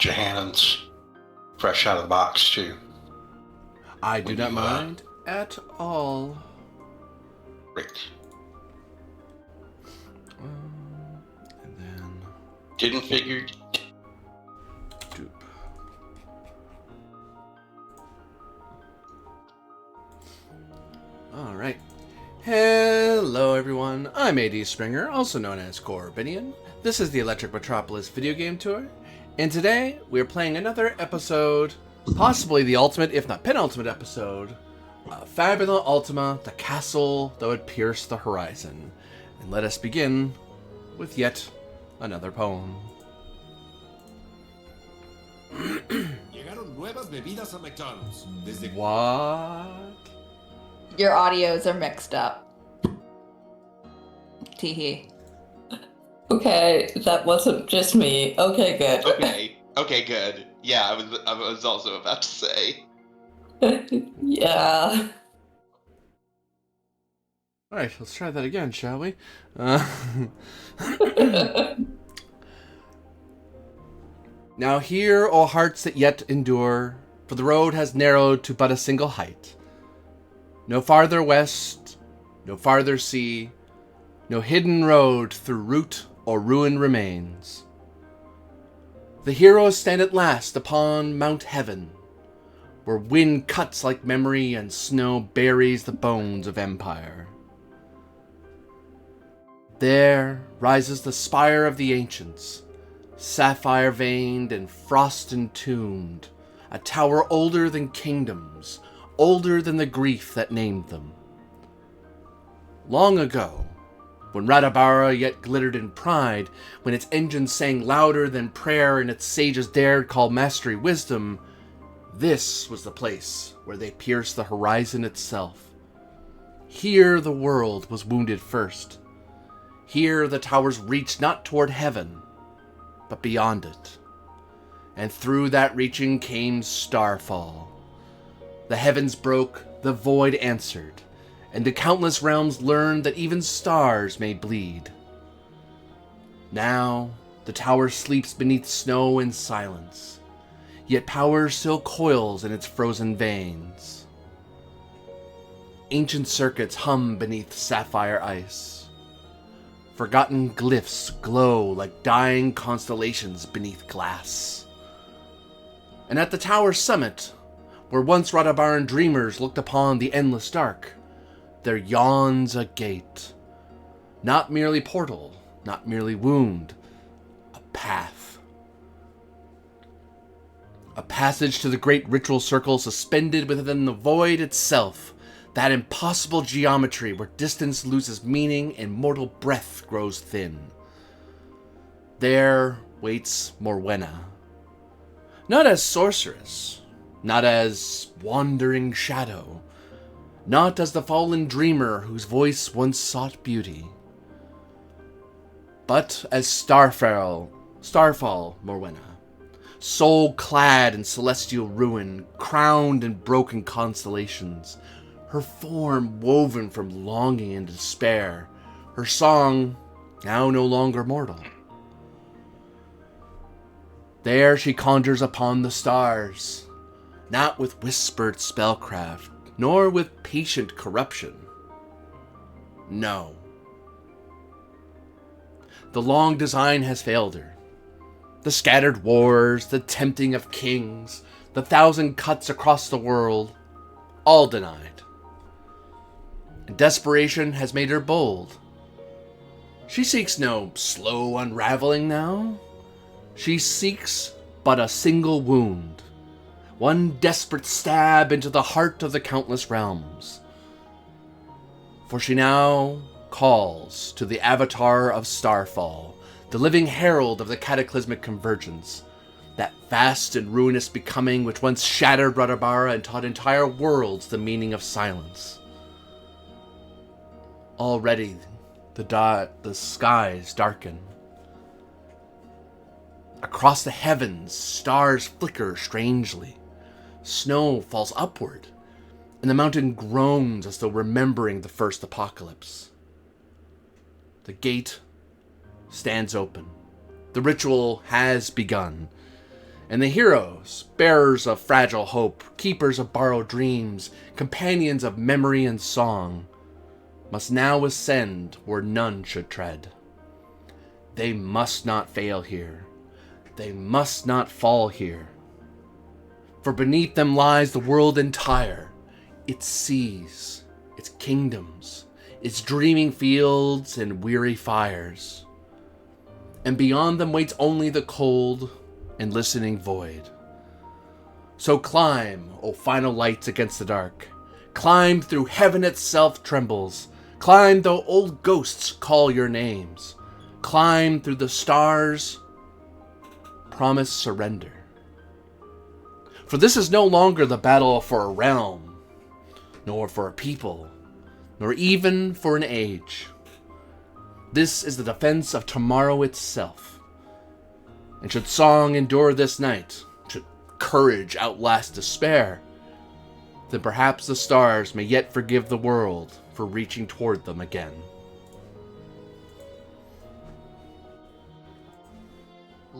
Johannon's fresh out of the box, too. I do not mind at all. Great. And then... Didn't figure... Doop. Alright. Hello everyone, I'm AD Springer, also known as Corbinian. This is the Electric Metropolis video game tour, and today we are playing another episode, possibly the ultimate, if not penultimate episode, Fabula Ultima, the castle that would pierce the horizon. And let us begin with yet another poem. Llegaron nuevas bebidas a McDonald's. What? Your audios are mixed up. Teehee. Okay, that wasn't just me. Okay, good. Okay, good. Yeah, I was also about to say. Yeah. Alright, let's try that again, shall we? Now hear, O hearts that yet endure, for the road has narrowed to but a single height. No farther west, no farther sea, no hidden road through root or ruin remains. The heroes stand at last upon Mount Heaven, where wind cuts like memory and snow buries the bones of empire. There rises the spire of the ancients, sapphire-veined and frost-entombed, a tower older than kingdoms, older than the grief that named them. Long ago, when Radabara yet glittered in pride, when its engines sang louder than prayer and its sages dared call mastery wisdom, this was the place where they pierced the horizon itself. Here the world was wounded first. Here the towers reached not toward heaven, but beyond it. And through that reaching came starfall. The heavens broke, the void answered, and the countless realms learned that even stars may bleed. Now the tower sleeps beneath snow in silence, yet power still coils in its frozen veins. Ancient circuits hum beneath sapphire ice. Forgotten glyphs glow like dying constellations beneath glass. And at the tower's summit, where once Radabaran dreamers looked upon the endless dark, there yawns a gate. Not merely portal, not merely wound, a path. A passage to the great ritual circle suspended within the void itself, that impossible geometry where distance loses meaning and mortal breath grows thin. There waits Morwenna. Not as sorceress, not as wandering shadow, not as the fallen dreamer whose voice once sought beauty, but as Starfall Morwenna, soul-clad in celestial ruin, crowned in broken constellations, her form woven from longing and despair, her song now no longer mortal. There she conjures upon the stars, not with whispered spellcraft, nor with patient corruption. No. The long design has failed her. The scattered wars, the tempting of kings, the thousand cuts across the world, all denied. And desperation has made her bold. She seeks no slow unraveling now. She seeks but a single wound. One desperate stab into the heart of the countless realms. For she now calls to the avatar of Starfall, the living herald of the cataclysmic convergence, that vast and ruinous becoming which once shattered Radabara and taught entire worlds the meaning of silence. Already the skies darken. Across the heavens, stars flicker strangely. Snow falls upward, and the mountain groans as though remembering the first apocalypse. The gate stands open. The ritual has begun, And the heroes, bearers of fragile hope, keepers of borrowed dreams, companions of memory and song, must now ascend where none should tread. They must not fail here. They must not fall here. For beneath them lies the world entire, its seas, its kingdoms, its dreaming fields and weary fires. And beyond them waits only the cold and listening void. So climb, O final lights against the dark. Climb through heaven itself trembles. Climb though old ghosts call your names. Climb through the stars. Promise surrender. For this is no longer the battle for a realm, nor for a people, nor even for an age. This is the defense of tomorrow itself. And should song endure this night, should courage outlast despair, then perhaps the stars may yet forgive the world for reaching toward them again.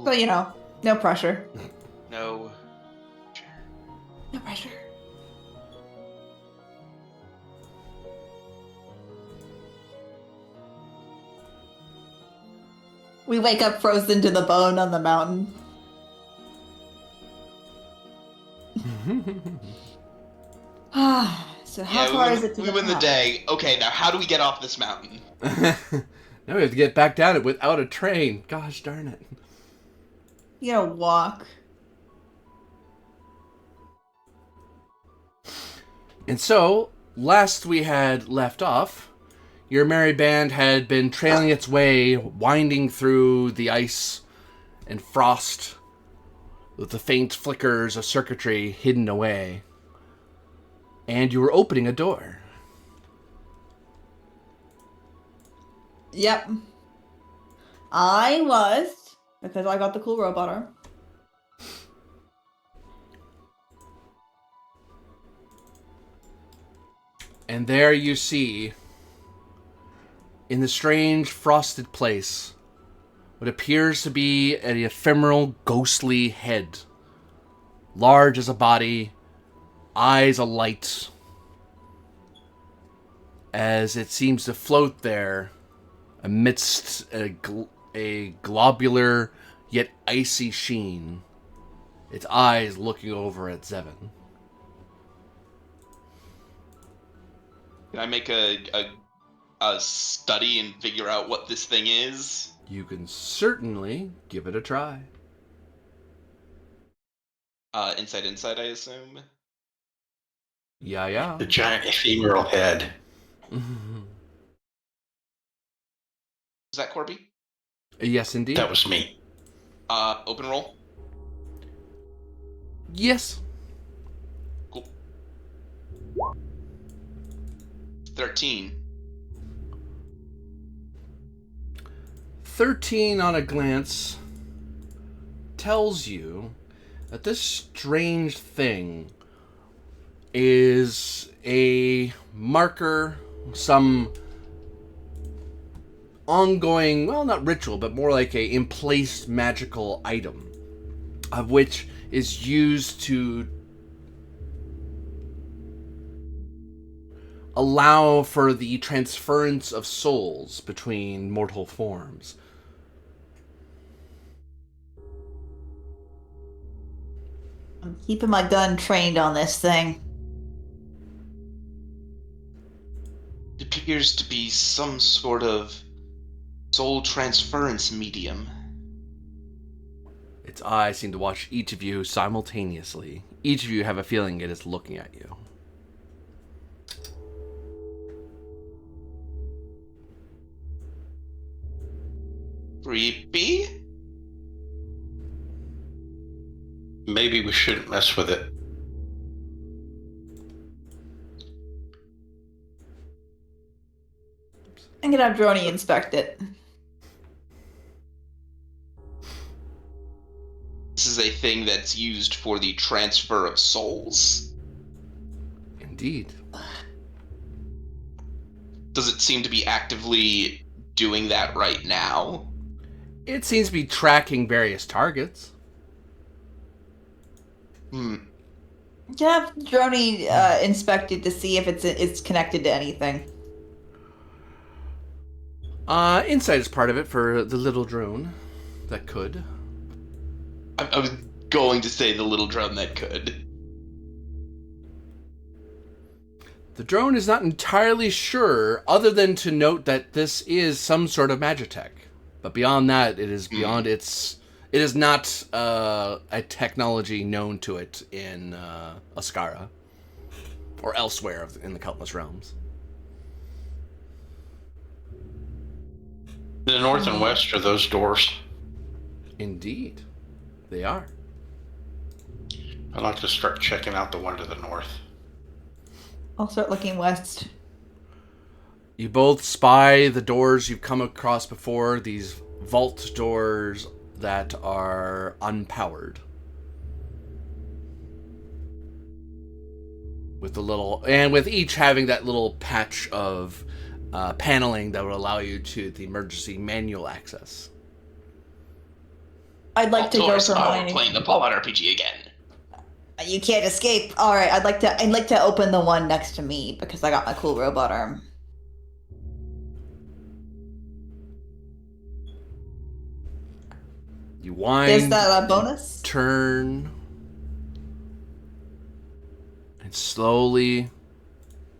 So, no pressure. No. No pressure. We wake up frozen to the bone on the mountain. So how far is it to we the win the top? day. Okay, now how do we get off this mountain? Now we have to get back down it without a train. Gosh darn it. You gotta walk. And so, last we had left off, your merry band had been trailing its way, winding through the ice and frost with the faint flickers of circuitry hidden away. And you were opening a door. Yep. I was, because I got the cool robot arm. And there you see, in the strange frosted place, what appears to be an ephemeral ghostly head. Large as a body, eyes alight, as it seems to float there amidst a globular yet icy sheen, its eyes looking over at Zevon. Can I make a study and figure out what this thing is? You can certainly give it a try. Insight, I assume. Yeah. The giant ephemeral head. Was that Corby? Yes, indeed. That was me. Open roll. Yes. Cool. 13. 13 on a glance tells you that this strange thing is a marker, some ongoing, well, not ritual, but more like a in-place magical item, of which is used to allow for the transference of souls between mortal forms. I'm keeping my gun trained on this thing. It appears to be some sort of soul transference medium. Its eyes seem to watch each of you simultaneously. Each of you have a feeling it is looking at you. Creepy? Maybe we shouldn't mess with it. I'm gonna have Droney inspect it. This is a thing that's used for the transfer of souls? Indeed. Does it seem to be actively doing that right now? It seems to be tracking various targets. Hmm. Can have Droney inspected to see if it's connected to anything. Insight is part of it for the little drone that could. I was going to say the little drone that could. The drone is not entirely sure, other than to note that this is some sort of magitech. But beyond that, it is beyond its. It is not a technology known to it in Ascara or elsewhere in the Countless Realms. The north and west are those doors. Indeed, they are. I'd like to start checking out the one to the north. I'll start looking west. You both spy the doors you've come across before, these vault doors that are unpowered. With each having that little patch of paneling that would allow you to the emergency manual access. I'd like to go for mine. Playing the Fallout RPG again. You can't escape. All right, I'd like to open the one next to me because I got my cool robot arm. You wind. Is that a bonus? Turn. And slowly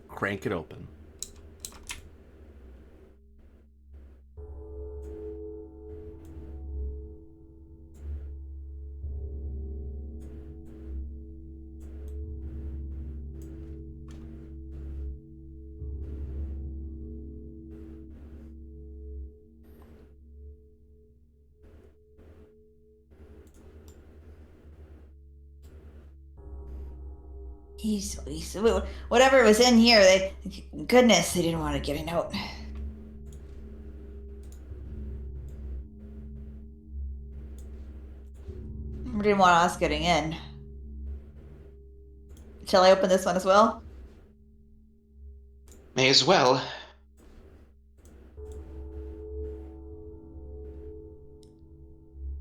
crank it open. Whatever was in here, goodness, they didn't want to get a note. Didn't want us getting in. Shall I open this one as well? May as well.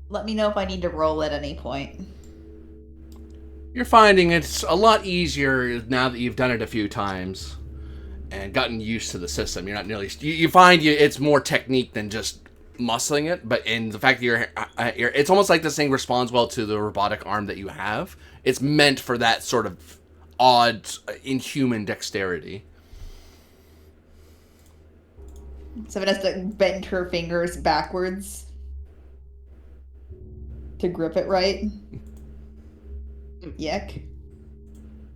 Let me know if I need to roll at any point. You're finding it's a lot easier now that you've done it a few times and gotten used to the system. You're not nearly. You find it's more technique than just muscling it, but in the fact that it's almost like this thing responds well to the robotic arm that you have. It's meant for that sort of odd, inhuman dexterity. So it has to bend her fingers backwards to grip it right. Yuck.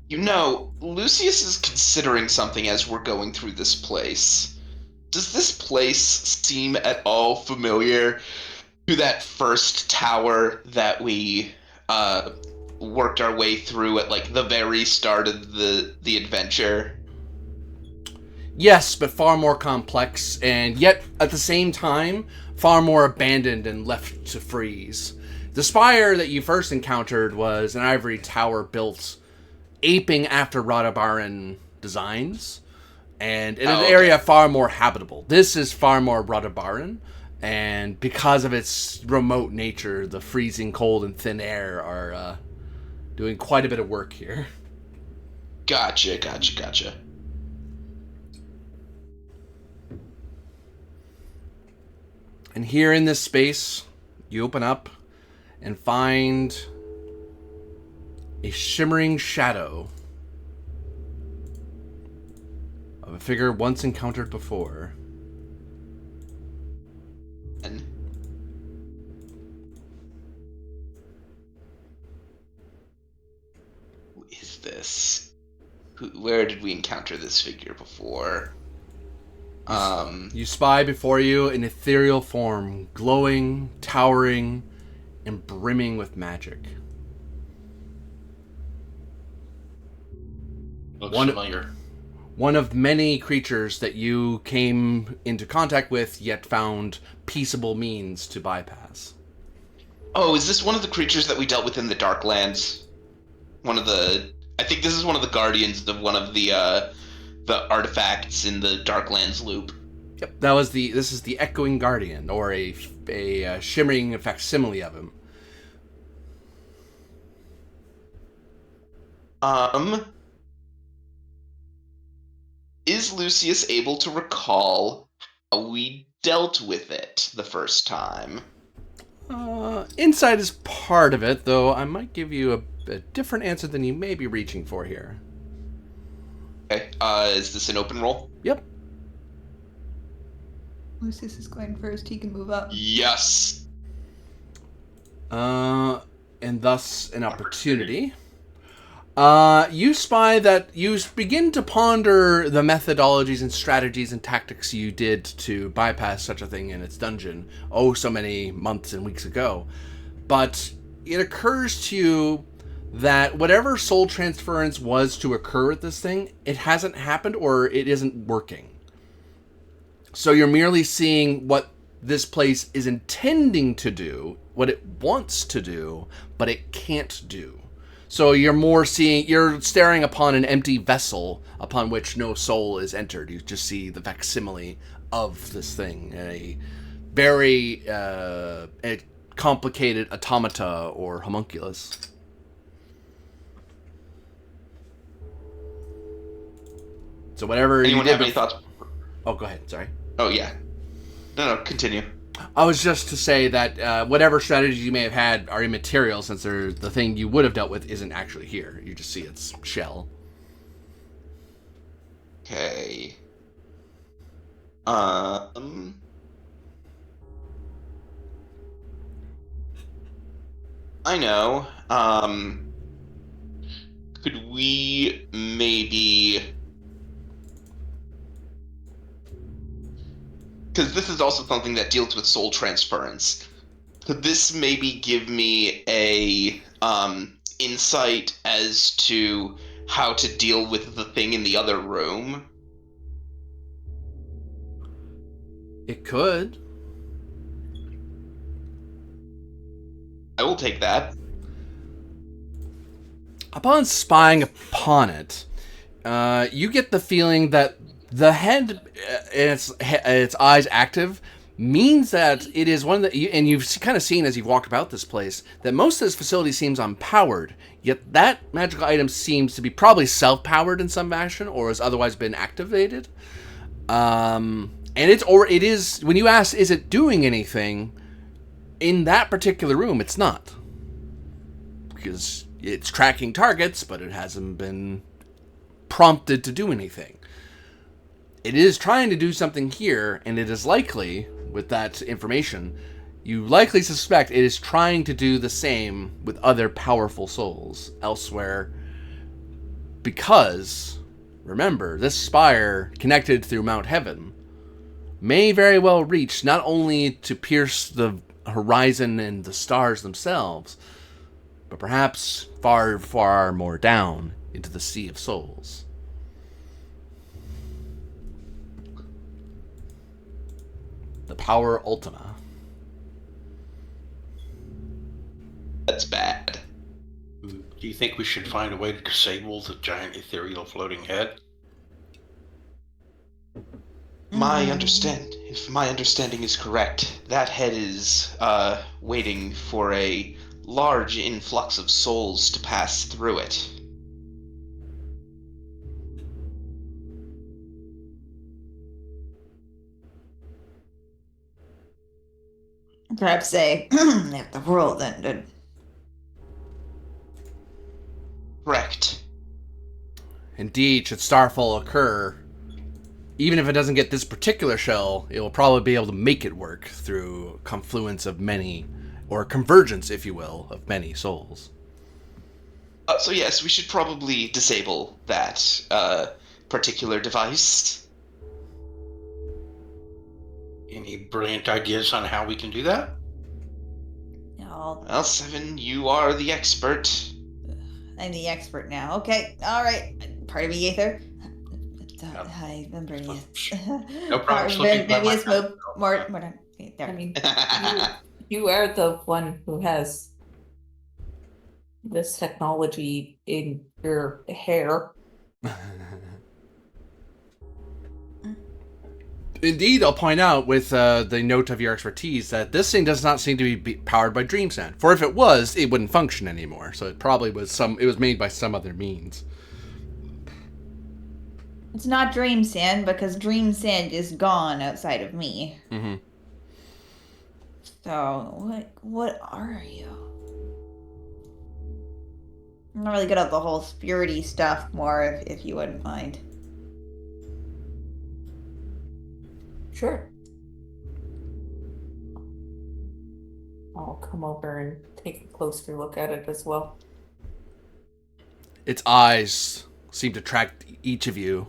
You know, Lucius is considering something as we're going through this place. Does this place seem at all familiar to that first tower that we worked our way through at like the very start of the adventure? Yes, but far more complex, and yet at the same time far more abandoned and left to freeze. The spire that you first encountered was an ivory tower built aping after Radabaran designs, and in an area far more habitable. This is far more Radabaran, and because of its remote nature, the freezing cold and thin air are doing quite a bit of work here. Gotcha. And here in this space, you open up and find a shimmering shadow of a figure once encountered before. And who is this? Where did we encounter this figure before? You spy before you an ethereal form, glowing, towering, and brimming with magic. Looks familiar. One of many creatures that you came into contact with, yet found peaceable means to bypass. Oh, is this one of the creatures that we dealt with in the Darklands? I think this is one of the guardians of one of the artifacts in the Darklands loop. Yep, this is the Echoing Guardian, or a shimmering facsimile of him. Is Lucius able to recall how we dealt with it the first time? Insight is part of it, though I might give you a different answer than you may be reaching for here. Okay. Is this an open roll? Yep. Lucius is going first. He can move up. Yes. And thus an opportunity. You spy that you begin to ponder the methodologies and strategies and tactics you did to bypass such a thing in its dungeon, so many months and weeks ago. But it occurs to you that whatever soul transference was to occur with this thing, it hasn't happened or it isn't working. So you're merely seeing what this place is intending to do, what it wants to do, but it can't do. So you're staring upon an empty vessel upon which no soul is entered. You just see the facsimile of this thing, a very a complicated automata or homunculus. So whatever Anyone you did have any thoughts? Oh, go ahead. Sorry. Oh, yeah. No, continue. I was just to say that whatever strategies you may have had are immaterial, since the thing you would have dealt with isn't actually here. You just see its shell. Okay. I know. Could we maybe... Because this is also something that deals with soul transference. Could this maybe give me a insight as to how to deal with the thing in the other room? It could. I will take that. Upon spying upon it, you get the feeling that the head, its eyes active, means that it is one that, and you've kind of seen as you've walked about this place, that most of this facility seems unpowered. Yet that magical item seems to be probably self-powered in some fashion, or has otherwise been activated. And it is when you ask, is it doing anything? In that particular room, it's not, because it's tracking targets, but it hasn't been prompted to do anything. It is trying to do something here, and it is likely, with that information, you likely suspect it is trying to do the same with other powerful souls elsewhere. Because, remember, this spire, connected through Mount Heaven, may very well reach not only to pierce the horizon and the stars themselves, but perhaps far, far more down into the Sea of Souls. The power Ultima. That's bad. Do you think we should find a way to disable the giant ethereal floating head? If my understanding is correct, that head is waiting for a large influx of souls to pass through it. Perhaps say, if the world ended. Correct. Indeed, should starfall occur, even if it doesn't get this particular shell, it will probably be able to make it work through a confluence of many, or convergence, if you will, of many souls. So yes, we should probably disable that particular device. Any brilliant ideas on how we can do that? Well, Seven, you are the expert. I'm the expert now. Okay, all right. Pardon me, Aether. Hi, I'm Bernice. No problem. Just looking by my phone. More time. There. I mean, you are the one who has this technology in your hair. Indeed, I'll point out with the note of your expertise that this thing does not seem to be powered by dream sand. For if it was, it wouldn't function anymore. So it probably was it was made by some other means. It's not dream sand because dream sand is gone outside of me. Mm-hmm. So what are you? I'm not really good at the whole spirity stuff more, if you wouldn't mind. Sure. I'll come over and take a closer look at it as well. Its eyes seem to track each of you.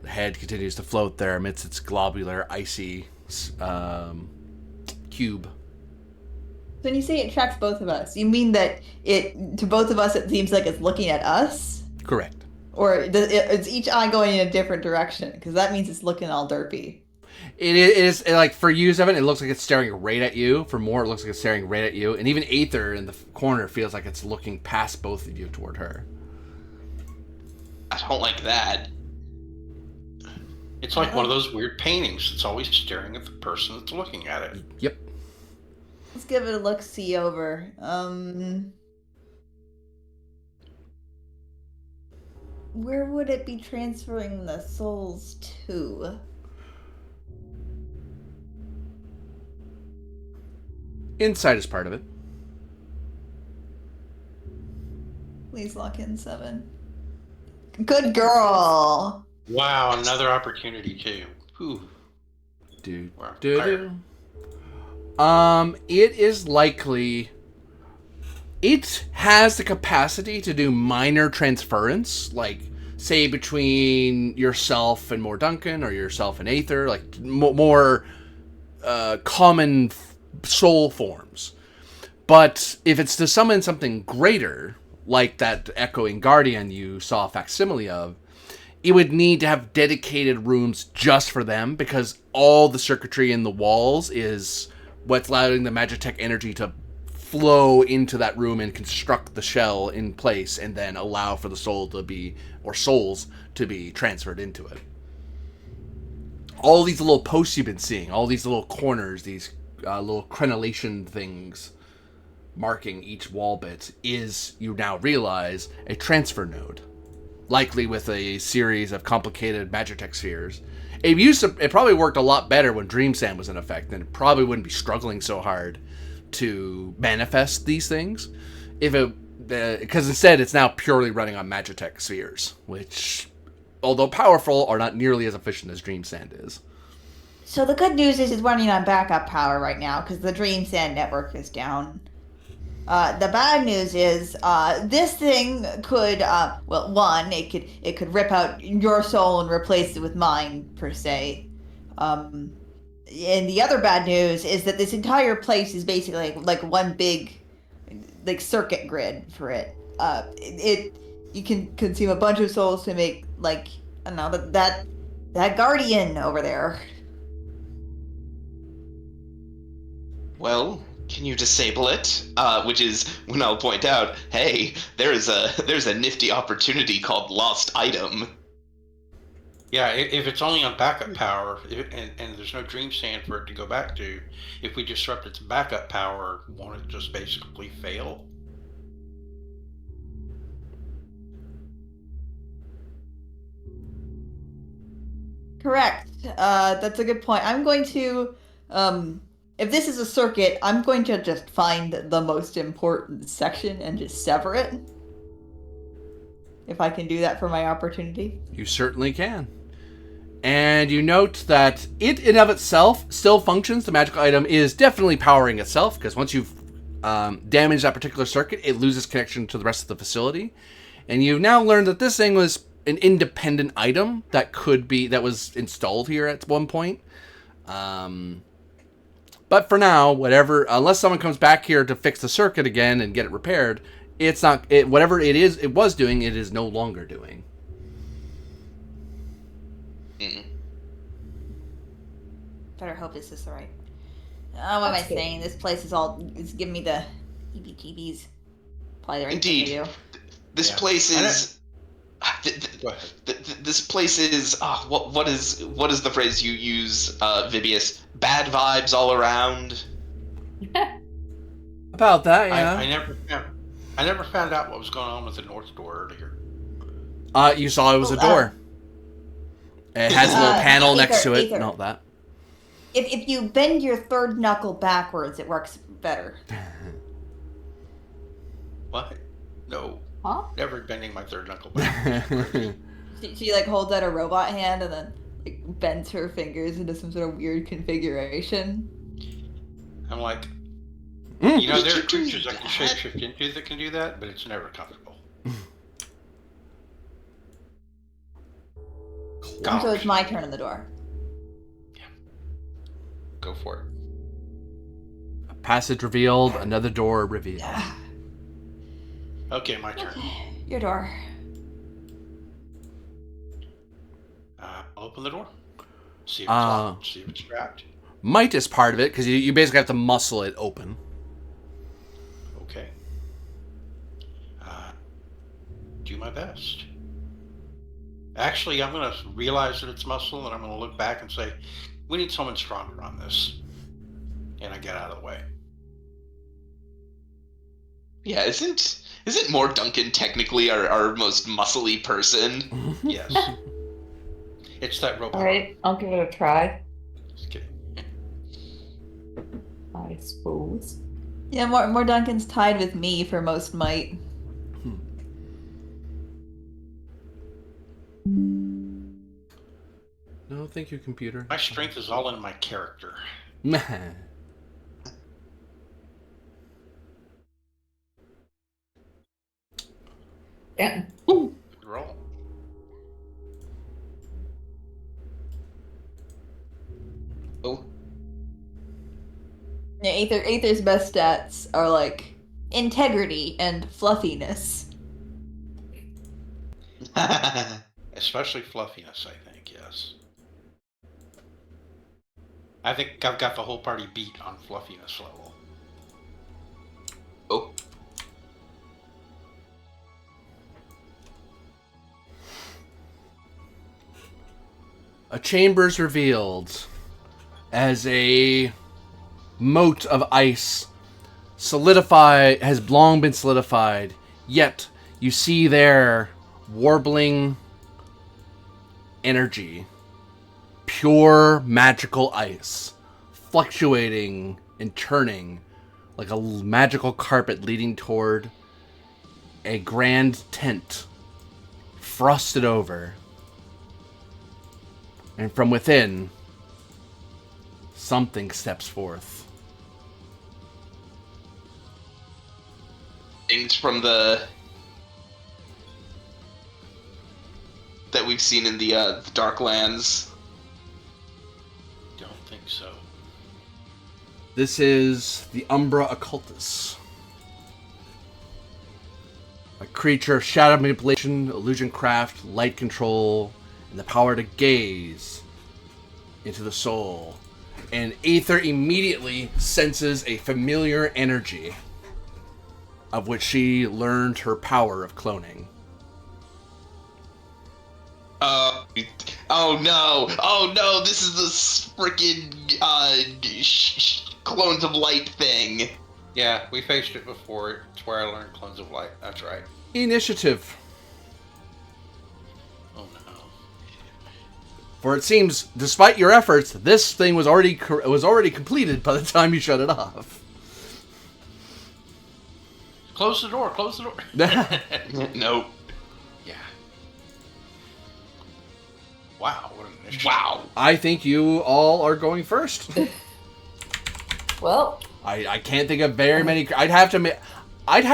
The head continues to float there amidst its globular, icy cube. So when you say it tracks both of us, you mean that to both of us it seems like it's looking at us? Correct. Or is each eye going in a different direction? Because that means it's looking all derpy. It is like for you, Evan, it looks like it's staring right at you. For Moore, it looks like it's staring right at you. And even Aether in the corner feels like it's looking past both of you toward her. I don't like that. It's like one of those weird paintings. It's always staring at the person that's looking at it. Yep. Let's give it a look-see over. Where would it be transferring the souls to? Inside is part of it. Please lock in 7. Good girl. Wow, another opportunity too. Whew. Do. Wow. It is likely. It has the capacity to do minor transference, like say between yourself and More Duncan, or yourself and Aether, like more common soul forms. But if it's to summon something greater, like that echoing guardian you saw a facsimile of, it would need to have dedicated rooms just for them, because all the circuitry in the walls is what's allowing the Magitech energy to flow into that room and construct the shell in place, and then allow for the souls to be transferred into it. All these little posts you've been seeing, all these little corners, these little crenellation things marking each wall bit, is, you now realize, a transfer node. Likely with a series of complicated Magitech spheres. It probably worked a lot better when Dream Sand was in effect, and it probably wouldn't be struggling so hard to manifest these things. Because instead it's now purely running on Magitech spheres, which, although powerful, are not nearly as efficient as Dream Sand is. So the good news is it's running on backup power right now because the Dream Sand network is down. The bad news is this thing could, it could rip out your soul and replace it with mine, per se. And the other bad news is that this entire place is basically like one big circuit grid for it. You can consume a bunch of souls to make, I don't know, that guardian over there. Well, can you disable it? Which is when I'll point out, hey, there's a nifty opportunity called lost item. Yeah, if it's only on backup power, and there's no Dream Sand for it to go back to, if we disrupt its backup power, won't it just basically fail? Correct. That's a good point. I'm going to, if this is a circuit, I'm going to just find the most important section and just sever it. If I can do that for my opportunity. You certainly can. And you note that it in of itself still functions. The magical item is definitely powering itself, because once you've damaged that particular circuit, it loses connection to the rest of the facility. And you've now learned that this thing was an independent item that was installed here at one point. But for now, unless someone comes back here to fix the circuit again and get it repaired, whatever it was doing, it is no longer doing. Better hope this is the right. What am I saying? This place is giving me the heebie-jeebies. Probably the right thing to do. This place is... Go ahead. This place is what is the phrase you use, Vibius? Bad vibes all around. About that, yeah. I never found out what was going on with the north door earlier. You saw it was a door. It has a little panel next to it. Ether. Not that. If you bend your third knuckle backwards, it works better. What? No. Huh? Never bending my third knuckle back. She like holds out a robot hand and then like bends her fingers into some sort of weird configuration. I'm like, Mm. you know, there are Did you do creatures I can that? shapeshift into that can do that, but it's never comfortable. And so it's my turn on the door. Go for it. A passage revealed, another door revealed. Okay, my turn. Your door. I'll open the door. See if it's Uh, locked. See if it's trapped. Might is part of it, because you basically have to muscle it open. Okay. Do my best. Actually, I'm going to realize that it's muscle, and I'm going to look back and say, we need someone stronger on this. And I get out of the way. Yeah, isn't More Duncan technically our most muscly person? Yes. It's that robot. Alright, I'll give it a try, Just kidding. I suppose. Yeah, more Duncan's tied with me for most might. No, thank you, computer. My strength is all in my character. Meh. Yeah. Good roll. Oh, Yeah, Aether's best stats are like integrity and fluffiness. Especially fluffiness, I think, yes. I think I've got the whole party beat on fluffiness level. oh. A chamber's revealed as a moat of ice has long been solidified, yet you see there warbling energy, pure magical ice, fluctuating and turning like a magical carpet leading toward a grand tent, frosted over. And from within, something steps forth. Things from that we've seen in the Darklands. Don't think so. This is the Umbra Occultus. A creature of shadow manipulation, illusion craft, light control, and the power to gaze into the soul. And Aether immediately senses a familiar energy of which she learned her power of cloning. Oh no, this is the frickin' clones of light thing. Yeah, we faced it before. It's where I learned clones of light. That's right. Initiative. Oh no. For it seems, despite your efforts, this thing was already completed by the time you shut it off. Close the door, close the door. Nope. Yeah. Wow, what an initiative. Wow. I think you all are going first. Well, I can't think of very many. I'd have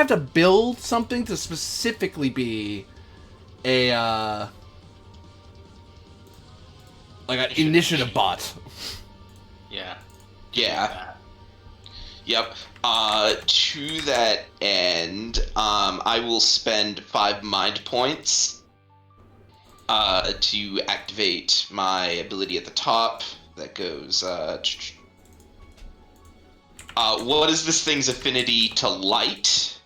to build something to specifically be a like an initiative bot. Yeah. Yeah. Yep. To that end, I will spend 5 mind points to activate my ability at the top. That goes. What is this thing's affinity to light?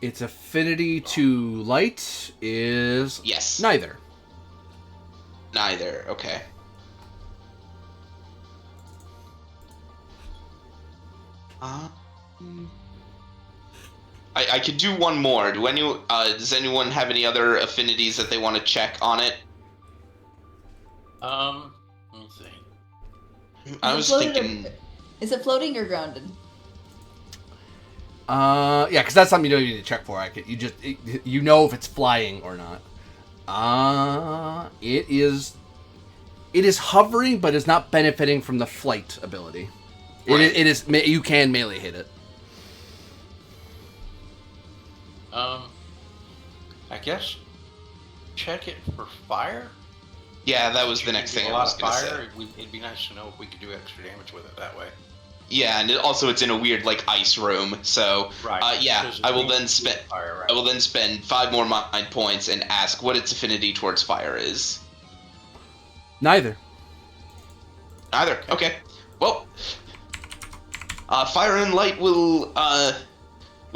Its affinity to light is Yes. neither. Neither. Okay. I could do one more. Does anyone have any other affinities that they want to check on it? Let me see. I was thinking. Is it floating or grounded? Yeah, because that's something you don't even need to check for. You know if it's flying or not. It is hovering, but is not benefiting from the flight ability. Right. It is. You can melee hit it. I guess check it for fire. Yeah, that was the next thing A I lot was of gonna say. fire. It'd be nice to know if we could do extra damage with it that way. Yeah, and it's in a weird ice room. So yeah, Because I will it's then spend. fire, right? I will then spend 5 more mind points and ask what its affinity towards fire is. Neither. Either. Okay. Well, fire and light will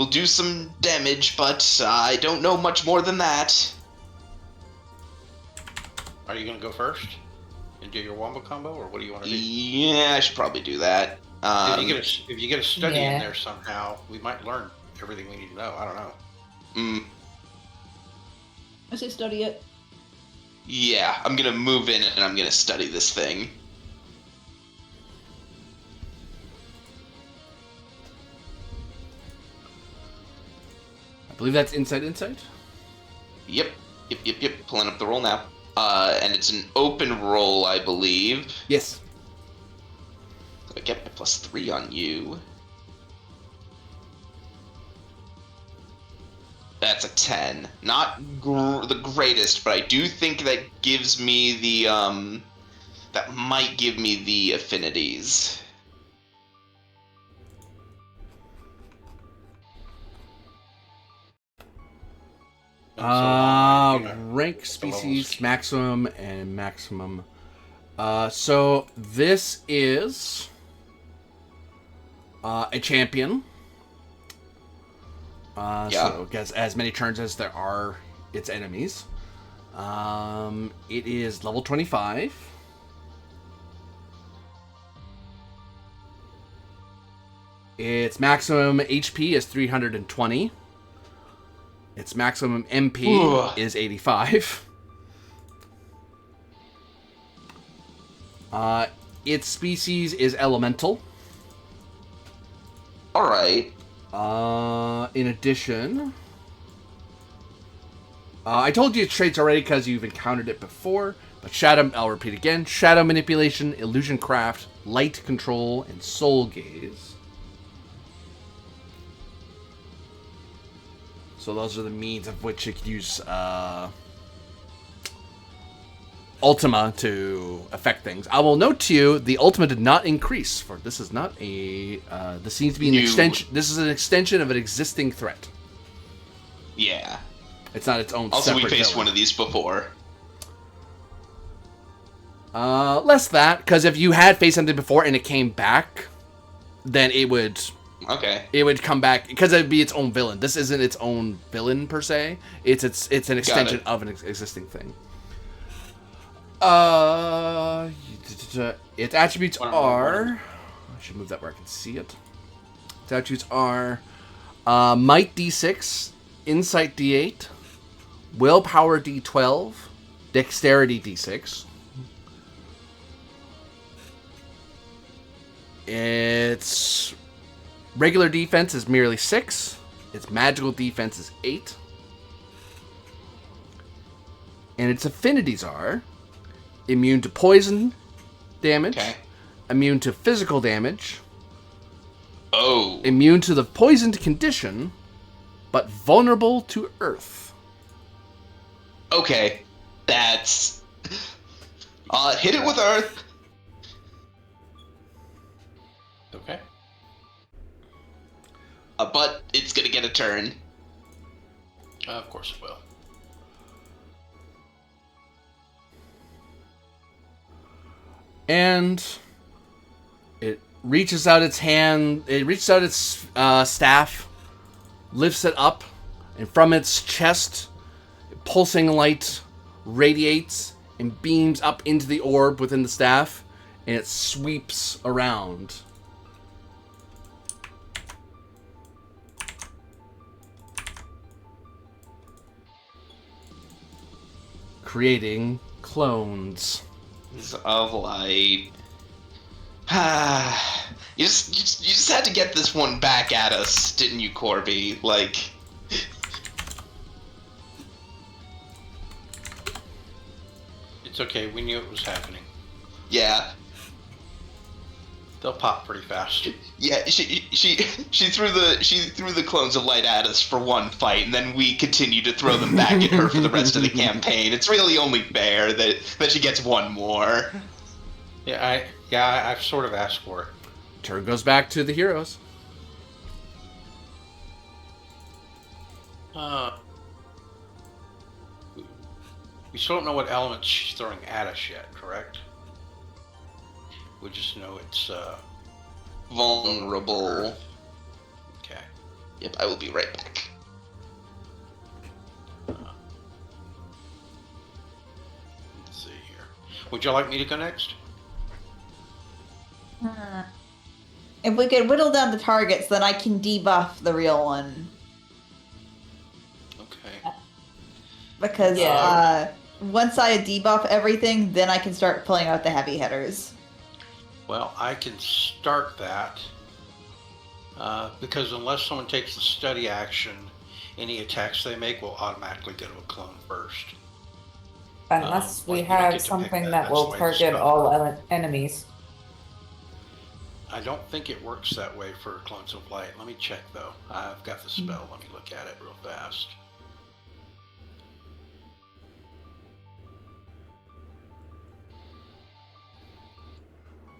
do some damage, but I don't know much more than that. Are you gonna go first and do your wombo combo, or what do you want to do? Yeah, I should probably do that. If you get a study Yeah. in there somehow, we might learn everything we need to know. I don't know. I say study it. Yeah, I'm gonna move in and I'm gonna study this thing. I believe that's insight. Yep. Pulling up the roll now. And it's an open roll, I believe. Yes. I get my +3 on you. That's a 10. Not the greatest, but I do think that gives me the, that might give me the affinities. Rank, species, maximum, and maximum. So this is a champion. Yeah. So it gets as many turns as there are its enemies. It is level 25. Its maximum HP is 320. Its maximum MP Ooh. is 85. Its species is elemental. Alright. In addition, I told you its traits already because you've encountered it before, but I'll repeat again, Shadow Manipulation, Illusion Craft, Light Control, and Soul Gaze. So those are the means of which it could use Ultima to affect things. I will note to you, the Ultima did not increase, for this is not a... this seems to be an extension. This is an extension of an existing threat. Yeah. It's not its own Also, we separate faced villain. one of these before. Less that, because if you had faced something before and it came back, then it would... Okay. It would come back, because it'd be its own villain. This isn't its own villain, per se. It's an extension of an existing thing. Its attributes are... I should move that where I can see it. Its attributes are... Might D6, Insight D8, Willpower D12, Dexterity D6. Its regular defense is merely 6. Its magical defense is 8. And its affinities are immune to poison damage, Okay. immune to physical damage, Oh. immune to the poisoned condition, but vulnerable to earth. Okay. That's... hit it with Earth. Okay. But it's gonna get a turn. Of course it will. And it reaches out its hand, it reaches out its staff, lifts it up, And from its chest, pulsing light radiates and beams up into the orb within the staff, and it sweeps around. Creating clones. Of light. you just had to get this one back at us, didn't you, Corby? Like, It's okay. We knew it was happening. yeah. They'll pop pretty fast. Yeah, she threw the clones of light at us for one fight, and then we continued to throw them back at her for the rest of the campaign. It's really only fair that she gets one more. Yeah, I've sort of asked for it. Turn goes back to the heroes. We still don't know what elements she's throwing at us yet, correct? We just know it's Vulnerable. Okay. Yep, I will be right back. Let's see here. Would you like me to go next? If we could whittle down the targets, then I can debuff the real one. Okay. Because Yeah. Once I debuff everything, then I can start pulling out the heavy hitters. Well, I can start that because unless someone takes the study action, any attacks they make will automatically go to a clone first. Unless we like, you don't get have to pick something that, that that's will the way target it's all enemies. I don't think it works that way for clones of light. Let me check though. I've got the spell. Let me look at it real fast.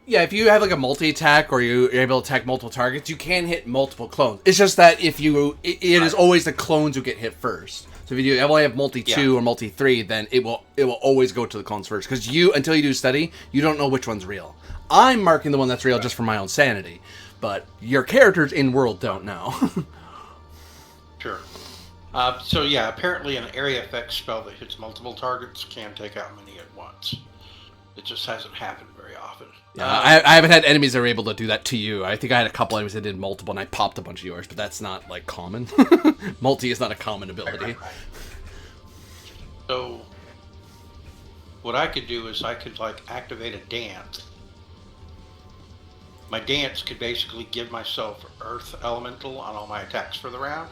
Yeah, if you have like a multi-attack or you're able to attack multiple targets, you can hit multiple clones. It's just that if you, it is always the clones who get hit first. So if you only have multi-2 or multi-3, then it will always go to the clones first. Because until you do study, you don't know which one's real. I'm marking the one that's real just for my own sanity. But your characters in world don't know. Sure. So yeah, apparently an area effect spell that hits multiple targets can take out many at once. It just hasn't happened very often. Yeah, I haven't had enemies that are able to do that to you. I think I had a couple enemies that did multiple, and I popped a bunch of yours, but that's not, like, common. Multi is not a common ability. Right. So, what I could do is I could, like, activate a dance. My dance could basically give myself Earth Elemental on all my attacks for the round.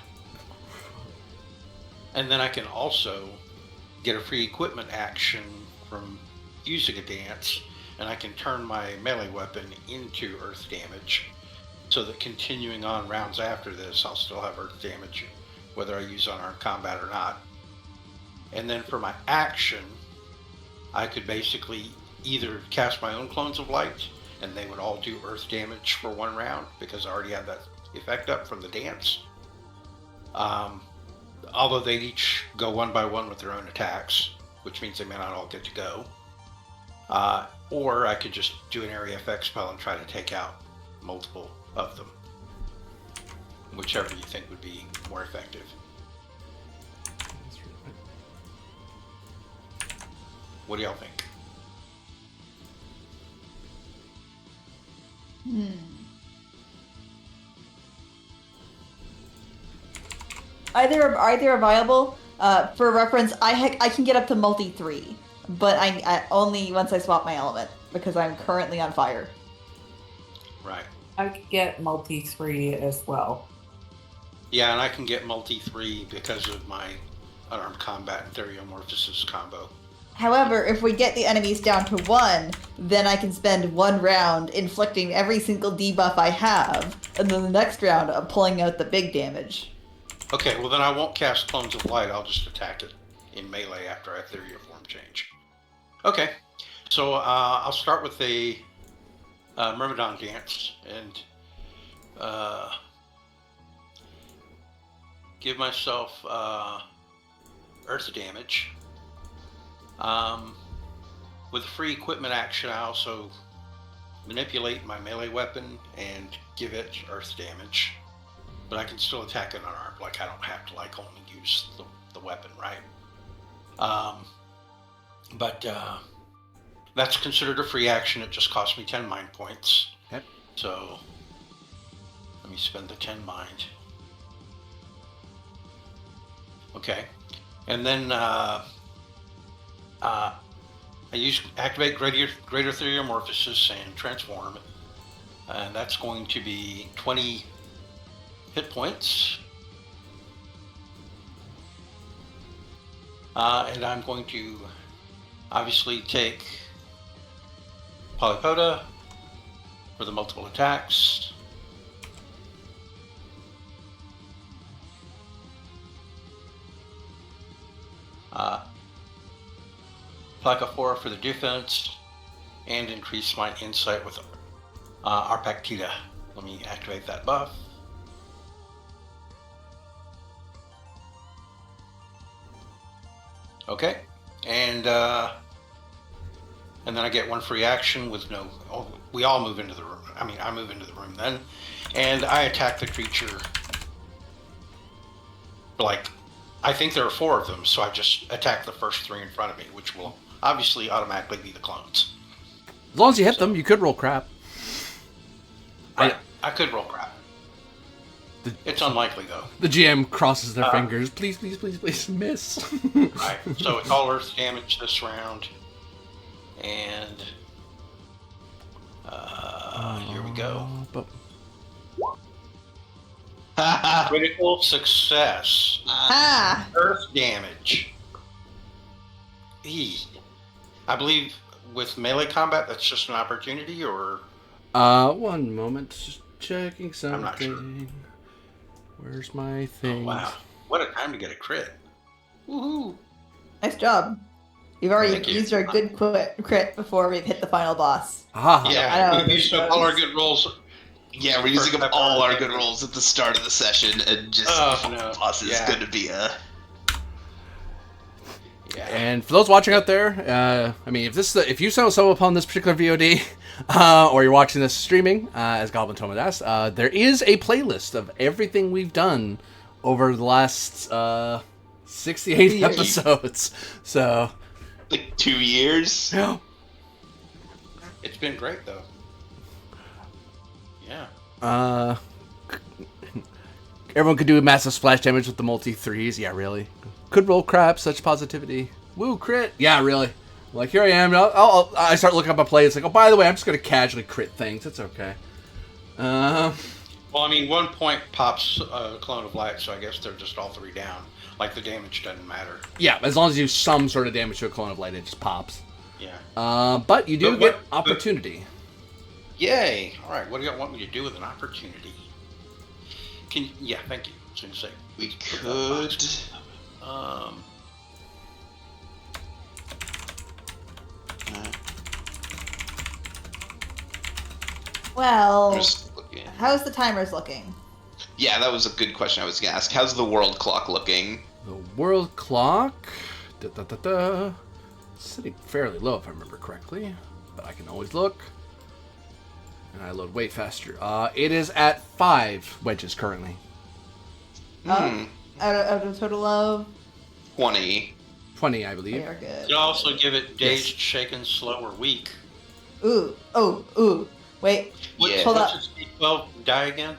And then I can also get a free equipment action from using a dance, and I can turn my melee weapon into earth damage, so that continuing on rounds after this, I'll still have earth damage, whether I use unarmed combat or not. And then for my action, I could basically either cast my own clones of light, and they would all do earth damage for one round, because I already have that effect up from the dance. Although they each go one by one with their own attacks, which means they may not all get to go. Or I could just do an area effect spell and try to take out multiple of them. Whichever you think would be more effective. What do y'all think? Either are viable. For reference, I can get up to multi-3, but I only once I swap my element, because I'm currently on fire. Right. I could get multi-3 as well. Yeah, and I can get multi-3 because of my unarmed combat and Theriomorphosis combo. However, if we get the enemies down to 1, then I can spend 1 round inflicting every single debuff I have, and then the next round I'm pulling out the big damage. Okay, well then I won't cast Clones of Light, I'll just attack it in melee after I have Theory of Form change. Okay, so I'll start with the Myrmidon Dance, and give myself Earth damage. With free equipment action, I also manipulate my melee weapon and give it Earth damage. but I can still attack it unarmed. Like, I don't have to, like, only use the weapon, right? But that's considered a free action. It just cost me 10 mind points. Yep. So let me spend the 10 mind. Okay. And then I activate Greater Theriomorphosis and transform. And that's going to be 20 hit points. And I'm going to obviously take Polypoda for the multiple attacks. Placophora for the defense, and increase my insight with Arpactida. Let me activate that buff. Okay, and then I get one free action with no. Oh, we all move into the room. I mean, I move into the room then, and I attack the creature. Like, I think there are 4 of them, so I just attack the first 3 in front of me, which will obviously automatically be the clones. As long as you hit them, you could roll crap. Right. I could roll crap. It's unlikely, though. The GM crosses their fingers. Please, please, please, please, miss. Right. So it's all earth damage this round. And here we go. Critical success. Earth damage. I believe with melee combat, that's just an opportunity, or... One moment. Just checking something. I'm not sure. Where's my thing? Oh, wow. What a time to get a crit. Woohoo! Nice job. You've already used our good crit before we've hit the final boss. Yeah, we used up all our good rolls. Yeah, we're using up all our good rolls at the start of the session, and just the boss is going to be a... Yeah. And for those watching out there, I mean, if you stumble upon this particular VOD, or you're watching this streaming, as Goblin Thomas asked, there is a playlist of everything we've done over the last 68 episodes. So, like 2 years. Yeah. It's been great though. Yeah. Everyone could do massive splash damage with the multi 3s. Yeah, really. Could roll crap, such positivity. Woo, crit. Yeah, really. Like, here I am. I start looking up a play. It's like, oh, by the way, I'm just going to casually crit things. It's okay. Well, I mean, 1 point pops a clone of light, so I guess they're just all 3 down. Like, the damage doesn't matter. Yeah, as long as you do some sort of damage to a clone of light, it just pops. Yeah. But you do get opportunity. Yay! All right, what do you want me to do with an opportunity? Yeah, thank you. I was going to say. We could... Well, how's the timers looking? Yeah, that was a good question I was going to ask. How's the world clock looking? The world clock... sitting fairly low, if I remember correctly. But I can always look. And I load way faster. It is at 5 wedges currently. Out of a total of 20. 20, I believe. We are good. You also give it dazed, shaken, slow, or weak. Ooh. Wait. Yeah. Hold up. What's its D12 die again?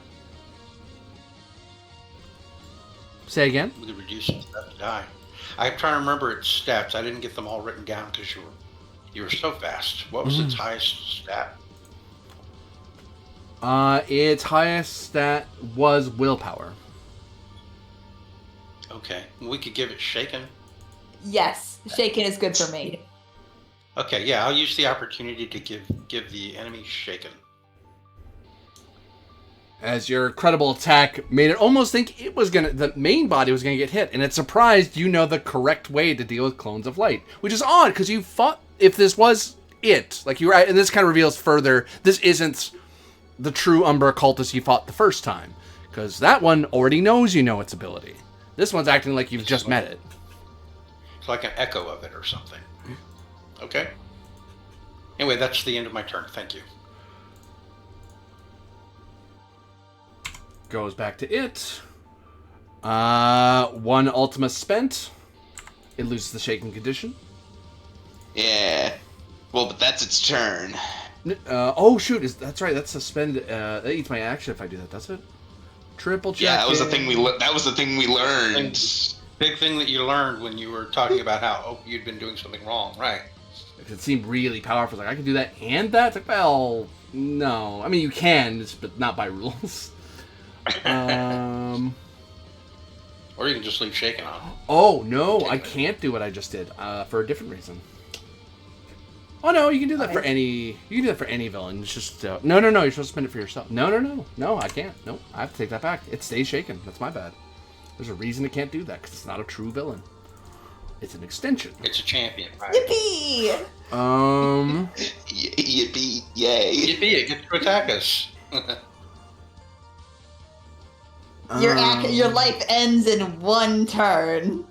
Say again? We could reduce it to that die. I'm trying to remember its stats. I didn't get them all written down because you were so fast. What was its highest stat? Its highest stat was willpower. Okay, we could give it shaken. Yes, shaken is good for me. Okay, yeah, I'll use the opportunity to give the enemy shaken. As your credible attack made it almost think the main body was gonna get hit, and it surprised you know the correct way to deal with clones of light, which is odd because you thought if this was it, like you were, and this kind of reveals further this isn't the true Umbra cultist you fought the first time, because that one already knows you know its ability. This one's acting like you've just met it. It's like an echo of it or something. Okay. Anyway, that's the end of my turn. Thank you. Goes back to it. 1 Ultima spent. It loses the shaken condition. Yeah. Well, but that's its turn. Oh shoot! That's right? That's suspended. That eats my action if I do that. That's it. Triple check. Yeah, that was the thing we learned. Big thing that you learned when you were talking about how you'd been doing something wrong, right? It seemed really powerful. Like I can do that and that. It's like, well, no. I mean, you can, but not by rules. Or you can just leave shaken on. Oh no, I can't do what I just did for a different reason. Oh no, you can do that for any. You can do that for any villain. It's just no. You're supposed to spend it for yourself. No, I can't. No, I have to take that back. It stays shaken. That's my bad. There's a reason it can't do that because it's not a true villain. It's an extension. It's a champion. Right? Yippee! Yippee! Yay! Yippee! It gets to attack us. Your life ends in 1 turn.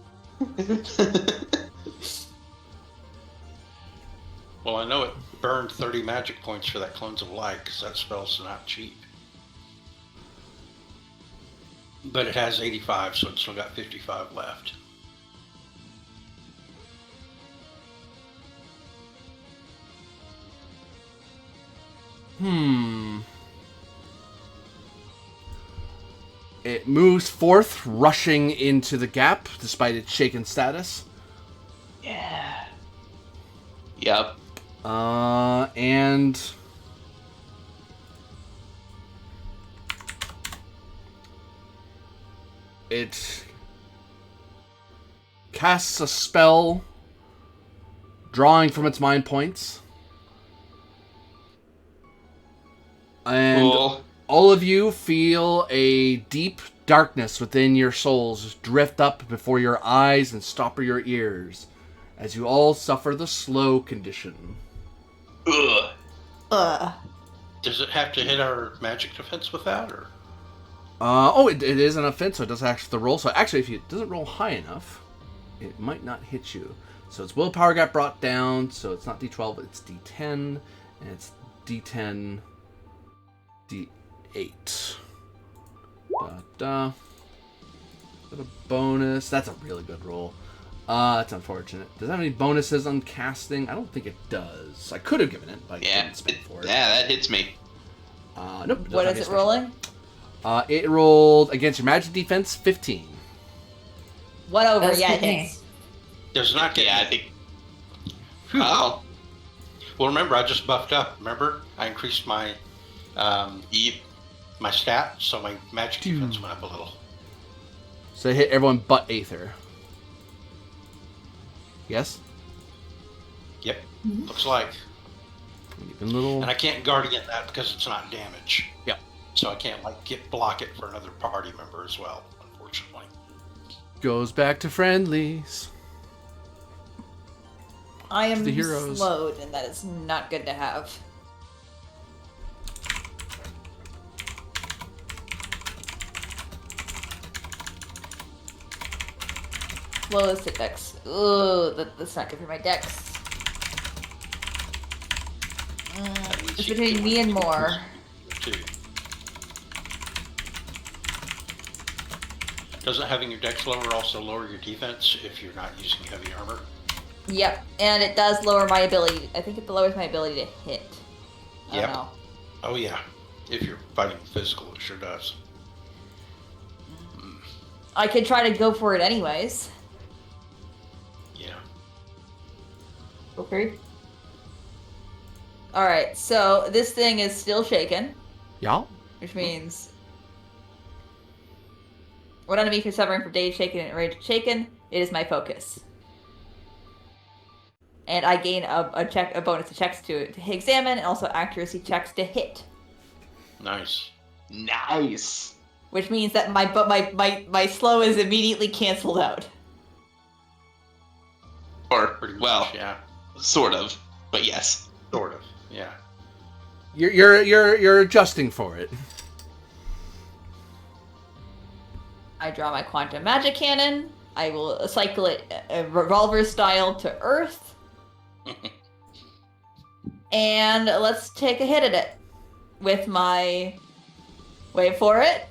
Well, I know it burned 30 magic points for that Clones of Light because that spell's not cheap. But it has 85, so it's still got 55 left. It moves forth, rushing into the gap, despite its shaken status. Yeah. Yep. And it casts a spell, drawing from its mind points. And Cool. all of you feel a deep darkness within your souls drift up before your eyes and stopper your ears, as you all suffer the slow condition. Ugh. Does it have to hit our magic defense with that, or? It is an offense, so it doesn't actually have to roll. So actually, if it doesn't roll high enough, it might not hit you. So its willpower got brought down, so it's not D12, but it's D10, and it's D10, D8. Da-da. Is that a bonus? That's a really good roll. That's unfortunate. Does it have any bonuses on casting? I don't think it does. I could have given it, but I didn't spend for it. Yeah, that hits me. Nope. What is it rolling? It rolled against your magic defense 15. 1 over, That's yeah, it good. hits. Does not get. Yeah, I think. Oh. Well, remember, I just buffed up. Remember, I increased my my stat, so my magic defense went up a little. So it hit everyone but Aether. Yes? Yep, looks like. Even little. And I can't guardian that because it's not damage. Yep. So I can't block it for another party member as well, unfortunately. Goes back to friendlies. I am The heroes. slowed, and that is not good to have. Lowest hit dex. Ooh, that's not good for my dex. It's between me and more. Two. Doesn't having your dex lower also lower your defense if you're not using heavy armor? Yep, and it does lower my ability. I think it lowers my ability to hit. I Yep. don't know. Oh yeah. If you're fighting physical, it sure does. I could try to go for it anyways. Yeah. Okay. Alright, so this thing is still shaken, Y'all? which means one enemy for suffering from dazed, shaken, and enraged shaken. It is my focus. And I gain a bonus to checks to examine, and also accuracy checks to hit. Nice. Nice. Which means that my slow is immediately canceled out. Or, Pretty much, well, yeah. sort of, but yes. Sort of. Yeah. You're adjusting for it. I draw my quantum magic cannon. I will cycle it revolver style to Earth. And let's take a hit at it with my. Wait for it.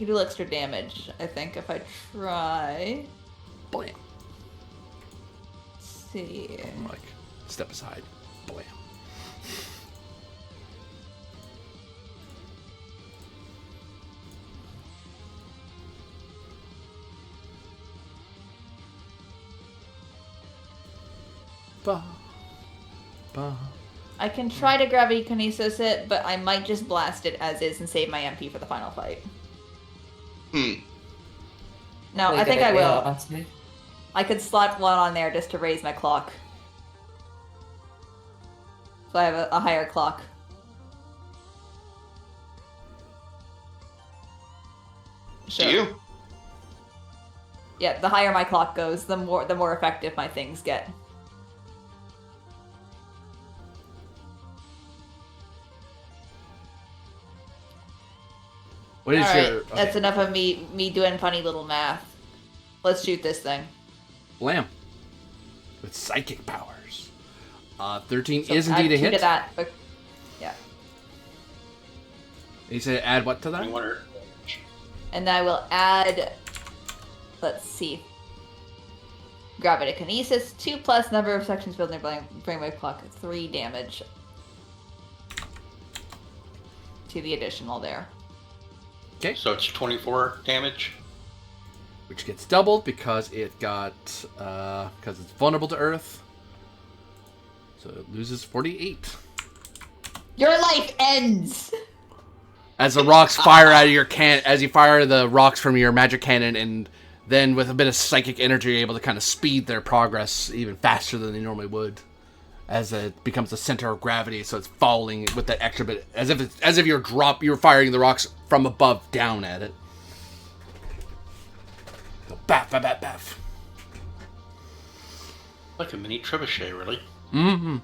can do extra damage, I think, if I try. Blam. Let's see. I'm like, step aside. Blam. Ba. Ba. I can try to gravity kinesis it, but I might just blast it as is and save my MP for the final fight. No, I think I will. Honestly. I could slap one on there just to raise my clock. So I have a higher clock. Do you? Yeah, the higher my clock goes, the more effective my things get. What is Alright, your... Okay. that's enough of me doing funny little math. Let's shoot this thing. Blam. With psychic powers. 13 So is indeed add a 2 hit. to that, but yeah. You said add what to that? 21. And I will add, let's see, gravity kinesis, 2 plus number of sections filled in their brainwave clock, 3 damage to the additional there. Okay. So it's 24 damage. Which gets doubled because it got... because it's vulnerable to Earth. So it loses 48. Your life ends! As the rocks fire out of your as you fire the rocks from your magic cannon, and then with a bit of psychic energy, you're able to kind of speed their progress even faster than they normally would, as it becomes the center of gravity. So it's falling with that extra bit, as if you're firing the rocks from above down at it. So baff, baff, baff, baff. Like a mini trebuchet, really. Mm-hmm.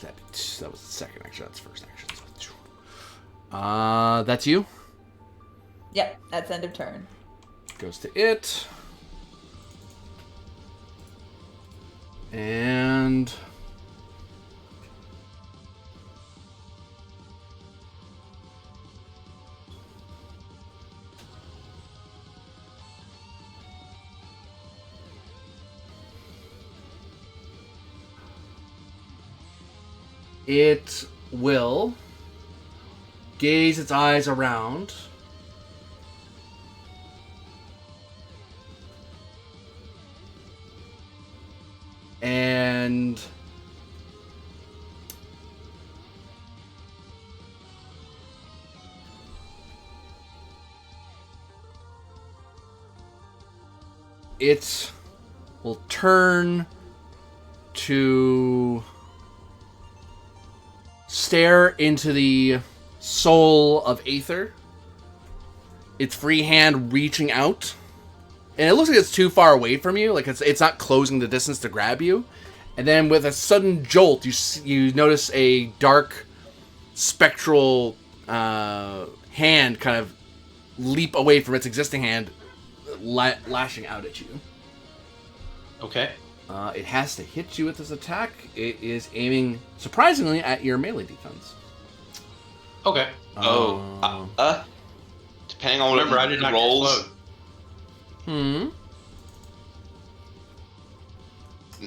That was the second action. That's the first action. So. That's you. Yep, that's end of turn. Goes to it. And... it will gaze its eyes around. And it will turn to stare into the soul of Aether. Its free hand reaching out. And it looks like it's too far away from you. Like it's not closing the distance to grab you. And then with a sudden jolt, you notice a dark, spectral hand kind of leap away from its existing hand, lashing out at you. Okay. It has to hit you with this attack. It is aiming, surprisingly, at your melee defense. Okay. Depending on what Remember, I did it not rolls. explode.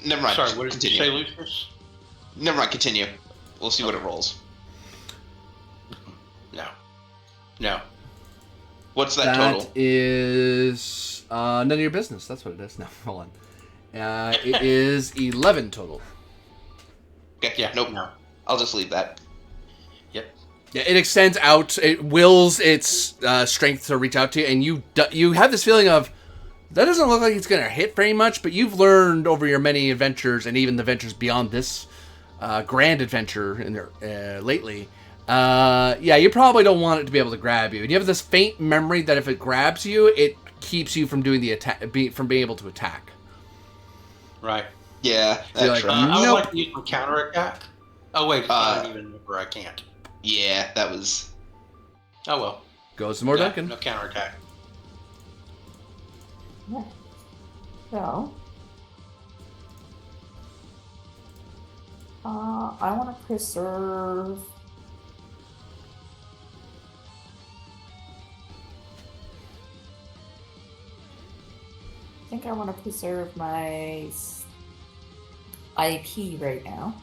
Never mind. Sorry, what did you continue. say, Lucius? Never mind. Continue. We'll see what it rolls. No. What's that total? That is none of your business. That's what it is. No, hold on. It is 11 total. Okay. Yeah. Nope. No. I'll just leave that. Yep. Yeah, it extends out. It wills its strength to reach out to you, and you have this feeling of that doesn't look like it's going to hit very much. But you've learned over your many adventures, and even the adventures beyond this grand adventure in there lately. Yeah, you probably don't want it to be able to grab you, and you have this faint memory that if it grabs you, it keeps you from doing the attack, from being able to attack. Right. Yeah, You're that's like, right. I would Nope. like to use my counterattack. Oh, wait. I don't even remember. I can't. Yeah, that was. Oh, well. Goes to more Yeah, Duncan. no counterattack. So, I want to preserve think I want to preserve my IP right now.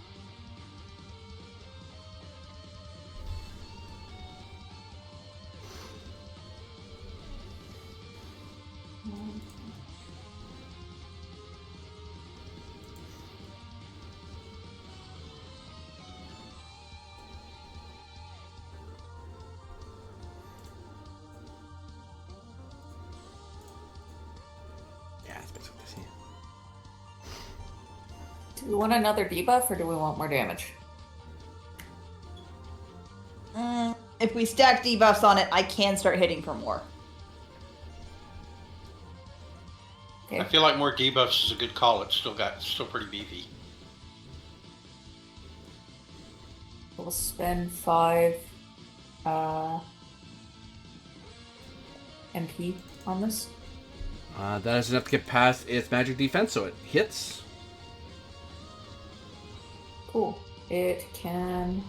Yeah, that's basically this here. Do we want another debuff or do we want more damage? If we stack debuffs on it, I can start hitting for more. Okay. I feel like more debuffs is a good call. It's still pretty beefy. We'll spend 5 MP on this. That is enough to get past its magic defense, so it hits. Cool. It can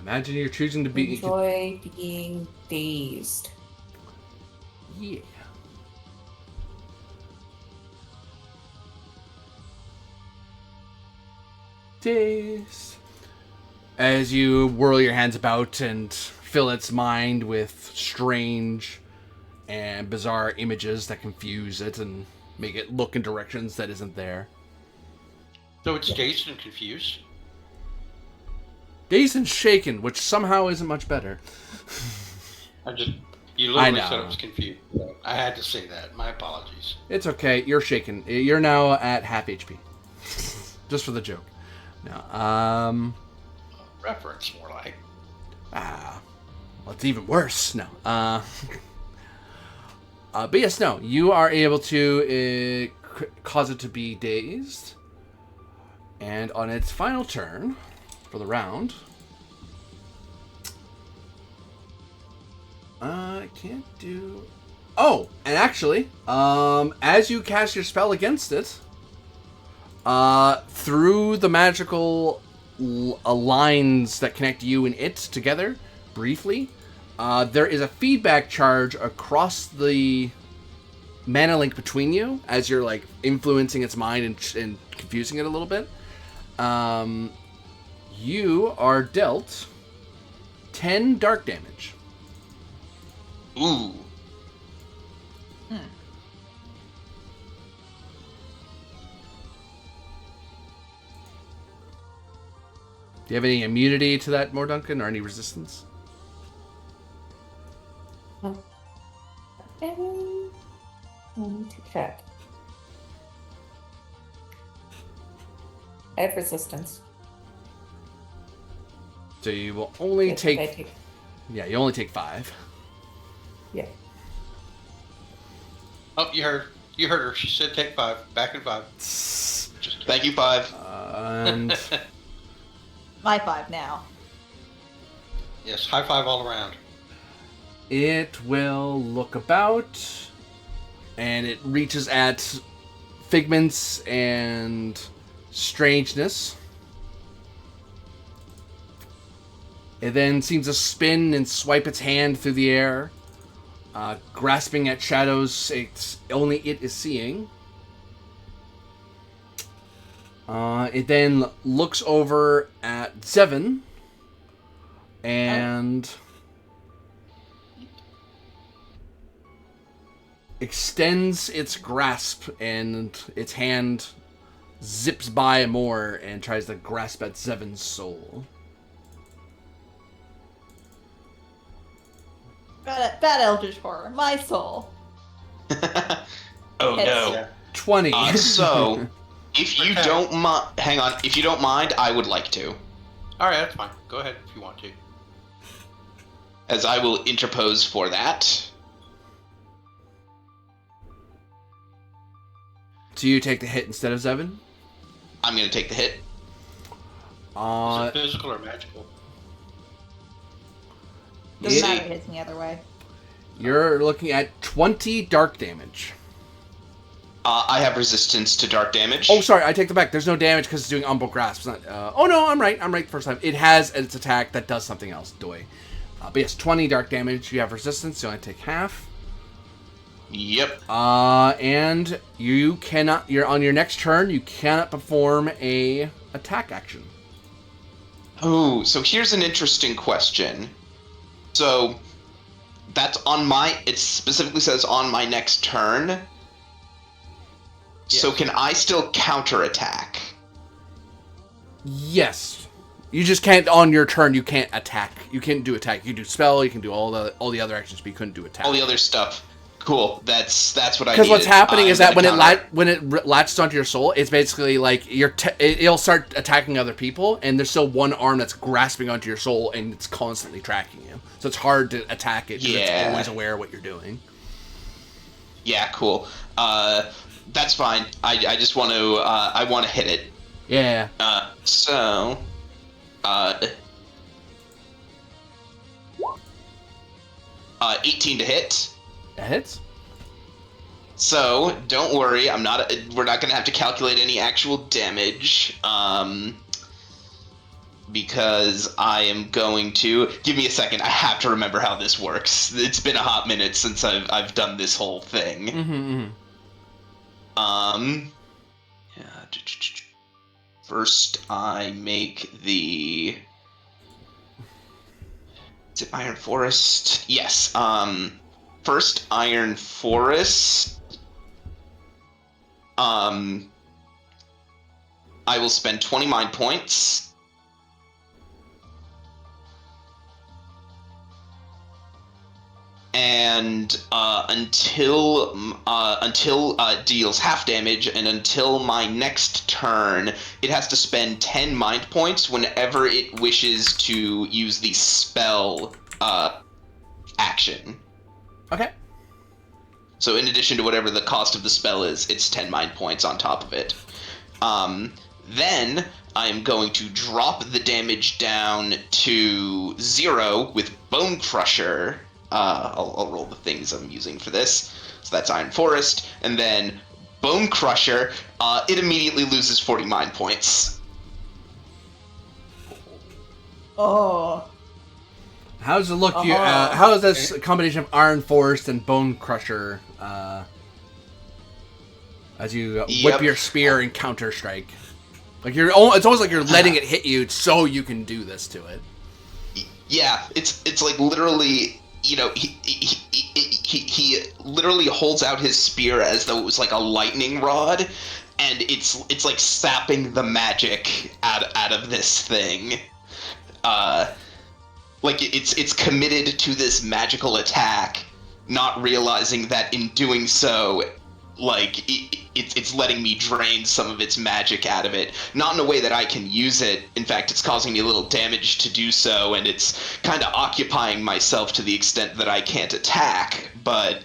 Imagine you're choosing to be. enjoy being dazed. Yeah. Days. As you whirl your hands about and fill its mind with strange and bizarre images that confuse it and make it look in directions that isn't there. So it's dazed and confused. Dazed and shaken, which somehow isn't much better. You I literally know. said it was confused. I had to say that. My apologies. It's okay. You're shaken. You're now at half HP. Just for the joke. No. Reference, more like. Well, it's even worse. No. But yes, no. You are able to cause it to be dazed. And on its final turn for the round, I can't do. Oh, and actually, as you cast your spell against it, through the magical lines that connect you and it together, briefly, there is a feedback charge across the mana link between you as you're like influencing its mind and confusing it a little bit. You are dealt 10 dark damage. Ooh. Do you have any immunity to that, Morduncan, or any resistance? Okay. I need to check. I have resistance. So you will only I think I take... Yeah, you only take 5. Yeah. Oh, you heard her. She said take 5. Back in 5. Thank you, 5. And... My 5 now. Yes, high five all around. It will look about, and it reaches at Figments and Strangeness. It then seems to spin and swipe its hand through the air, grasping at shadows only it is seeing. It then looks over at Zevin and extends its grasp, and its hand zips by more and tries to grasp at Zevin's soul. Bad eldritch horror. My soul. Oh Hits. no. Yeah. 20. So, if you Okay. don't mind, hang on. If you don't mind, I would like to, All right, that's fine. Go ahead if you want to. as I will interpose for that. So you take the hit instead of Zevin? I'm going to take the hit. Is it physical or magical? Doesn't It- matter. It hits me either way. You're looking at 20 dark damage. I have resistance to dark damage. Oh, sorry, I take the back. There's no damage because it's doing Umbral Grasp. It's not, oh, no, I'm right first time. It has its attack that does something else, Doi. But yes, 20 dark damage. You have resistance, so you only take half. Yep. And you cannot. You're on your next turn. You cannot perform a attack action. Oh, so here's an interesting question. So that's on my. It specifically says on my next turn. Yes. So can I still counterattack? Yes. You just can't on your turn. You can't attack. You can't do attack. You can do spell. You can do all the other actions, but you couldn't do attack. All the other stuff. Cool. That's what I. Because what's happening is that when it it latches onto your soul, it's basically like it'll start attacking other people, and there's still one arm that's grasping onto your soul, and it's constantly tracking you. So it's hard to attack it because it's always aware of what you're doing. Yeah. Cool. That's fine. I just want to. I want to hit it. Yeah. 18 to hit. That hits. So don't worry, we're not gonna have to calculate any actual damage, because I am going to give me a second. I have to remember how this works. It's been a hot minute since I've done this whole thing. Yeah. First, I make the. Is it Iron Forest? Yes. First, Iron Forest. I will spend 20 mind points. And until deals half damage, and until my next turn, it has to spend 10 mind points whenever it wishes to use the spell action. Okay. So in addition to whatever the cost of the spell is, it's 10 mind points on top of it. Then I am going to drop the damage down to 0 with Bone Crusher. I'll roll the things I'm using for this. So that's Iron Forest, and then Bone Crusher. It immediately loses 40 mind points. Oh. How does it look? How is this combination of Iron Forest and Bone Crusher as you whip your spear and counter strike? Like it's almost like you're letting it hit you so you can do this to it. Yeah, it's like literally. You know, he literally holds out his spear as though it was like a lightning rod, and it's like sapping the magic out of this thing. Like it's committed to this magical attack, not realizing that in doing so, like it's letting me drain some of its magic out of it. Not in a way that I can use it. In fact, it's causing me a little damage to do so, and it's kind of occupying myself to the extent that I can't attack. But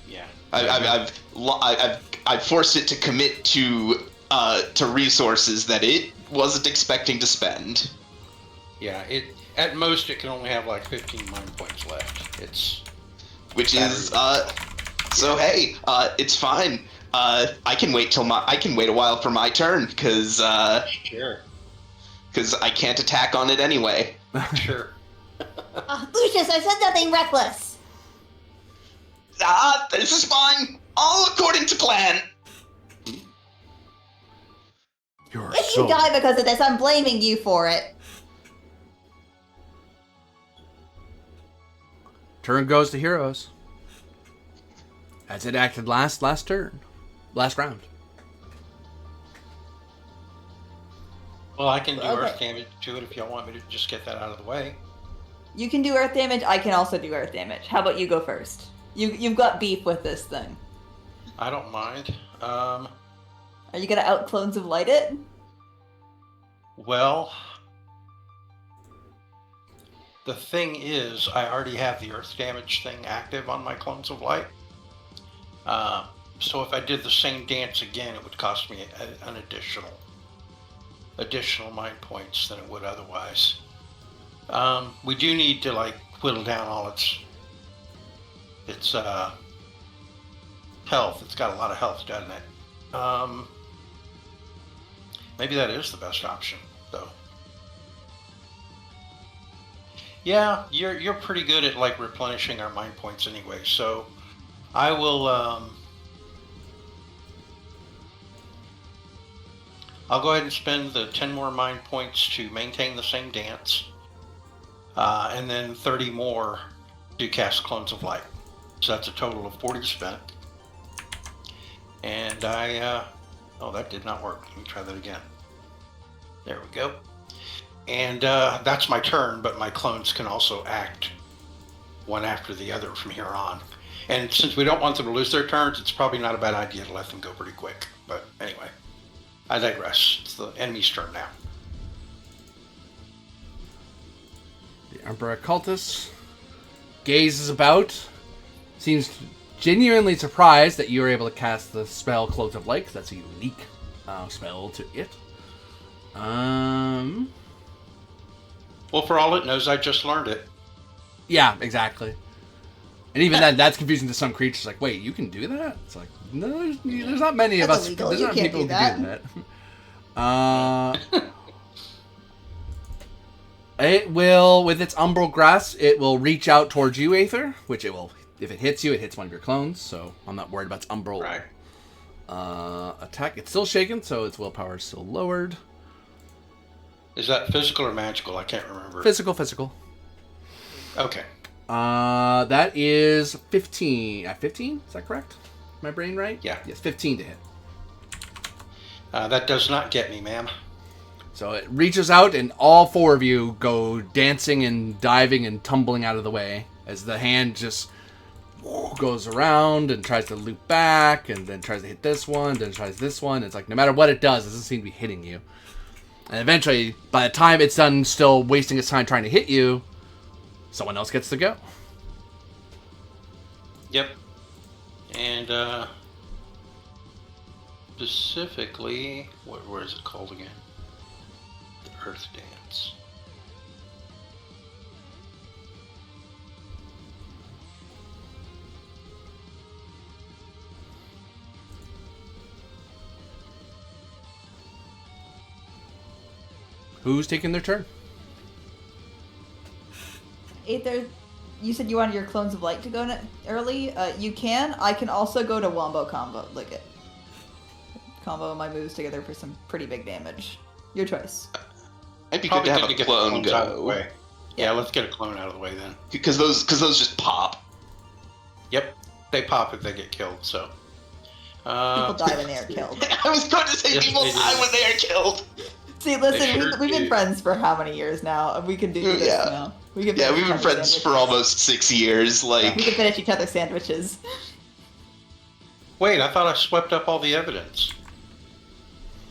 yeah, I've forced it to commit to resources that it wasn't expecting to spend. Yeah, at most it can only have like 15 mind points left. Which is so hey, it's fine. I can wait a while for my turn because sure. Because I can't attack on it anyway. Sure. Lucius, I said nothing reckless. This is fine. All according to plan. If you die because of this, I'm blaming you for it. Turn goes to Heroes. As it acted last round. Well, I can do earth damage to it if y'all want me to just get that out of the way. You can do earth damage. I can also do earth damage. How about you go first? You've got beef with this thing. I don't mind. Are you gonna out Clones of Light it? Well, the thing is, I already have the earth damage thing active on my Clones of Light. So if I did the same dance again, it would cost me an additional mind points than it would otherwise. We do need to like whittle down all its health. It's got a lot of health, doesn't it? Maybe that is the best option, though. Yeah, you're pretty good at like replenishing our mind points anyway. So I will. I'll go ahead and spend the 10 more mind points to maintain the same dance, and then 30 more to cast Clones of Light. So that's a total of 40 spent. And oh, that did not work. Let me try that again. There we go. And that's my turn, but my clones can also act one after the other from here on. And since we don't want them to lose their turns, it's probably not a bad idea to let them go pretty quick. But anyway, I digress. It's the enemy's turn now. The Emperor Occultus gazes about, seems genuinely surprised that you were able to cast the spell Cloak of Light, 'cause that's a unique spell to it. Well, for all it knows, I just learned it. Yeah, exactly. And even then, that's confusing to some creatures. Like, wait, you can do that? It's like, no, there's not many of That's us. illegal. There's You not can't people who do can do that. It will, with its umbral grasp, it will reach out towards you, Aether, which it will, if it hits you, it hits one of your clones, so I'm not worried about its umbral attack. It's still shaken, so its willpower is still lowered. Is that physical or magical? I can't remember. Physical. Okay. That is 15. 15? Is that correct? My brain right? Yeah. Yes, 15 to hit. That does not get me, ma'am. So it reaches out, and all four of you go dancing and diving and tumbling out of the way as the hand just goes around and tries to loop back, and then tries to hit this one, then tries this one. It's like no matter what it does, it doesn't seem to be hitting you. And eventually, by the time it's done still wasting its time trying to hit you, someone else gets to go. Yep. And specifically, where is it called again? The Earth Dance. Who's taking their turn? Aether, you said you wanted your Clones of Light to go early. You can. I can also go to Wombo Combo. Look at combo my moves together for some pretty big damage. Your choice. Might be Probably good to good have to a get the clone clones out of the go. way. Yeah, let's get a clone out of the way then. Because those just pop. Yep, they pop if they get killed. So. People die when they are killed. I was going to say Yes, people they do. die when they are killed. See, listen, They sure we've been do. friends for how many years now? We can do this Yeah. now. We can Yeah, finish we've each been other's friends for sandwiches. almost 6 years. Like, We can finish each other's sandwiches. Wait, I thought I swept up all the evidence.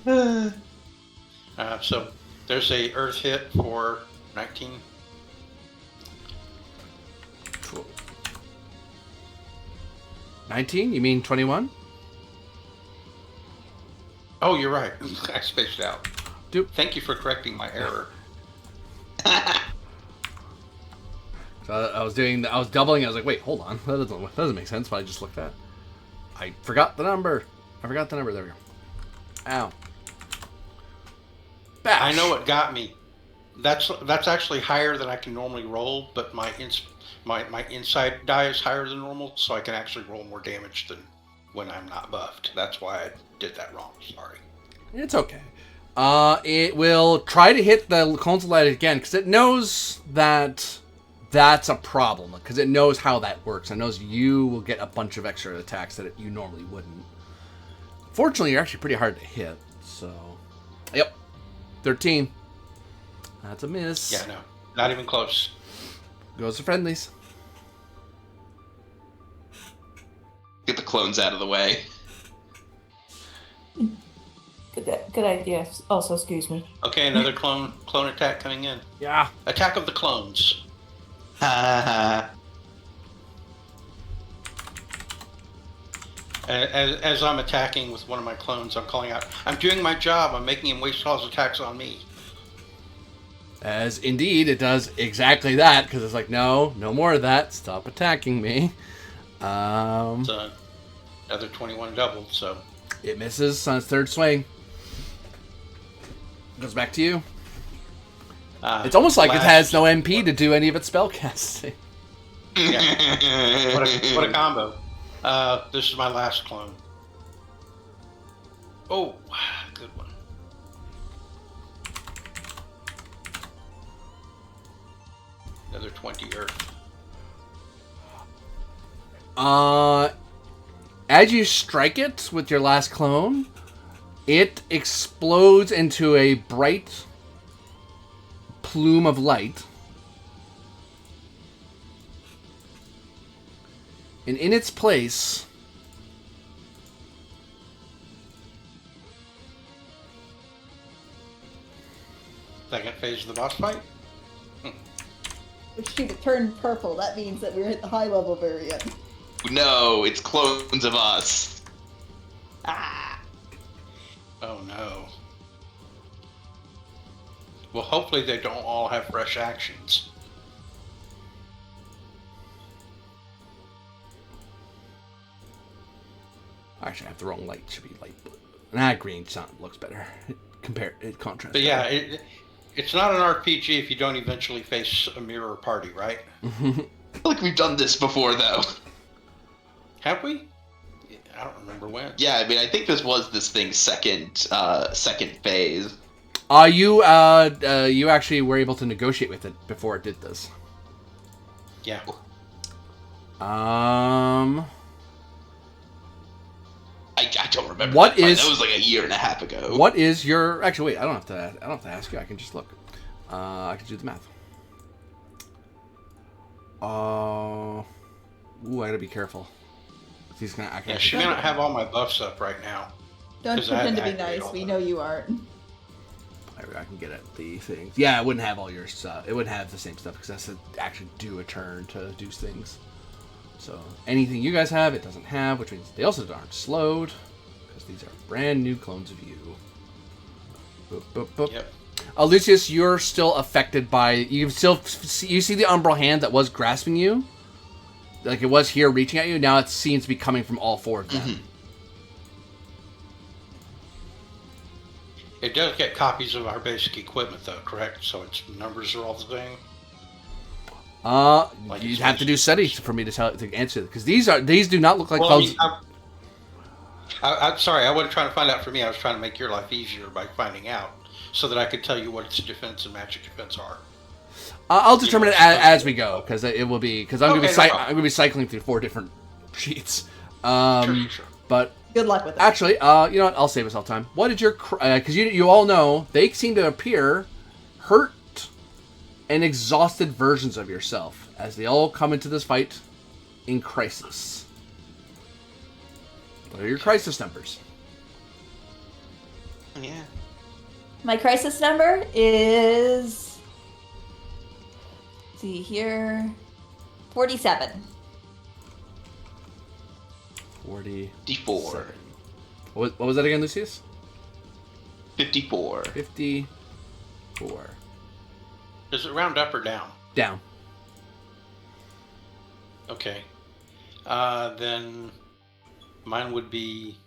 So there's a Earth hit for 19. Cool. 19? You mean 21? Oh, you're right. I spaced out. Dude. Thank you for correcting my error. So I was doubling. I was like, wait, hold on. That doesn't make sense. But I just looked at. I forgot the number. There we go. Ow. Bash. I know what got me. That's actually higher than I can normally roll, but my inside die is higher than normal, so I can actually roll more damage than when I'm not buffed. That's why I did that wrong. Sorry. It's okay. It will try to hit the Clones of Light again because it knows that that's a problem. Because it knows how that works. It knows you will get a bunch of extra attacks that you normally wouldn't. Fortunately, you're actually pretty hard to hit. So, yep, 13. That's a miss. Yeah, no, not even close. Goes to friendlies. get the clones out of the way. Good idea. Also, excuse me. Okay, another clone attack coming in. Yeah. Attack of the clones. Ha As I'm attacking with one of my clones, I'm calling out, I'm doing my job. I'm making him waste all his attacks on me. As indeed, it does exactly that, because it's like, no more of that. Stop attacking me. It's another 21 doubled, so. It misses on its third swing. Goes back to you. It's almost like it has last- no MP to do any of its spellcasting. Yeah. What a combo. This is my last clone. Oh, good one. Another 20 earth. As you strike it with your last clone, it explodes into a bright plume of light. And in its place, Second phase of the boss fight. Shoot, it turned purple. That means that we're at the high level variant. No, it's clones of us. Ah. Oh no. Well, hopefully they don't all have fresh actions. actually, I have the wrong light. It should be light blue. Nah, green looks better. It contrasts. But yeah, better. it's not an RPG if you don't eventually face a mirror party, right? I feel like we've done this before, though. Have we? I don't remember when. Yeah, I mean, I think this was this thing's second phase. You actually were able to negotiate with it before it did this. Yeah. I don't remember. What that fight. is- That was like a year and a half ago. What is your... Actually, wait. I don't have to ask you. I can just look. I can do the math. Ooh, I gotta be careful. He's gonna. I can Yeah, she may not have all my buffs up right now. Don't 'Cause I pretend to be activate nice. all We of know you aren't. I can get at the things. Yeah, it wouldn't have all your stuff. It wouldn't have the same stuff because that's to actually do a turn to do things. So anything you guys have, it doesn't have, which means they also aren't slowed because these are brand new clones of you. Boop, boop, boop. Yep. Lucius, you're still affected by. You see the umbral hand that was grasping you, like it was here reaching at you. Now it seems to be coming from all four of them. Mhm. It does get copies of our basic equipment, though, correct? So its numbers are all the same. Like You'd it's have to do studies for me to answer because these do not look like Well, I clones. mean, I'm sorry, I wasn't trying to find out for me. I was trying to make your life easier by finding out, so that I could tell you what its defense and magic defense are. I'll determine it as we go because it will be because I'm Okay, going no problem. to be cycling through 4 different sheets. Sure. But Good luck with that. actually, you know what? I'll save us all time. What did your because you all know they seem to appear hurt and exhausted versions of yourself as they all come into this fight in crisis. What are your crisis numbers? Yeah. My crisis number is. Let's see here. 47. 40. 54. What was that again, Lucius? 54. 54. Does it round up or down? Down. Okay. Then mine would be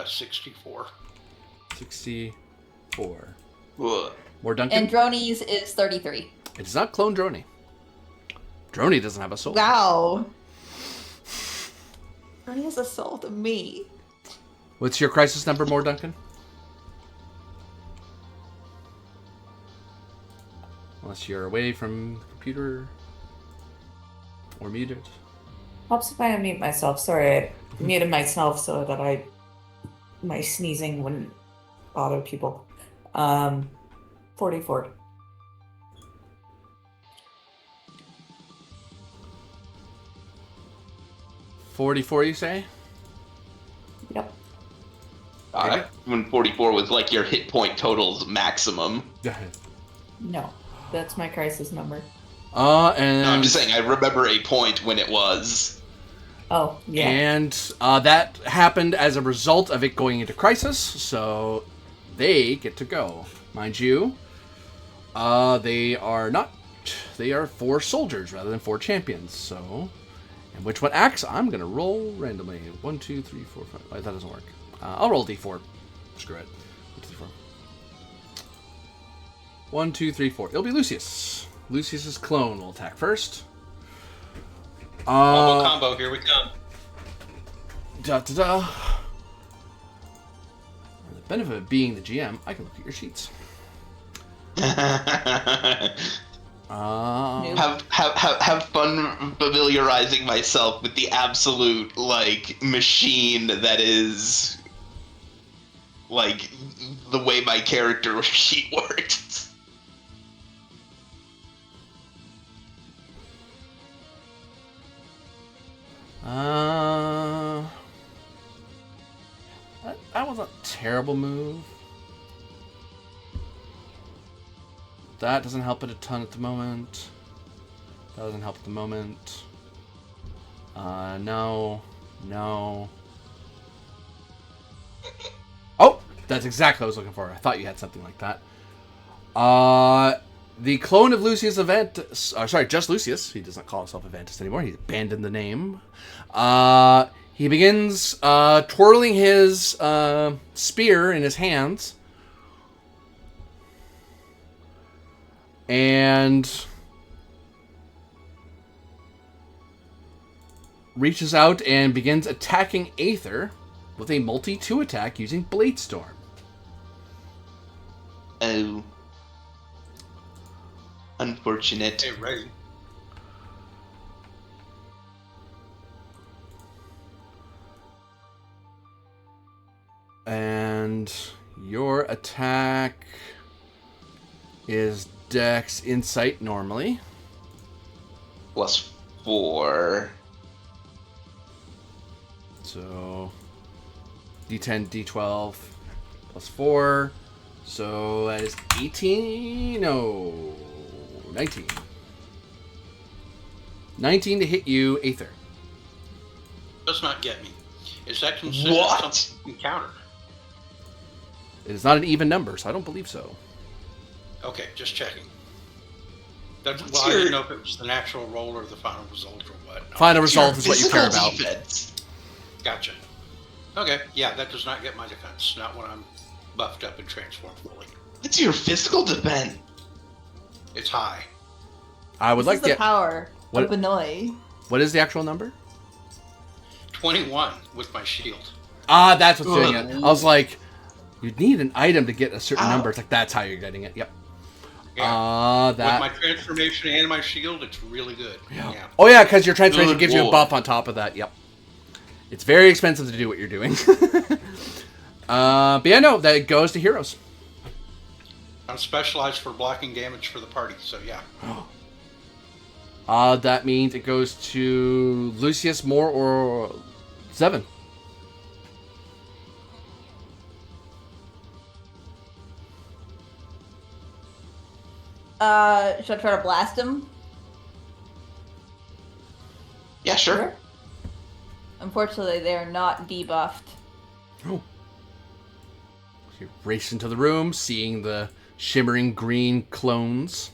64. 64. Ugh. More Duncan? And Dronies is 33. It does not clone Droney. Droney doesn't have a soul. Wow. Drony has a soul to me. What's your crisis number, more Duncan? Unless you're away from the computer or muted. Helps if I unmute myself. Sorry, I muted myself so that my sneezing wouldn't bother people. 44. 44, you say? Yep. When 44 was like your hit point totals maximum. No, that's my crisis number. And No, I'm just saying, I remember a point when it was. Oh, yeah. And that happened as a result of it going into crisis, so they get to go. Mind you, they are 4 soldiers rather than 4 champions, so... And which one acts? I'm going to roll randomly. 1, 2, 3, 4, 5... That doesn't work. I'll roll D4. Screw it. 1, 2, 3, 4. 1, 2, 3, 4. It'll be Lucius. Lucius's clone will attack first. Combo, here we come. The benefit of being the GM, I can look at your sheets. Have fun familiarizing myself with the absolute machine that is the way my character sheet works. That was a terrible move. That doesn't help it a ton at the moment. That doesn't help at the moment. No. Oh! That's exactly what I was looking for. I thought you had something like that. The clone of Lucius Aventus... just Lucius. He does not call himself Aventus anymore. He's abandoned the name. He begins twirling his spear in his hands. And reaches out and begins attacking Aether with a multi-2 attack using Blade Storm. Oh. Unfortunate. Hey, ready. And your attack is Dex Insight normally. +4. So D10, D12 +4. So that is 18. No, 19. 19 to hit you, Aether. Does not get me. Is that considered something you can counter? It is not an even number, so I don't believe so. Okay, just checking. I What's didn't know if it was the natural roll or the final result or what. No. Final result is what you care about. Defense. Gotcha. Okay, yeah, that does not get my defense. Not when I'm buffed up and transformed fully. It's your physical defense. It's high. I would This like is the to. power What- of Benoy. What is the actual number? 21 with my shield. Ah, that's what's doing it. I was like, you'd need an item to get a certain number. It's like, that's how you're getting it. Yep. Yeah. That. With my transformation and my shield, it's really good. Yeah. Yeah. Oh yeah, because your transformation Good gives you a lord. buff on top of that. Yep. It's very expensive to do what you're doing. But yeah, no, that goes to heroes. I'm specialized for blocking damage for the party, so yeah. That means it goes to Lucius, Moore, or Zevin. Should I try to blast him? Yeah, sure. Unfortunately, they are not debuffed. Oh. You race into the room, seeing the shimmering green clones.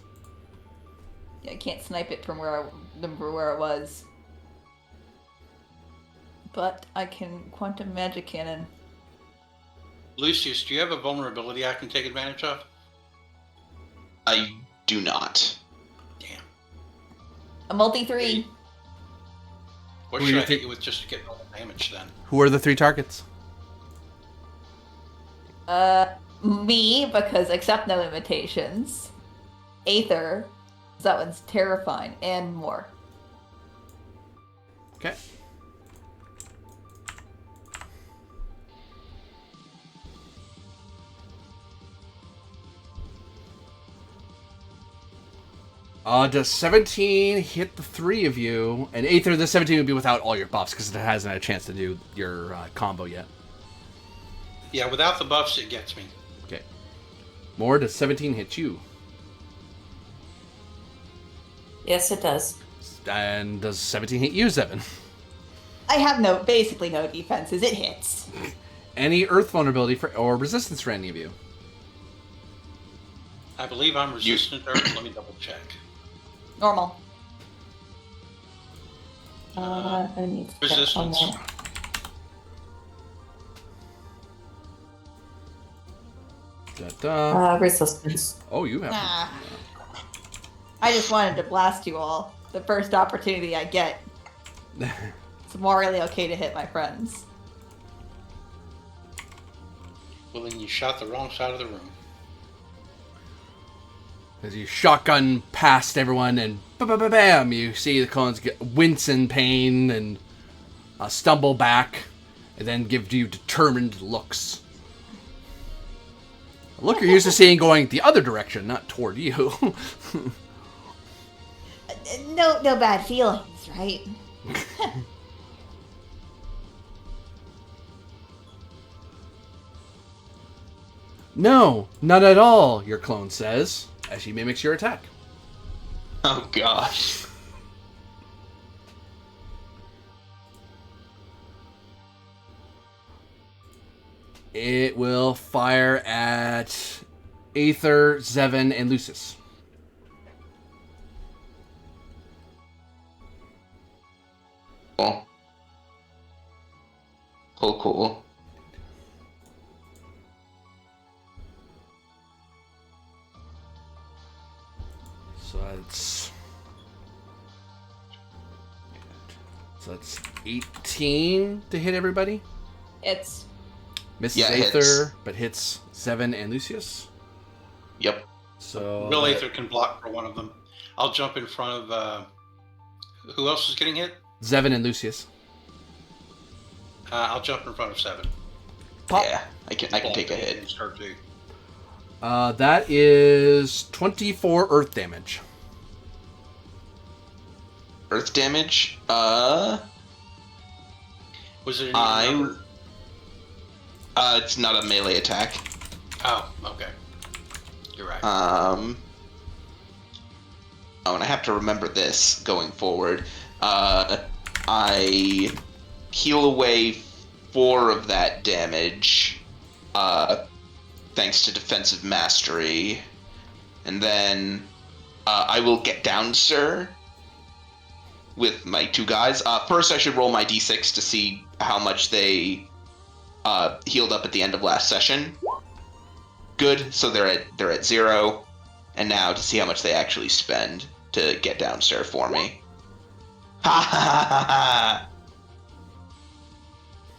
Yeah, I can't snipe it from where it was. But I can quantum magic cannon. Lucius, do you have a vulnerability I can take advantage of? I do not. Damn. A multi-3. What Who should do I you hit think- you with just to get normal damage then? Who are the 3 targets? Me, because accept no limitations. Aether, that one's terrifying, and more. Okay. Does 17 hit the 3 of you? And Aether, the 17 would be without all your buffs because it hasn't had a chance to do your combo yet. Yeah, without the buffs, it gets me. Okay. More, does 17 hit you? Yes, it does. And does 17 hit you, Zevin? I have basically no defenses. It hits. Any earth vulnerability or resistance for any of you? I believe I'm resistant to Earth. Let me double check. Normal. I need to check on Resistance. that. Resistance. Oh, you have. Nah. I just wanted to blast you all. The first opportunity I get. It's morally okay to hit my friends. Well, then you shot the wrong side of the room. As you shotgun past everyone and bam, you see the clones wince in pain and stumble back, and then give you determined looks. A look you're used to seeing going the other direction, not toward you. No bad feelings, right? No, not at all, your clone says, as she mimics your attack. Oh gosh. It will fire at Aether, Zevin, and Lucis. Cool. So that's 18 to hit everybody. It's Misses hits. Aether, but hits Zevin and Lucius. Yep. So Will Aether can block for one of them. I'll jump in front of. Who else is getting hit? Zevin and Lucius. I'll jump in front of 7. Pop. Yeah, I can take a hit. Against her too. That is 24 earth damage. Earth damage. Was it? It's not a melee attack. Oh, okay. You're right. Oh, and I have to remember this going forward. I heal away 4 of that damage, thanks to defensive mastery, and then I will get down, sir, with my 2 guys. First, I should roll my d6 to see how much they healed up at the end of last session. Good, so they're at 0, and now to see how much they actually spend to get down, sir, for me. Ha ha ha ha ha!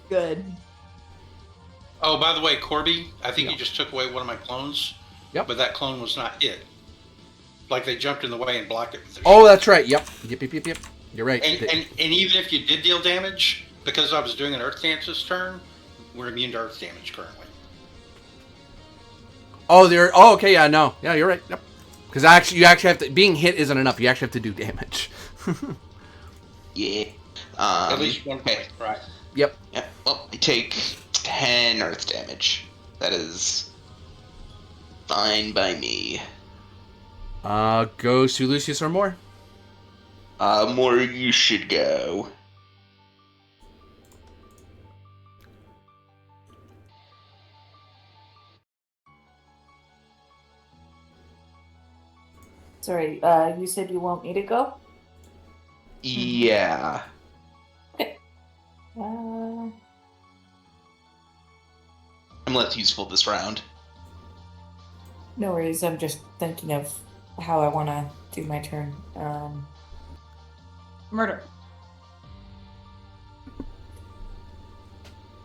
good. Oh, by the way, Corby, I think Yeah. you just took away one of my clones. Yep. But that clone was not it. Like they jumped in the way and blocked it with their Oh, that's right. Yep. Yep. You're right. And even if you did deal damage, because I was doing an Earth Dance this turn, we're immune to Earth damage currently. Oh, okay. Yeah, no. Yeah, you're right. Yep. Because you actually have to. Being hit isn't enough. You actually have to do damage. Yeah. At least one point, right? Yep. Yeah, well, I take 10 earth damage. That is fine by me. Goes to Lucius or more. More you should go. Sorry, you said you want me to go? Yeah. Uh, I'm less useful this round. no worries, I'm just thinking of how I want to do my turn. Murder.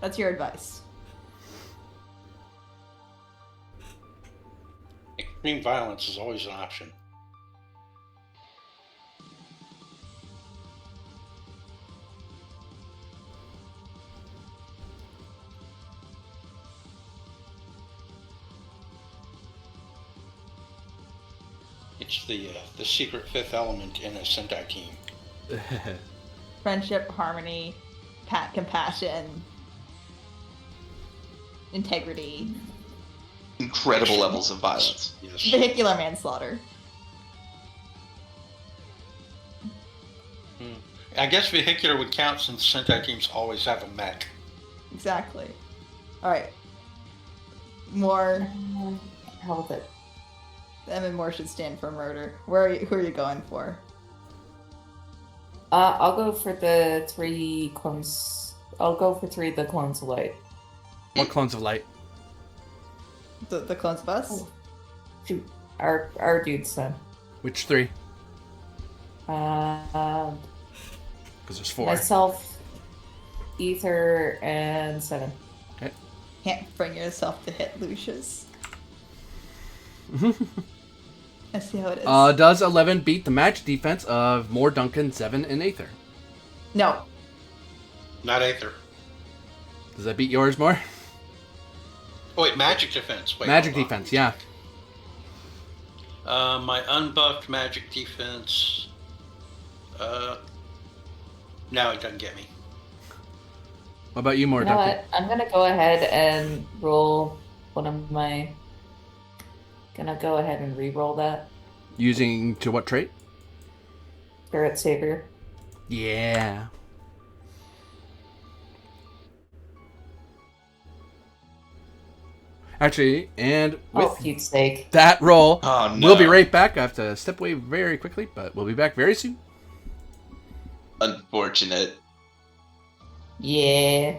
That's your advice. Extreme violence is always an option. It's the secret 5th element in a Sentai team. Friendship, harmony, compassion, integrity, Incredible levels of violence. Yes. vehicular manslaughter. I guess vehicular would count since Sentai teams always have a mech. Exactly. All right. More. Hell with it. M and more should stand for murder. Who are you going for? I'll go for the 3 clones. I'll go for 3 of the clones of light. What clones of light? The clones of us. Oh. Shoot. Our dudes then. Which 3? Um, Because there's 4. myself, Ether, and 7. Okay. Can't bring yourself to hit Lucius. I see how it is. Does 11 beat the match defense of More Duncan, 7, and Aether? No. Not Aether. Does that beat yours more? Oh, wait, magic defense. Wait, Magic hold on. defense, yeah. My unbuffed magic defense. No, it doesn't get me. What about you, More You know Duncan? what? I'm gonna go ahead and roll one of my. Gonna go ahead and re-roll that Using to what trait? Spirit Savior. Yeah. Actually, and with Oh, Pete's sake! that roll, Oh, no. we'll be right back. I have to step away very quickly, but we'll be back very soon. Unfortunate. Yeah.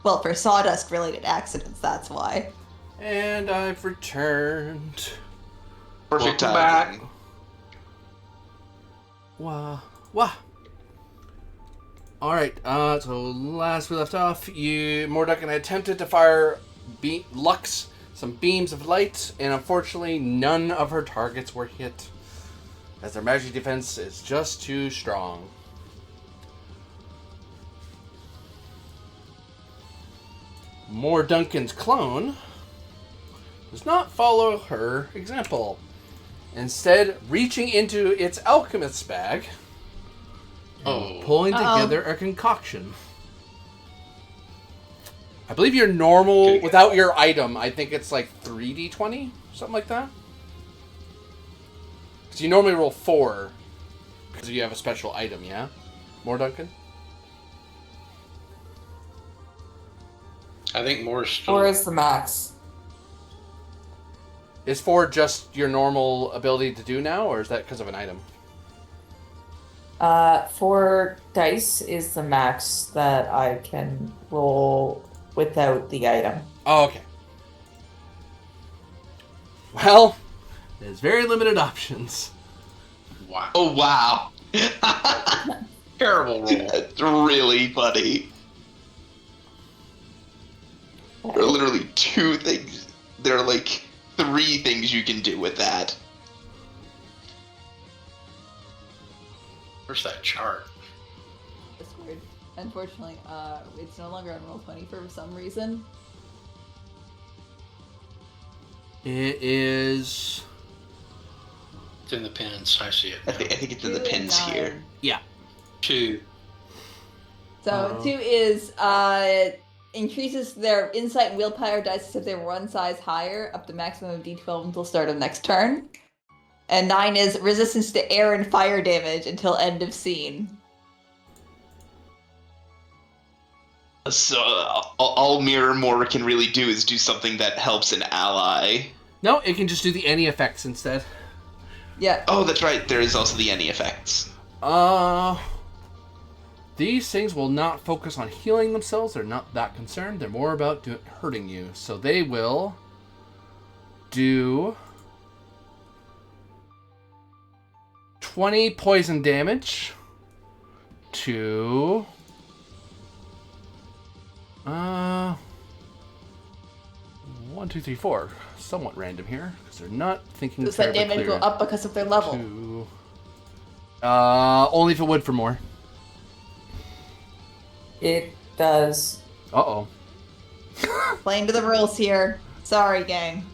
Well, for sawdust-related accidents, that's why. And I've returned. Perfect Welcome timing. back. Wah. Alright, so last we left off, Mordecai attempted to fire some beams of light, and unfortunately none of her targets were hit, as their magic defense is just too strong. Duncan's clone does not follow her example. Instead, reaching into its alchemist's bag, pulling together a concoction. I believe your normal, without your item, I think it's like 3d20, something like that. Because you normally roll 4, because you have a special item, yeah? More Duncan? I think more still. 4 is the max. Is 4 just your normal ability to do now, or is that because of an item? 4 dice is the max that I can roll without the item. Oh, okay. Well, there's very limited options. Wow. Oh, wow. Terrible roll. That's really funny. There are literally 2 things. There are like 3 things you can do with that. Where's that chart? Discord. Unfortunately, it's no longer on Roll20 for some reason. It is... It's in the pins. I see it I now. think it's in the 2 and pins 9. here. Yeah. 2. So 2 is increases their insight and willpower dice if they were 1 size higher, up to maximum of d12 until start of next turn. And 9 is resistance to air and fire damage until end of scene. So all Mirror More can really do is do something that helps an ally. No, it can just do the any effects instead. Yeah. Oh, that's right. There is also the any effects. These things will not focus on healing themselves. They're not that concerned. They're more about hurting you. So they will do 20 poison damage to 1, 2, 3, 4. Somewhat random here because they're not thinking. Does that damage go up because of their level? 2. Only if it would for more. It does. Uh-oh. Playing to the rules here. Sorry, gang.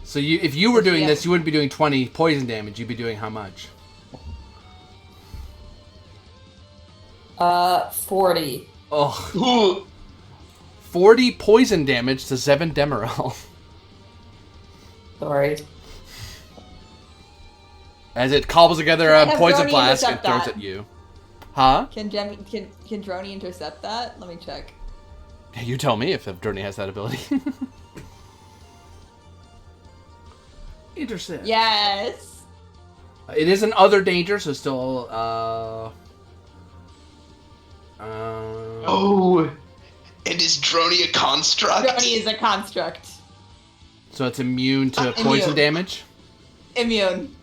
So if you were doing Yeah. this, you wouldn't be doing 20 poison damage. You'd be doing how much? 40. Oh, Ooh. 40 poison damage to Zevin Demerel. Sorry. As it cobbles together a Can I have poison Brony flask and intercept throws that? at you. Huh? Can Droney intercept that? Let me check. You tell me if Journey has that ability. Intercept. Yes. It is an other danger, so still, Oh. And is Droney a construct? Droney is a construct. So it's immune to poison Immune. damage. Immune.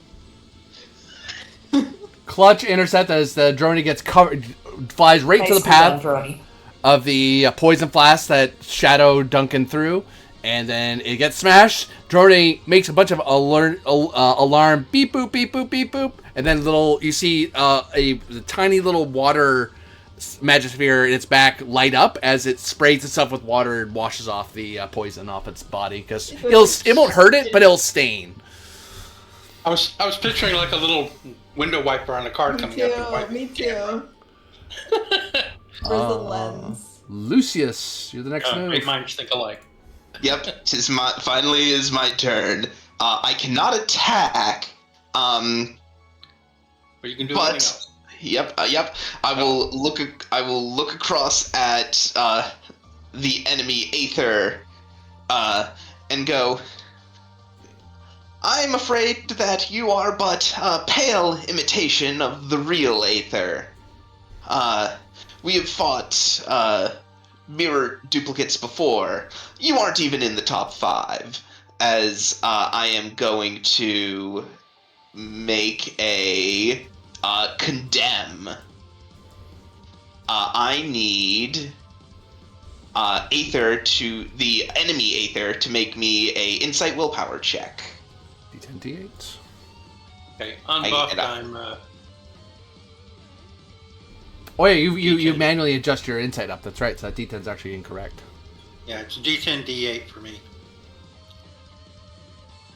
Clutch intercept as the Droney gets covered, flies right to the Nicely path done, Droney. of the poison flask that Shadow Duncan threw, and then it gets smashed. Droney makes a bunch of alarm beep boop beep boop beep boop, and then you see a tiny little water magic sphere in its back light up as it sprays itself with water and washes off the poison off its body because it won't hurt it, but it'll stain. I was picturing like a little window wiper on a car coming up and wiping Me the camera. too. Where's the lens? Lucius, you're the next move. Great minds think alike. Yep. Finally is my turn. I cannot attack. But you can do something But else. yep. I will look across at the enemy Aether, and go. I'm afraid that you are but a pale imitation of the real Aether. We have fought mirror duplicates before, you aren't even in the top 5, as I am going to make a condemn. I need the enemy Aether to make me a insight willpower check. D10, D8. Okay, unbuffed, I'm... Oh yeah, you D10. manually adjust your insight up. That's right. So that D10's actually incorrect. Yeah, it's D10, D8 for me.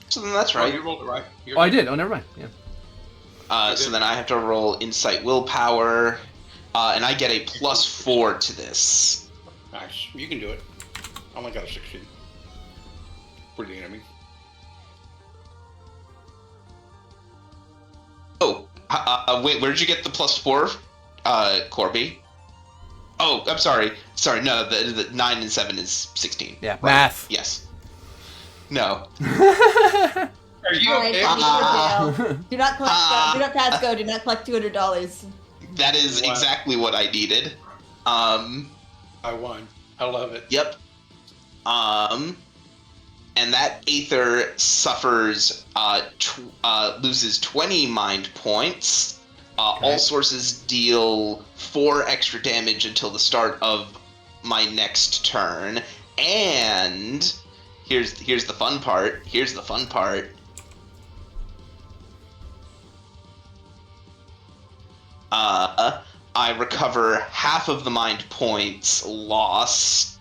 So then that's Oh, right. you rolled it right. Oh, I did. Oh, never mind. Yeah. So then I have to roll insight willpower, and I get a +4 to this. Nice. You can do it. I only got a 16. For the enemy. Oh, wait, where did you get the +4, Corby? Oh, I'm sorry. Sorry, no, the 9 and 7 is 16. Yeah, Right. math. Yes. No. Are you All right, okay? Dale. Do not collect. Do not pass go. Do not collect $200. That is Wow. exactly what I needed. I won. I love it. Yep. And that Aether suffers, loses 20 mind points. Okay. All sources deal 4 extra damage until the start of my next turn. And here's the fun part. Here's the fun part. I recover half of the mind points lost.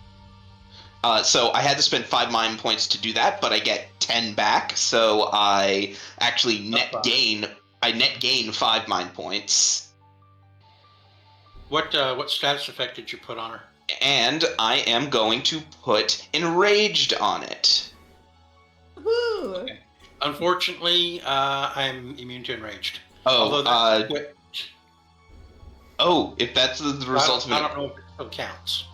So I had to spend 5 mind points to do that, but I get 10 back. So I actually net gain 5 mind points. What status effect did you put on her? And I am going to put Enraged on it. Woo! Okay. Unfortunately, I'm immune to enraged. Oh, Although that's quick. Oh, if that's the result of it. I don't know if it still counts.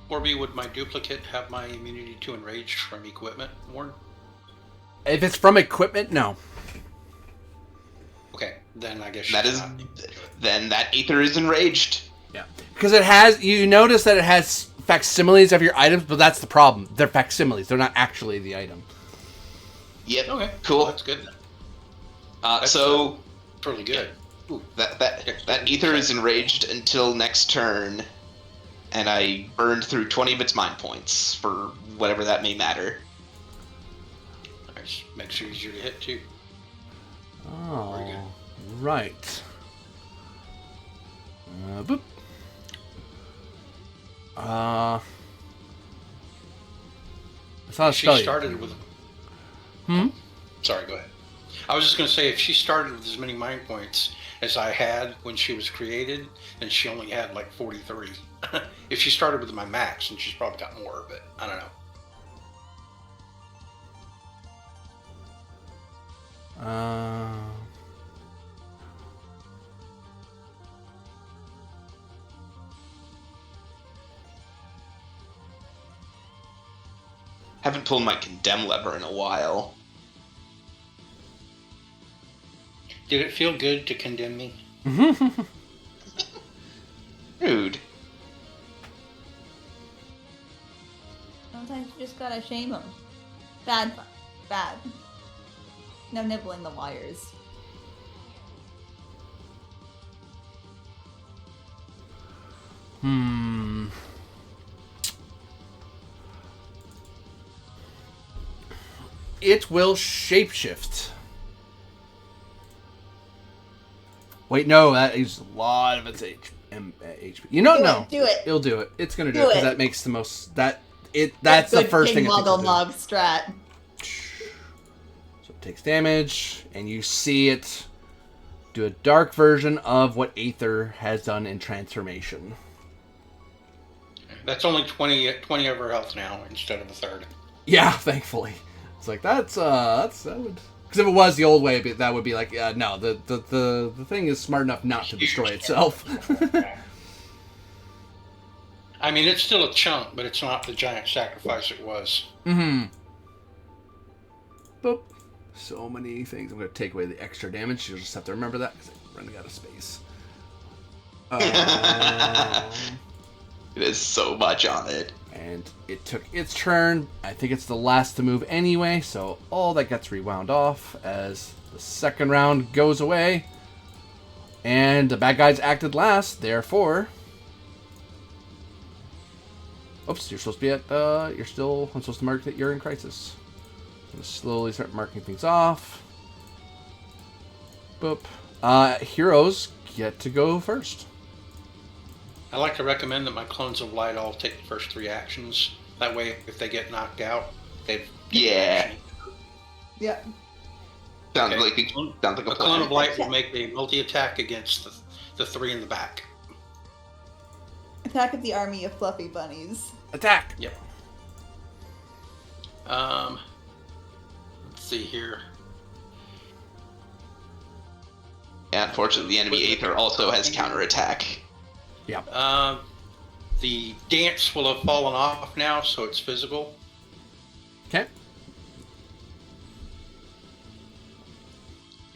Corby, would my duplicate have my immunity to enraged from equipment worn? If it's from equipment, no. Okay, then I guess That she's is, not. then that Aether is enraged. Yeah. Because it has, you notice that it has facsimiles of your items, but that's the problem. They're facsimiles. They're not actually the item. Yep. Okay, Cool. well, that's good then. That's, So really good. Ooh. that Aether is enraged until next turn, and I burned through 20 of its mind points for whatever that may matter. Nice. Makes it easier to hit too. Oh, right. Boop. It's not a She spell yet. started with. Hmm? Sorry, go ahead. I was just going to say, if she started with as many mind points as I had when she was created, then she only had like 43. If she started with my max, then she's probably got more, but I don't know. Haven't pulled my condemn lever in a while. Did it feel good to condemn me? Rude. Sometimes you just gotta shame them. Bad. No nibbling the wires. It will shapeshift. Wait, no, that is a lot of its HP. You know, no. Do it. It'll do it. It's gonna do Do it because it. that makes the most. That's the Good first King thing it thinks Muggle to do. Mug strat. So it takes damage, and you see it do a dark version of what Aether has done in transformation. That's only 20 of her health now instead of a third. Yeah, thankfully. It's like that would. Because if it was the old way, that would be like, no, the thing is smart enough not to destroy itself. I mean, it's still a chunk, but it's not the giant sacrifice it was. Mm-hmm. Boop. So many things. I'm going to take away the extra damage. You'll just have to remember that because I'm running out of space. There's so much on it. And it took its turn. I think it's the last to move anyway, so all that gets rewound off as the second round goes away. And the bad guys acted last, therefore... Oops, you're supposed to be at... I'm supposed to mark that you're in crisis. I'm going to slowly start marking things off. Boop. Heroes get to go first. I like to recommend that my clones of light all take the first 3 actions. That way, if they get knocked out, they've... Yeah. Yeah. Sounds Okay. like a A clone of plan. light will make a multi-attack against the 3 in the back. Attack of the army of fluffy bunnies. Attack! Yep. Let's see here. Yeah, unfortunately, the enemy Aether also has counterattack. Yeah. The dance will have fallen off now, so it's physical. Okay.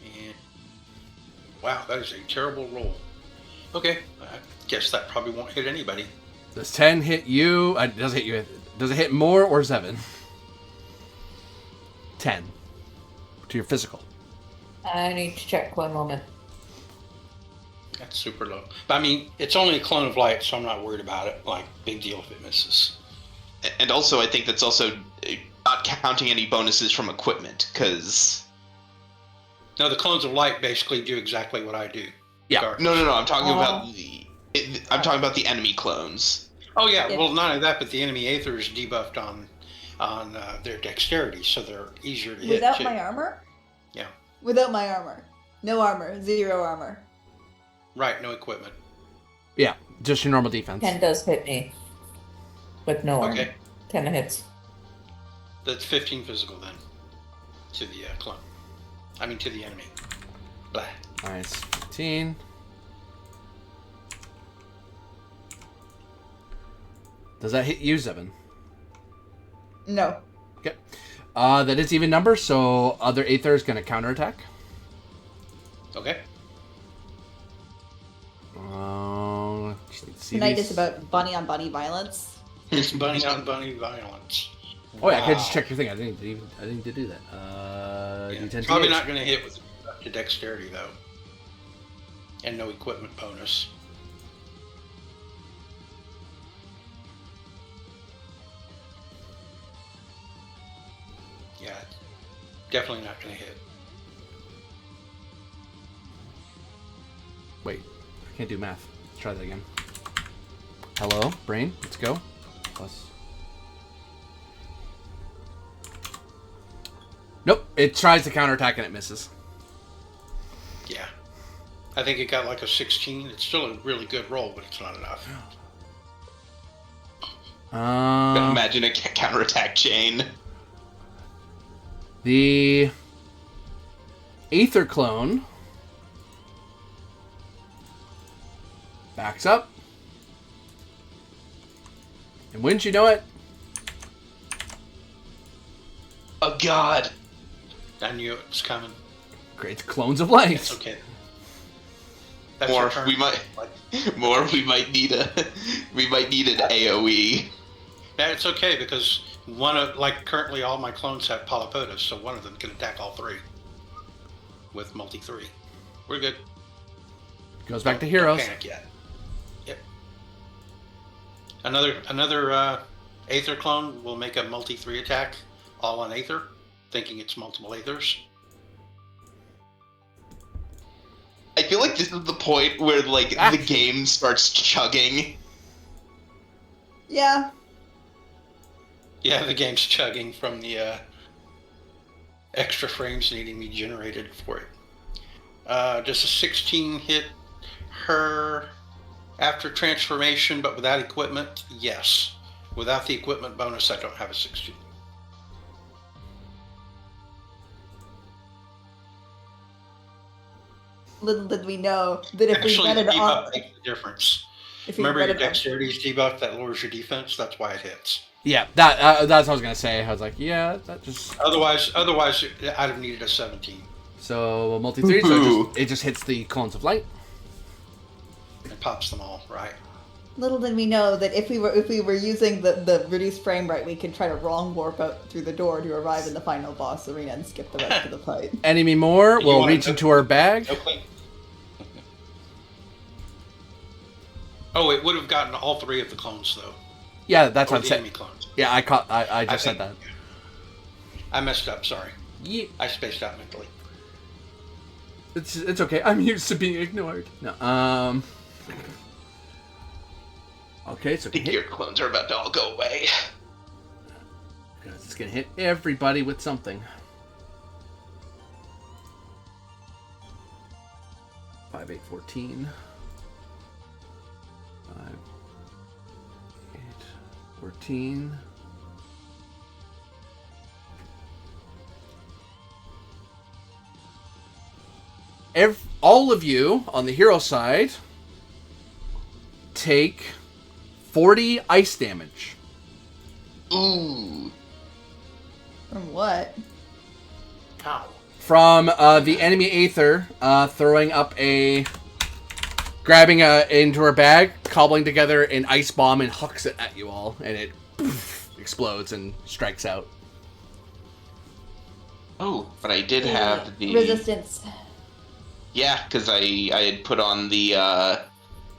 And wow, that is a terrible roll. Okay, I guess that probably won't hit anybody. Does 10 hit you? Does it hit you? Does it hit more or 7? 10. To your physical. I need to check one moment. That's super low. But I mean, it's only a clone of light, so I'm not worried about it. Like, big deal if it misses. And also, I think that's also not counting any bonuses from equipment, because... No, the clones of light basically do exactly what I do. Yeah. No, I'm talking about I'm talking about the enemy clones. Oh yeah, Yeah. well not only that, but the enemy Aether is debuffed on their dexterity, so they're easier to hit Without too. my armor? Yeah. Without my armor. No armor. 0 armor. Right, no equipment. Yeah, just your normal defense. 10 does hit me. With no armor. Okay, 10 hits. that's 15 physical then. To the clone. I mean to the enemy. Blah. Nice. 15. Does that hit you, Zevin? No. Okay. That is even number, so other Aether is going to counterattack. Okay. Just need to see Tonight these. is about bunny on bunny violence. It's bunny on bunny violence. Oh yeah, I could just Wow. check your thing. I didn't need to do that. Yeah, D10 probably TH. not going to hit with the dexterity though, and no equipment bonus. Yeah, definitely not going to hit. Wait, I can't do math. Let's try that again. Hello, brain. Let's go. Plus. Nope. It tries to counterattack and it misses. Yeah, I think it got like a 16. It's still a really good roll, but it's not enough. Imagine a counterattack chain. The Aether clone backs up. And wouldn't you know it, Oh god. I knew it was coming. creates clones of light. It's okay. That's your Or turn. we might need an AoE. Yeah, it's okay because currently all my clones have Polypotus, so one of them can attack all 3 with multi 3. We're good. Goes back to Don't heroes. panic yet. Yep. Another Aether clone will make a multi 3 attack, all on Aether, thinking it's multiple Aethers. I feel like this is the point where the game starts chugging. Yeah. Yeah, the game's chugging from the extra frames needing to be generated for it. Does a 16 hit her after transformation, but without equipment? Yes. Without the equipment bonus, I don't have a 16. Little did we know that if Actually, we the met it on... debuff makes a difference. If you Remember your read about- dexterity's debuff that lowers your defense? That's why it hits. Yeah, that's what I was gonna say. I was like, yeah, that just. Otherwise, I'd have needed a 17 So multi 3, so it just hits the cones of light. and pops them all, right? Little did we know that if we were using the reduced frame rate, we could try to wrong warp out through the door to arrive in the final boss arena and skip the rest of the fight. Enemy more You will wanna reach go- into her bag. No claim. Oh, it would have gotten all 3 of the clones, though. Yeah, that's Or what I'm the saying. enemy clones. Yeah, I just said that. I messed up, sorry. Yeah, I spaced out mentally. it's okay. I'm used to being ignored. No, Okay, so I think your clones are about to all go away. it's gonna hit everybody with something. 5, 8, 14. 5, 8, 14. All of you on the hero side take 40 ice damage. Ooh. From what? Ow. From the enemy Aether throwing up grabbing into her bag, cobbling together an ice bomb and hucks it at you all, and it explodes and strikes out. Oh, but I did have the Resistance. Yeah, because I had put on the I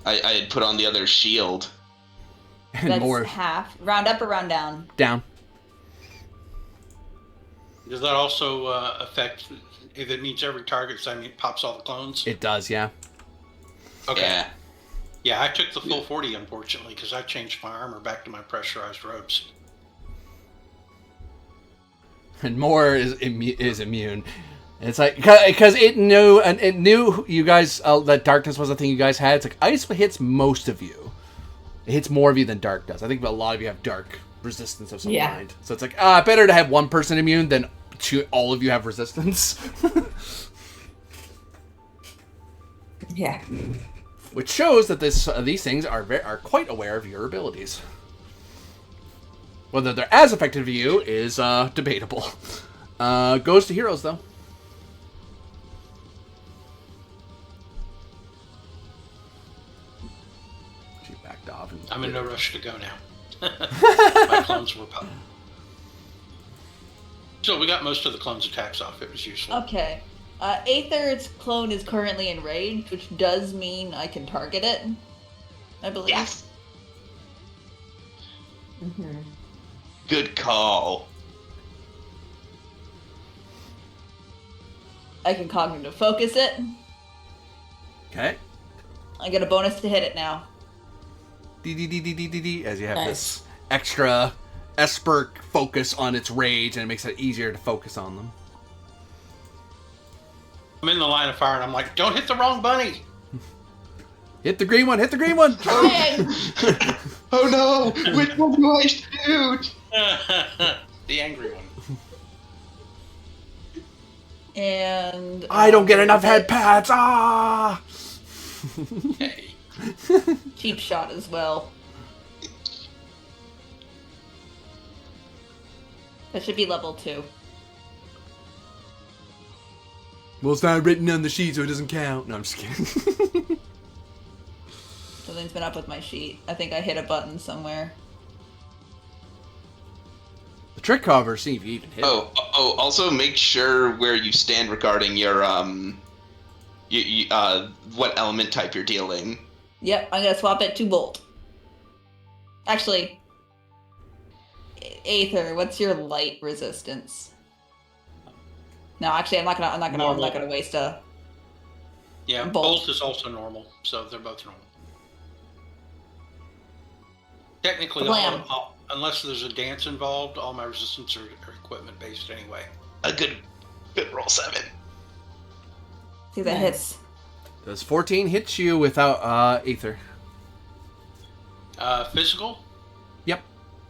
had put on the other shield. And That's more half. Round up or round down? down. Does that also affect if it meets every target? So I mean, it pops all the clones. It does, yeah. Okay. Yeah. Yeah, I took the full 40, unfortunately, because I changed my armor back to my pressurized robes. And more is immune. And it's like because it knew you guys that darkness was a thing you guys had. It's like ice hits most of you. It hits more of you than dark does. I think a lot of you have dark resistance of some kind. So it's like better to have one person immune than all of you have resistance. Yeah. Which shows that these things are quite aware of your abilities. Whether they're as effective to you is debatable. Goes to heroes though. She backed off. I'm in no rush to go now. My clones were popped. So we got most of the clones' attacks off. It was useful. Okay. Aether's clone is currently enraged, which does mean I can target it. I believe. Yes. Mm-hmm. Good call. I can cognitive focus it. Okay. I get a bonus to hit it now. As you have Nice. this extra Esper focus on its rage, and it makes it easier to focus on them. I'm in the line of fire, and I'm like, don't hit the wrong bunny! Hit the green one! Hit the green one! Trying! Oh no! Which one do I shoot? The angry one. And I don't get enough head pats! Ah! Hey. cheap shot as well. That should be level 2. Well, it's not written on the sheet, so it doesn't count. No, I'm just kidding. Something's been up with my sheet. I think I hit a button somewhere. The trick cover, see if you even hit it. Oh, also make sure where you stand regarding your what element type you're dealing. Yep, I'm gonna swap it to bolt. Actually, Aether, what's your light resistance? No, actually, I'm not gonna waste a. Yeah, Bolt. bolt is also normal, so they're both normal. Technically, Blam. unless there's a dance involved, all my resistance are equipment based anyway. A good roll 7. See that hits. Does 14 hit you without Aether? Physical? Yep.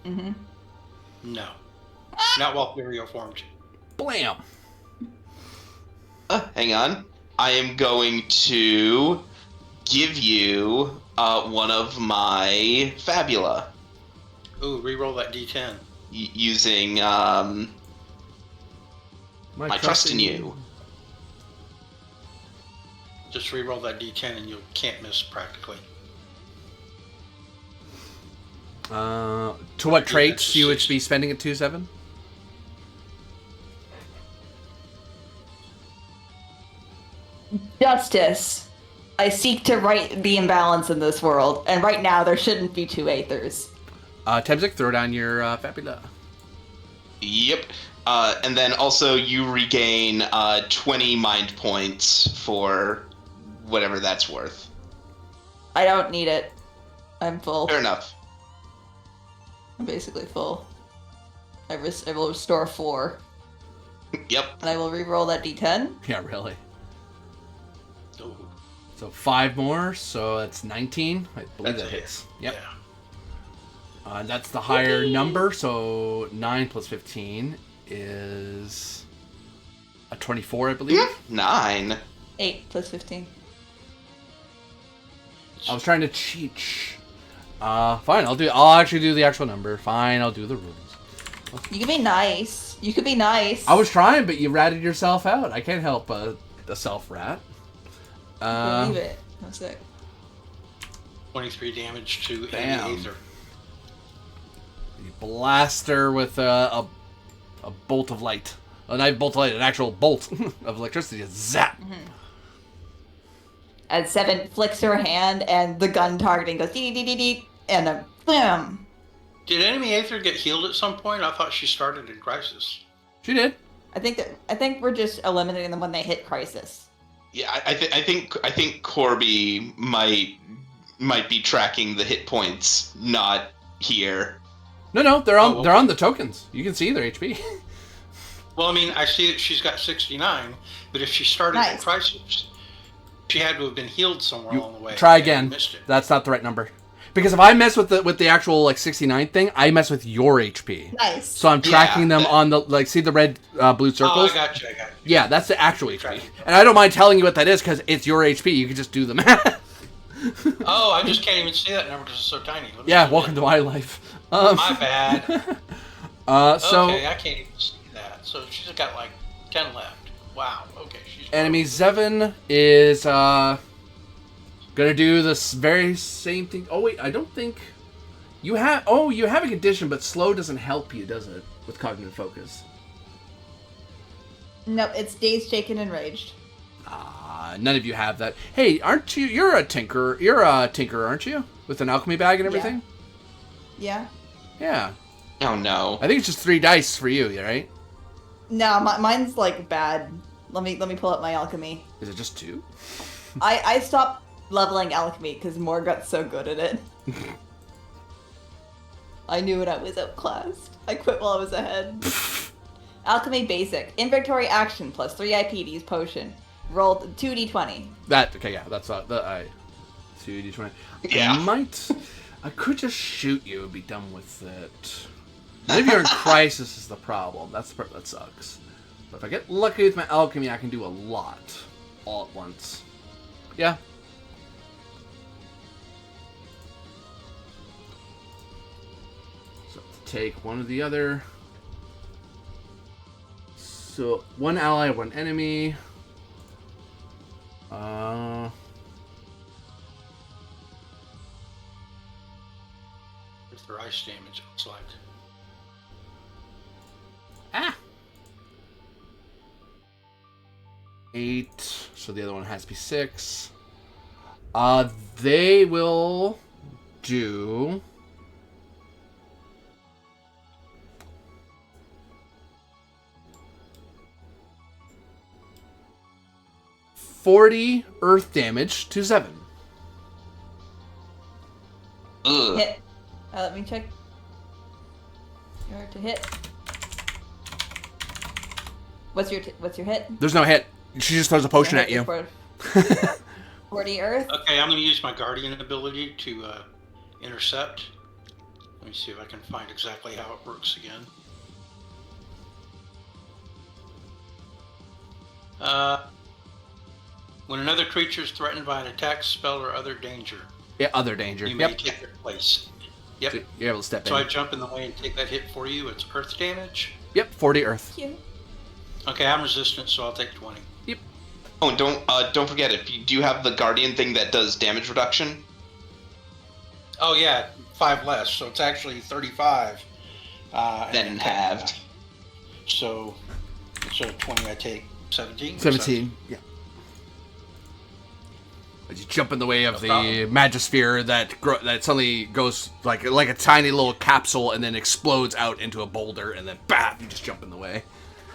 Mm-hmm. No. Not while Furio formed. Blam! Hang on. I am going to give you one of my Fabula Ooh, re-roll that D10. using my trust in you. Just re-roll that D10 and you can't miss practically. To what traits you would be spending at 2-7? Justice. I seek to right the imbalance in this world, and right now there shouldn't be two Aethers. Temzik, throw down your Fabula. Yep. And then also you regain 20 mind points for whatever that's worth. I don't need it. I'm full. Fair enough. I'm basically full. I will restore 4. Yep. And I will re-roll that D10. Yeah, really. Ooh. So 5 more, so that's 19. I believe That's that a hit. hits. Yep. Yeah. That's the higher number, so 9 plus 15 is a 24, I believe. 9. 8 plus 15. I was trying to cheat. Fine, I'll actually do the actual number. Fine, I'll do the rules. You can be nice. You could be nice. I was trying, but you ratted yourself out. I can't help a self-rat. Believe it. I'm sick. 23 damage to Damn. any Aether. You blast her with a bolt of light. A knife bolt of light, an actual bolt of electricity. Zap! As 7 flicks her hand, and the gun targeting goes dee dee dee dee, and then bam. Did enemy Aether get healed at some point? I thought she started in Crisis. She did. I think we're just eliminating them when they hit crisis. Yeah, I think Corby might be tracking the hit points, not here. No, they're on Oh, they're on the tokens. You can see their HP. Well, I mean, I see that she's got 69, but if she started in Nice. Crisis, she had to have been healed somewhere along the way. Try and again. Missed it. That's not the right number. Because if I mess with the actual like 69 thing, I mess with your HP. Nice. So I'm tracking them that- on the like see the red blue Oh, circles. I got you. Yeah, that's the actual HP. Tracking. And I don't mind telling you what that is because it's your HP. You can just do the math. Oh, I just can't even see that number because it's so tiny. Let me Yeah, zoom welcome in. to my life. My bad. So Okay, I can't even see that. So she's got like 10 left. Wow. Okay, she's enemy Zevin is gonna do this very same thing. Oh wait, I don't think you have. Oh, you have a condition, but slow doesn't help you, does it? With cognitive focus. Nope, it's dazed, shaken, and raged. None of you have that. Hey, aren't you? You're a tinker. You're a tinker, aren't you? With an alchemy bag and everything. Yeah. Yeah. Oh no. I think it's just 3 dice for you, right? No, mine's like bad. Let me pull up my alchemy. Is it just 2? I stopped leveling alchemy because Morg got so good at it. I knew when I was outclassed. I quit while I was ahead. Alchemy basic. Inventory action plus 3 IP to use potion. Rolled 2d20. That okay? Yeah, that's the 2d20. Yeah. I could just shoot you and be done with it. Maybe you're in crisis is the problem. That's the part that sucks. But if I get lucky with my alchemy, I can do a lot all at once. Yeah. So take one or the other. So one ally, one enemy. It's their ice damage, it looks like. Ah! 8. So the other one has to be 6. They will do. $40 earth damage to 7. Ugh. Hit. Let me check. You're to hit. What's your hit? There's no hit. She just throws a potion at you. 40 earth. Okay, I'm going to use my guardian ability to intercept. Let me see if I can find exactly how it works again. When another creature is threatened by an attack, spell, or other danger. Yeah, other danger. You may Yep. take their place. Yep. So you're able to step So in. I jump in the way and take that hit for you. It's earth damage. Yep, 40 earth. Cute. Okay, I'm resistant, so I'll take 20. Oh, and don't forget, if you do have the guardian thing that does damage reduction. Oh yeah, 5 less, so it's actually 35. And Then halved. So instead of 20, I take 17. 17. Yeah. As you jump in the way of the problem. Magisphere that suddenly goes like a tiny little capsule and then explodes out into a boulder, and then bam, you just jump in the way.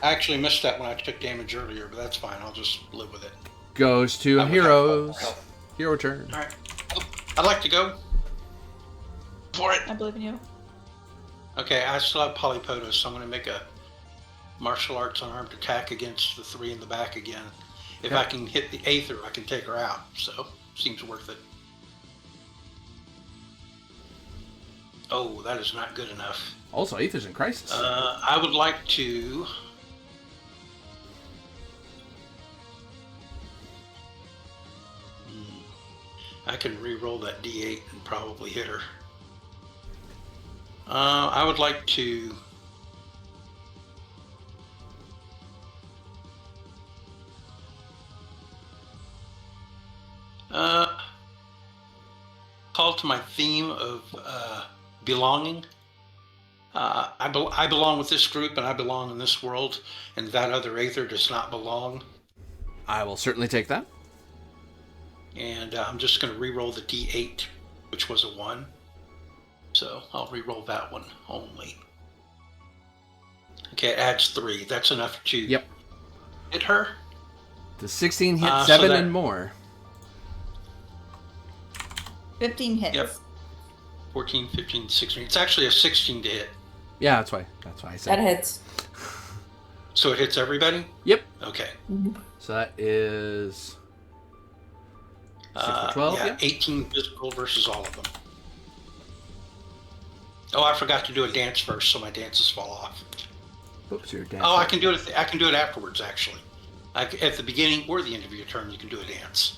I actually missed that when I took damage earlier, but that's fine. I'll just live with it. Goes to I would have heroes. more health. Hero turn. All right. I'd like to go. For it. I believe in you. Okay, I still have Polypotos, so I'm going to make a martial arts unarmed attack against the 3 in the back again. If I can hit the Aether, I can take her out. So, seems worth it. Oh, that is not good enough. Also, Aether's in crisis. I would like to... I can re-roll that D8 and probably hit her. I would like to... call to my theme of belonging. I belong with this group, and I belong in this world, and that other Aether does not belong. I will certainly take that. And I'm just going to re-roll the D8, which was a 1. So I'll re-roll that one only. Okay, it adds 3. That's enough to hit her. The 16 hit so 7 that- and more. 15 hits. Yep. 14, 15, 16. It's actually a 16 to hit. Yeah, that's why I said. That hits. So it hits everybody? Yep. Okay. So that is 6 for 12. Yeah, Yep. 18 physical versus all of them. Oh, I forgot to do a dance first, so my dances fall off. Oops, you're down. Oh, I can do it. I can do it afterwards, actually. At the beginning or the end of your turn, you can do a dance.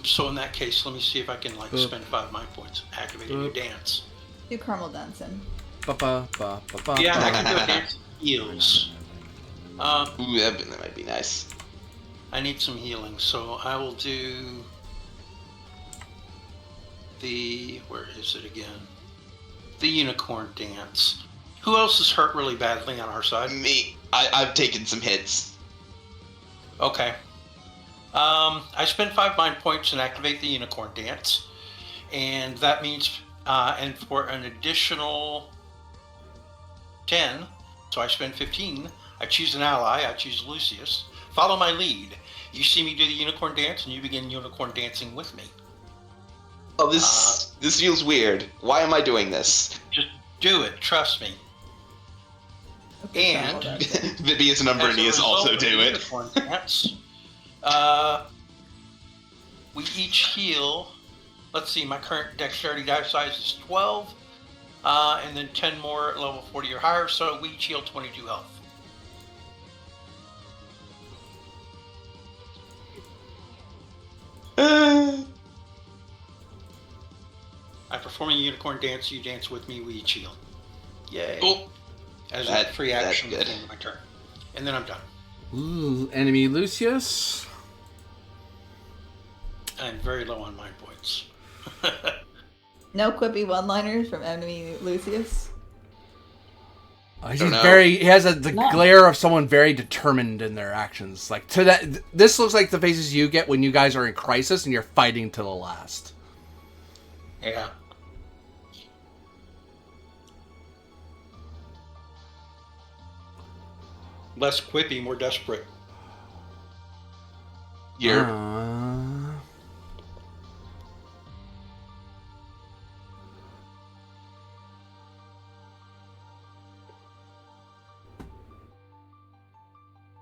So in that case, let me see if I can spend 5 mind points activating your dance. Do caramel dancing. Yeah, I can do a dance. Heals. Ooh, that might be nice. I need some healing, so I will do the... Where is it again? The unicorn dance. Who else is hurt really badly on our side? Me, I've taken some hits. Okay. I spend 5 mind points and activate the unicorn dance, and that means, and for an additional 10, so I spend 15. I choose an ally. I choose Lucius. Follow my lead. You see me do the unicorn dance, and you begin unicorn dancing with me. Oh, this feels weird. Why am I doing this? Just do it. Trust me. And Vibius and Umbrinius also do it. Unicorn dance, we each heal. Let's see, my current dexterity die size is 12, and then 10 more at level 40 or higher, so we each heal 22 health. I perform a unicorn dance, you dance with me, we each heal. Yay. Cool. As a That- free action that's at good. the end of my turn. And then I'm done. Ooh, enemy Lucius. I'm very low on mind points. No quippy one-liners from enemy Lucius. He's Don't know. he has the No. glare of someone very determined in their actions. Like to that, this looks like the faces you get when you guys are in crisis and you're fighting to the last. Yeah. Less quippy, more desperate. You're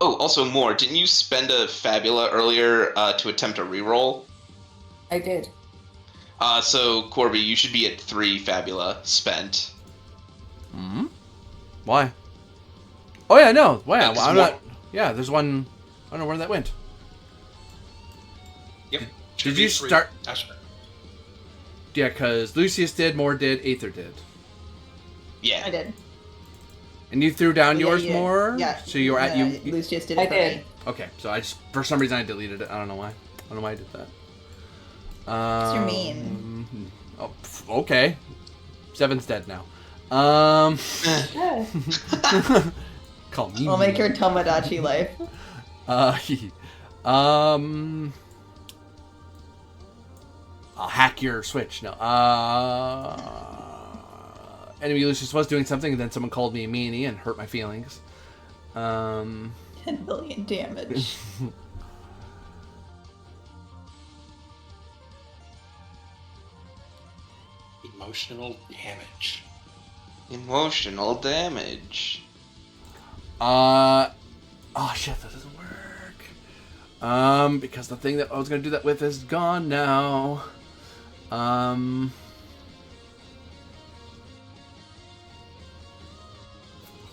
Oh, also more. Didn't you spend a Fabula earlier to attempt a reroll? I did. So Corby, you should be at 3 Fabula spent. Hmm? Why? Oh yeah, no. Wow, There's I'm more. not. Yeah, there's one. I don't know where that went. Yep. Did you start? That's right. Yeah, because Lucius did, Moore did, Aether did. Yeah. I did. And you threw down Yeah, yours you did. more? Yeah. So you were at No, you. Lucius did I it for did. me. Okay, so I just for some reason I deleted it. I don't know why. I don't know why I did that. You're mean. Oh, okay. 7's dead now. Yeah. Call me. I'll make your Tomodachi life. I'll hack your Switch. No. Enemy Lucius was doing something, and then someone called me a meanie and hurt my feelings. 10 billion damage. Emotional damage. Emotional damage. Oh shit, that doesn't work. Because the thing that I was gonna do that with is gone now.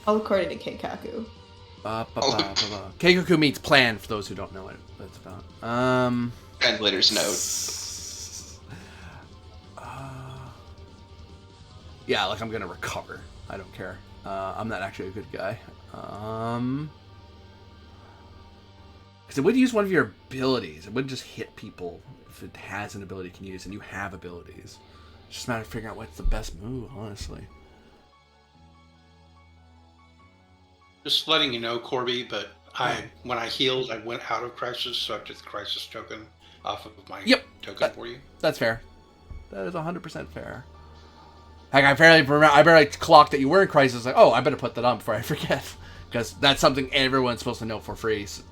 According to Keikaku. Keikoku means plan, for those who don't know what it's about. Translator's note. Yeah, like I'm gonna recover. I don't care. I'm not actually a good guy. Because it would use one of your abilities. It wouldn't just hit people if it has an ability it can use, and you have abilities. It's just a matter of figuring out what's the best move, honestly. Just letting you know, Corby, but when I healed, I went out of Crisis, so I took the Crisis token off of my token for you. That's fair. That is 100% fair. Heck, I barely clocked that you were in Crisis. Like, oh, I better put that on before I forget. Because that's something everyone's supposed to know for free. So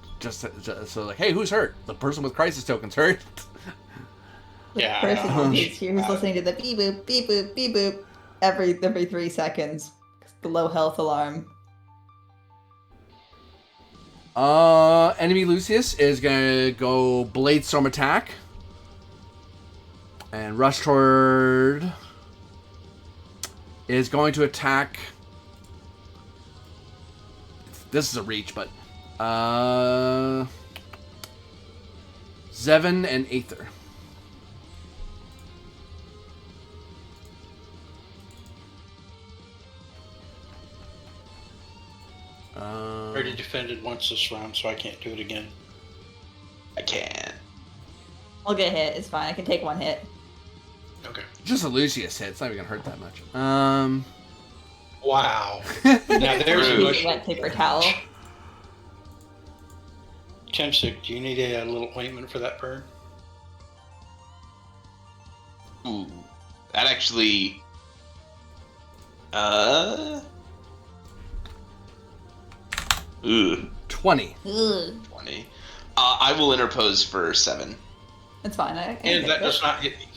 like, hey, who's hurt? The person with Crisis tokens hurt. The Yeah, person I know. who's listening to the beep boop, beep boop, beep boop every 3 seconds. The low health alarm. Enemy Lucius is gonna go Blade Storm attack. And Rush Toward is going to attack. This is a reach, but Zevin and Aether. Already defended once this round, so I can't do it again. I can. I'll get hit. It's fine. I can take 1 hit. Okay. Just a Lucius hit. It's not even gonna hurt that much. Wow. Now there's a Rude. much. Wet paper towel. Chemsick, do you need a little ointment for that burn? Ooh. That actually... Ooh. 20. Ugh. 20. I will interpose for 7. It's fine. I can And take that it. does not hit me.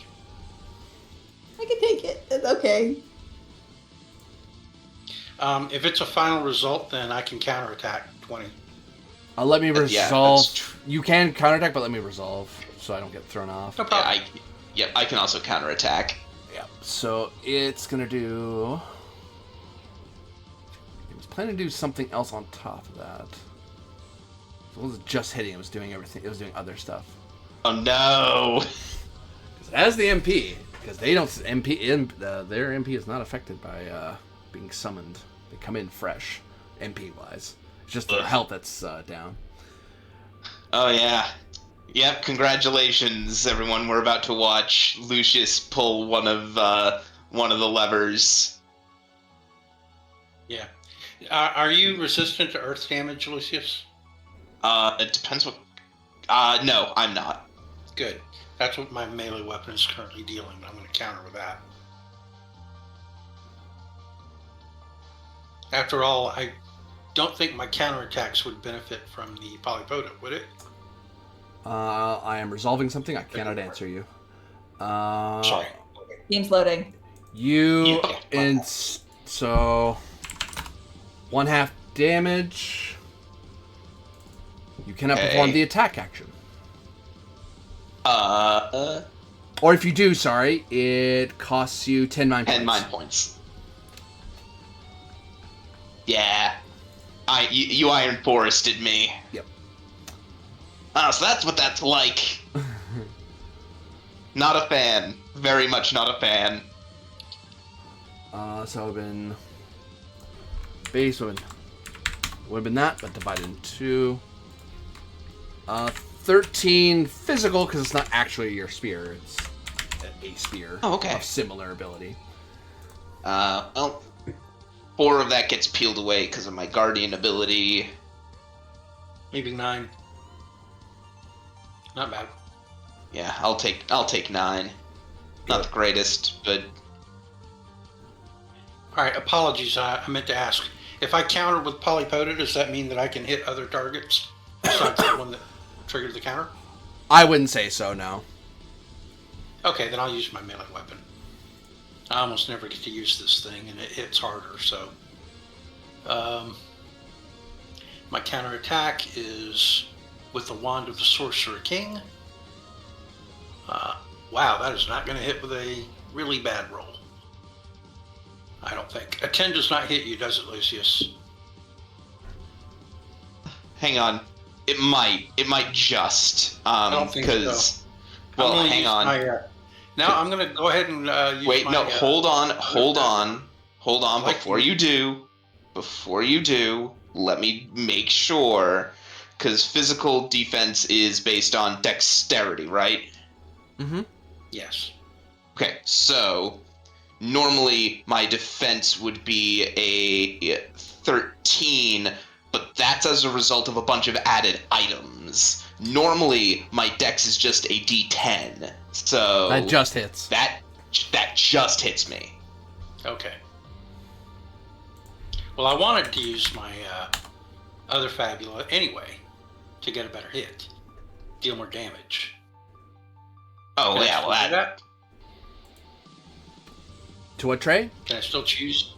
I can take it. It's okay. If it's a final result, then I can counterattack 20. Let me Yeah, resolve. that's true. You can counterattack, but let me resolve so I don't get thrown off. No Yeah, problem. I can also counterattack. Yeah. So it's gonna do. It was planning to do something else on top of that. So it wasn't just hitting. It was doing everything. It was doing other stuff. Oh no! As the MP, because they don't their MP is not affected by being summoned. They come in fresh, MP wise. It's just their Ugh. health that's down. Oh yeah. Yep, congratulations everyone. We're about to watch Lucius pull one of the levers. Yeah. Are you resistant to earth damage, Lucius? It depends what... no, I'm not. Good. That's what my melee weapon is currently dealing. I'm going to counter with that. After all, I don't think my counterattacks would benefit from the polypotent, would it? I am resolving something. I cannot answer you. Sorry. Game's loading. You Yeah. and so 1/2 damage. You cannot perform Okay. the attack action. Or Or if you do, sorry, it costs you 10 mind points. 10 mind points. Yeah. You Iron Forested me. Yep. Oh, so that's what that's like. Not a fan. Very much not a fan. So it would have been base would have been that, but divided in 2. 13 physical because it's not actually your spear; it's a spear of similar ability. Well, 4 of that gets peeled away because of my guardian ability. Maybe 9. Not bad. Yeah, I'll take 9. Not the greatest, but All right, apologies. I meant to ask. If I counter with Polypoda, does that mean that I can hit other targets besides the one that triggered the counter? I wouldn't say so, no. Okay, then I'll use my melee weapon. I almost never get to use this thing, and it hits harder, so... my counterattack is with the Wand of the Sorcerer King. Wow, that is not going to hit with a really bad roll. I don't think. A 10 does not hit you, does it, Lucius? hang on. It might just. I don't think so. Well, hang on. Now I'm going to go ahead and use Wait, my, no, hold on. Like Before you do, let me make sure, because physical defense is based on dexterity, right? Mm-hmm. Yes. Okay, so normally my defense would be a 13, but that's as a result of a bunch of added items. Normally my dex is just a d10, so That just hits. That just hits me. Okay. Well, I wanted to use my other Fabula anyway to get a better hit, deal more damage. Oh Can I yeah, still well do that? To what tray? Can I still choose?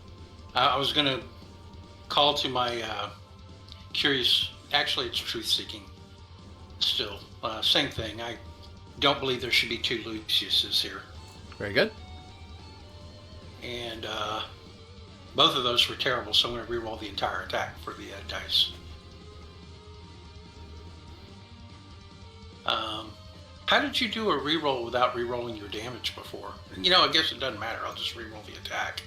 I was going to call to my curious... Actually, it's truth-seeking. Still, same thing. I don't believe there should be 2 Luciuses here. Very good. And both of those were terrible, so I'm going to reroll the entire attack for the dice. How did you do a reroll without rerolling your damage before? You know, I guess it doesn't matter. I'll just reroll the attack.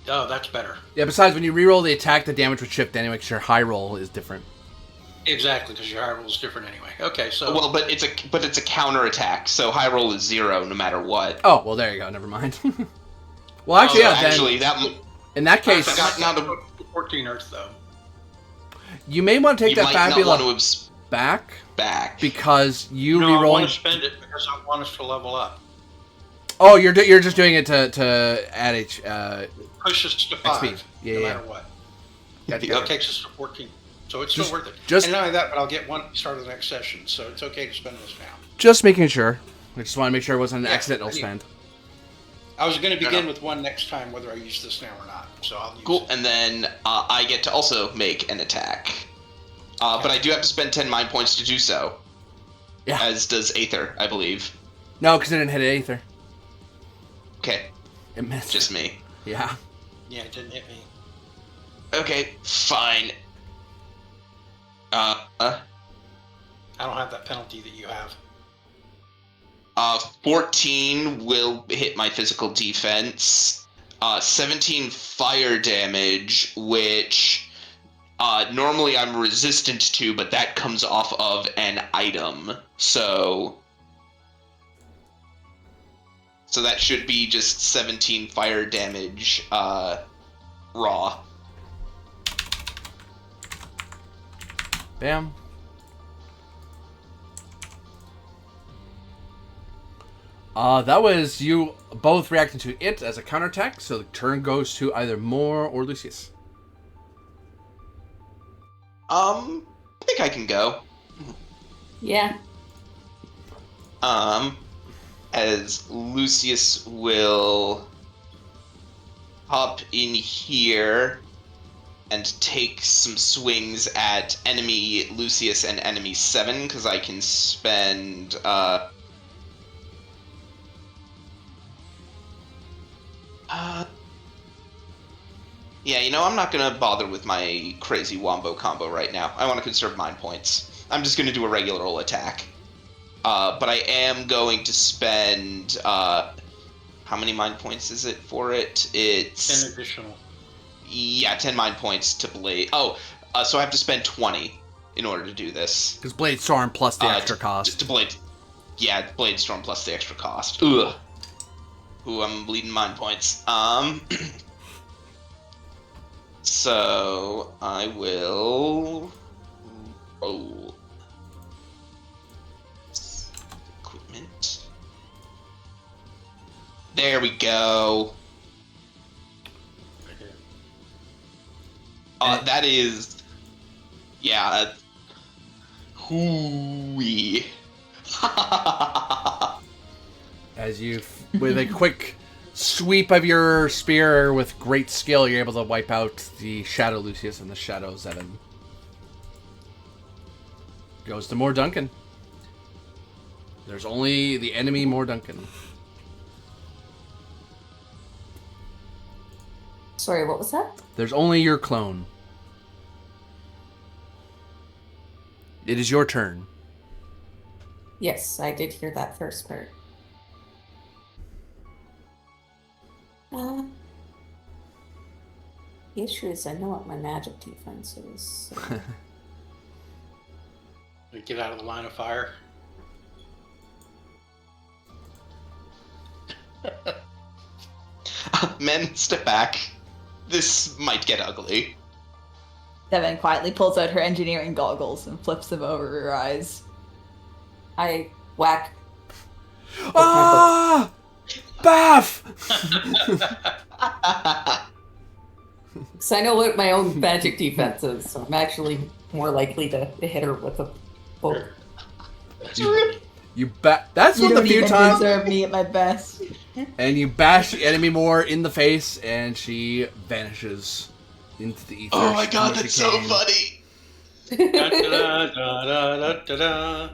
Oh, that's better. Yeah, besides, when you reroll the attack, the damage would shift anyway, because your high roll is different. Exactly, because your high roll is different anyway. Okay, so... Well, but it's a counter attack, so high roll is 0 no matter what. Oh, well, there you go. Never mind. Well, actually, yeah, actually, then, in that case... I forgot now to... 14 Earth, though. You may want to take that Fabula back, because you No, I rerolling... want to spend it because I want us to level up. Oh, you're just doing it to add H... Push us to 5, XP. Yeah, no yeah. matter what. Gotcha. That takes us to 14. So it's Just- still worth it. just- And not only that, but I'll get one at the start of the next session, so it's okay to spend this now. Just making sure. I just want to make sure it wasn't an accidental I need- spend. I was going to begin with one next time, whether I use this now or not. So I'll use Cool, it. and then I get to also make an attack. But I do have to spend 10 mind points to do so. Yeah. As does Aether, I believe. No, because it didn't hit Aether. Okay, It missed. just me. Yeah. Yeah, it didn't hit me. Okay, fine. I don't have that penalty that you have. 14 will hit my physical defense. 17 fire damage, which normally I'm resistant to, but that comes off of an item. So that should be just 17 fire damage raw. Bam. That was you both reacting to it as a counterattack, so the turn goes to either Moore or Lucius. I think I can go. Yeah. As Lucius will hop in here and take some swings at enemy Lucius and enemy 7, because I can spend yeah, you know, I'm not gonna bother with my crazy wombo combo right now. I want to conserve mind points. I'm just gonna do a regular old attack. But I am going to spend how many mind points is it for it? It's 10 additional. 10 mind points to blade. So I have to spend 20 in order to do this. Because Blade Storm plus the extra To cost. blade. Yeah, Blade Storm plus the extra cost. Ugh. Ooh, I'm bleeding mind points. So I will roll equipment. There we go. That is, yeah. Hooey. As you, with a quick sweep of your spear with great skill, you're able to wipe out the Shadow Lucius and the Shadow Zevin. Goes to More Duncan. There's only the enemy More Duncan. Sorry, what was that? There's only your clone. It is your turn. Yes, I did hear that first part. The issue is I know what my magic defense is. So. Get out of the line of fire. Men, step back. This might get ugly. Devin quietly pulls out her engineering goggles and flips them over her eyes. I whack. Ah! Baff! Because I know what my own magic defense is, so I'm actually more likely to hit her with a bolt. That's You one of don't the few even times. deserve me at my best. And you bash the enemy more in the face, and she vanishes into the ether. Oh my god, from which that's she so came. funny! Da-da-da-da-da-da-da.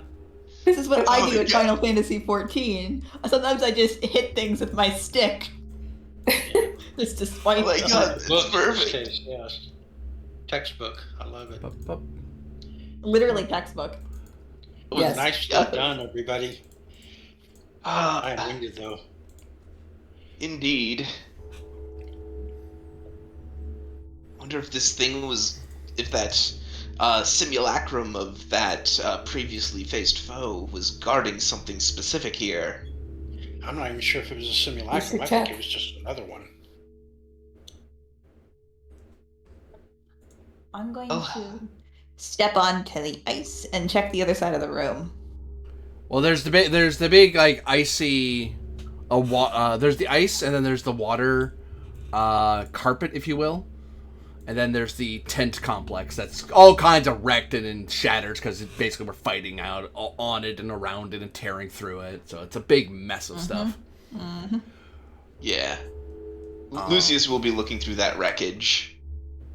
This is what Oh I my do in God. Final Fantasy XIV. Sometimes I just hit things with my stick. Just to spite Oh my them. God. It's Book, in this perfect. case, yes. Textbook. I love it. Bup, bup. Literally textbook. It was Yes. nice stuff done, everybody. I'm winded though. Indeed. Wonder if this thing was, if that simulacrum of that previously faced foe was guarding something specific here. I'm not even sure if it was a simulacrum. should I think check. it was just another one. I'm going Oh. to step onto the ice and check the other side of the room. Well, there's the big like icy, there's the ice, and then there's the water, carpet, if you will, and then there's the tent complex that's all kinds of wrecked and shattered because basically we're fighting out on it and around it and tearing through it. So it's a big mess of stuff. Yeah. Lucius will be looking through that wreckage.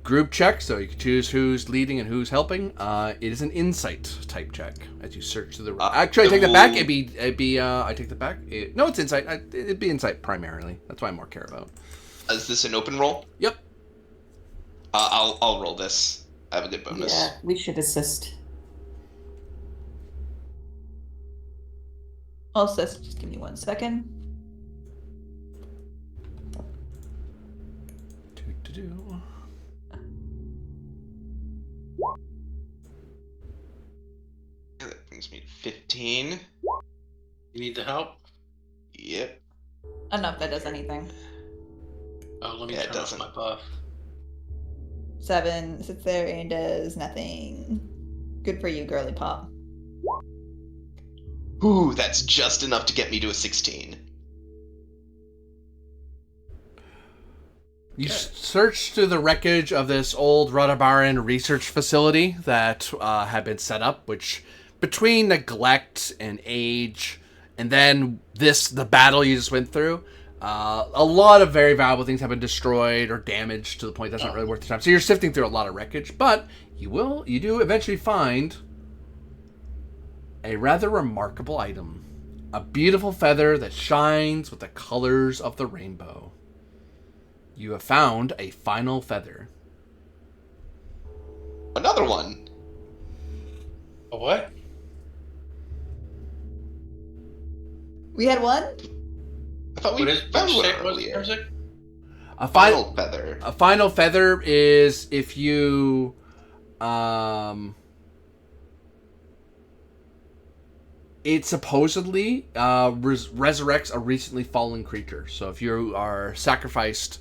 Group check, so you can choose who's leading and who's helping. It is an insight type check as you search through the. Actually, I take that back. It'd be. I take that back. No, it's insight. It'd be insight primarily. That's what I more care about. Is this an open roll? Yep. I'll roll this. I have a good bonus. Yeah, we should assist. Also, just give me 1 second. Do. Yeah, that brings me to 15. You need the help? Yep. I don't know if that does anything. Oh, let me Yeah, it turn off doesn't. my buff. 7 sits there and does nothing. Good for you, girly pop. Ooh, that's just enough to get me to a 16. You search through the wreckage of this old Radabaran research facility that had been set up, which between neglect and age, and then the battle you just went through, a lot of very valuable things have been destroyed or damaged to the point that's not really worth the time. So you're sifting through a lot of wreckage, but you do eventually find a rather remarkable item. A beautiful feather that shines with the colors of the rainbow. You have found a final feather. Another one. A what? We had one? I thought we What found did you one say it was, earlier. Isaac? A Final feather. A final feather is if you it supposedly resurrects a recently fallen creature. So if you are sacrificed,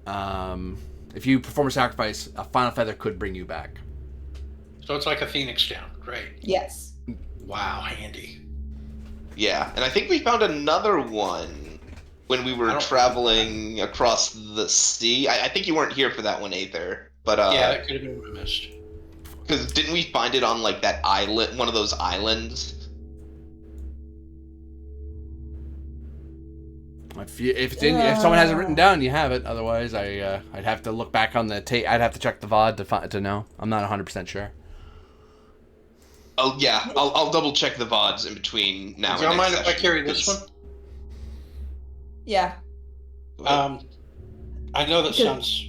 if you perform a sacrifice, a final feather could bring you back. So it's like a phoenix down. Great. Yes. Wow, handy. Yeah, and I think we found another one when we were traveling across the sea. I think you weren't here for that one, Aether. But yeah, that could have been what I missed. Because didn't we find it on like that island, one of those islands? If someone has it written down, you have it. Otherwise, I'd have to look back on the tape. I'd have to check the VOD to know. I'm not 100% sure. Oh yeah, I'll double check the VODs in between now. Do you mind if I carry this one? Yeah. I know that sounds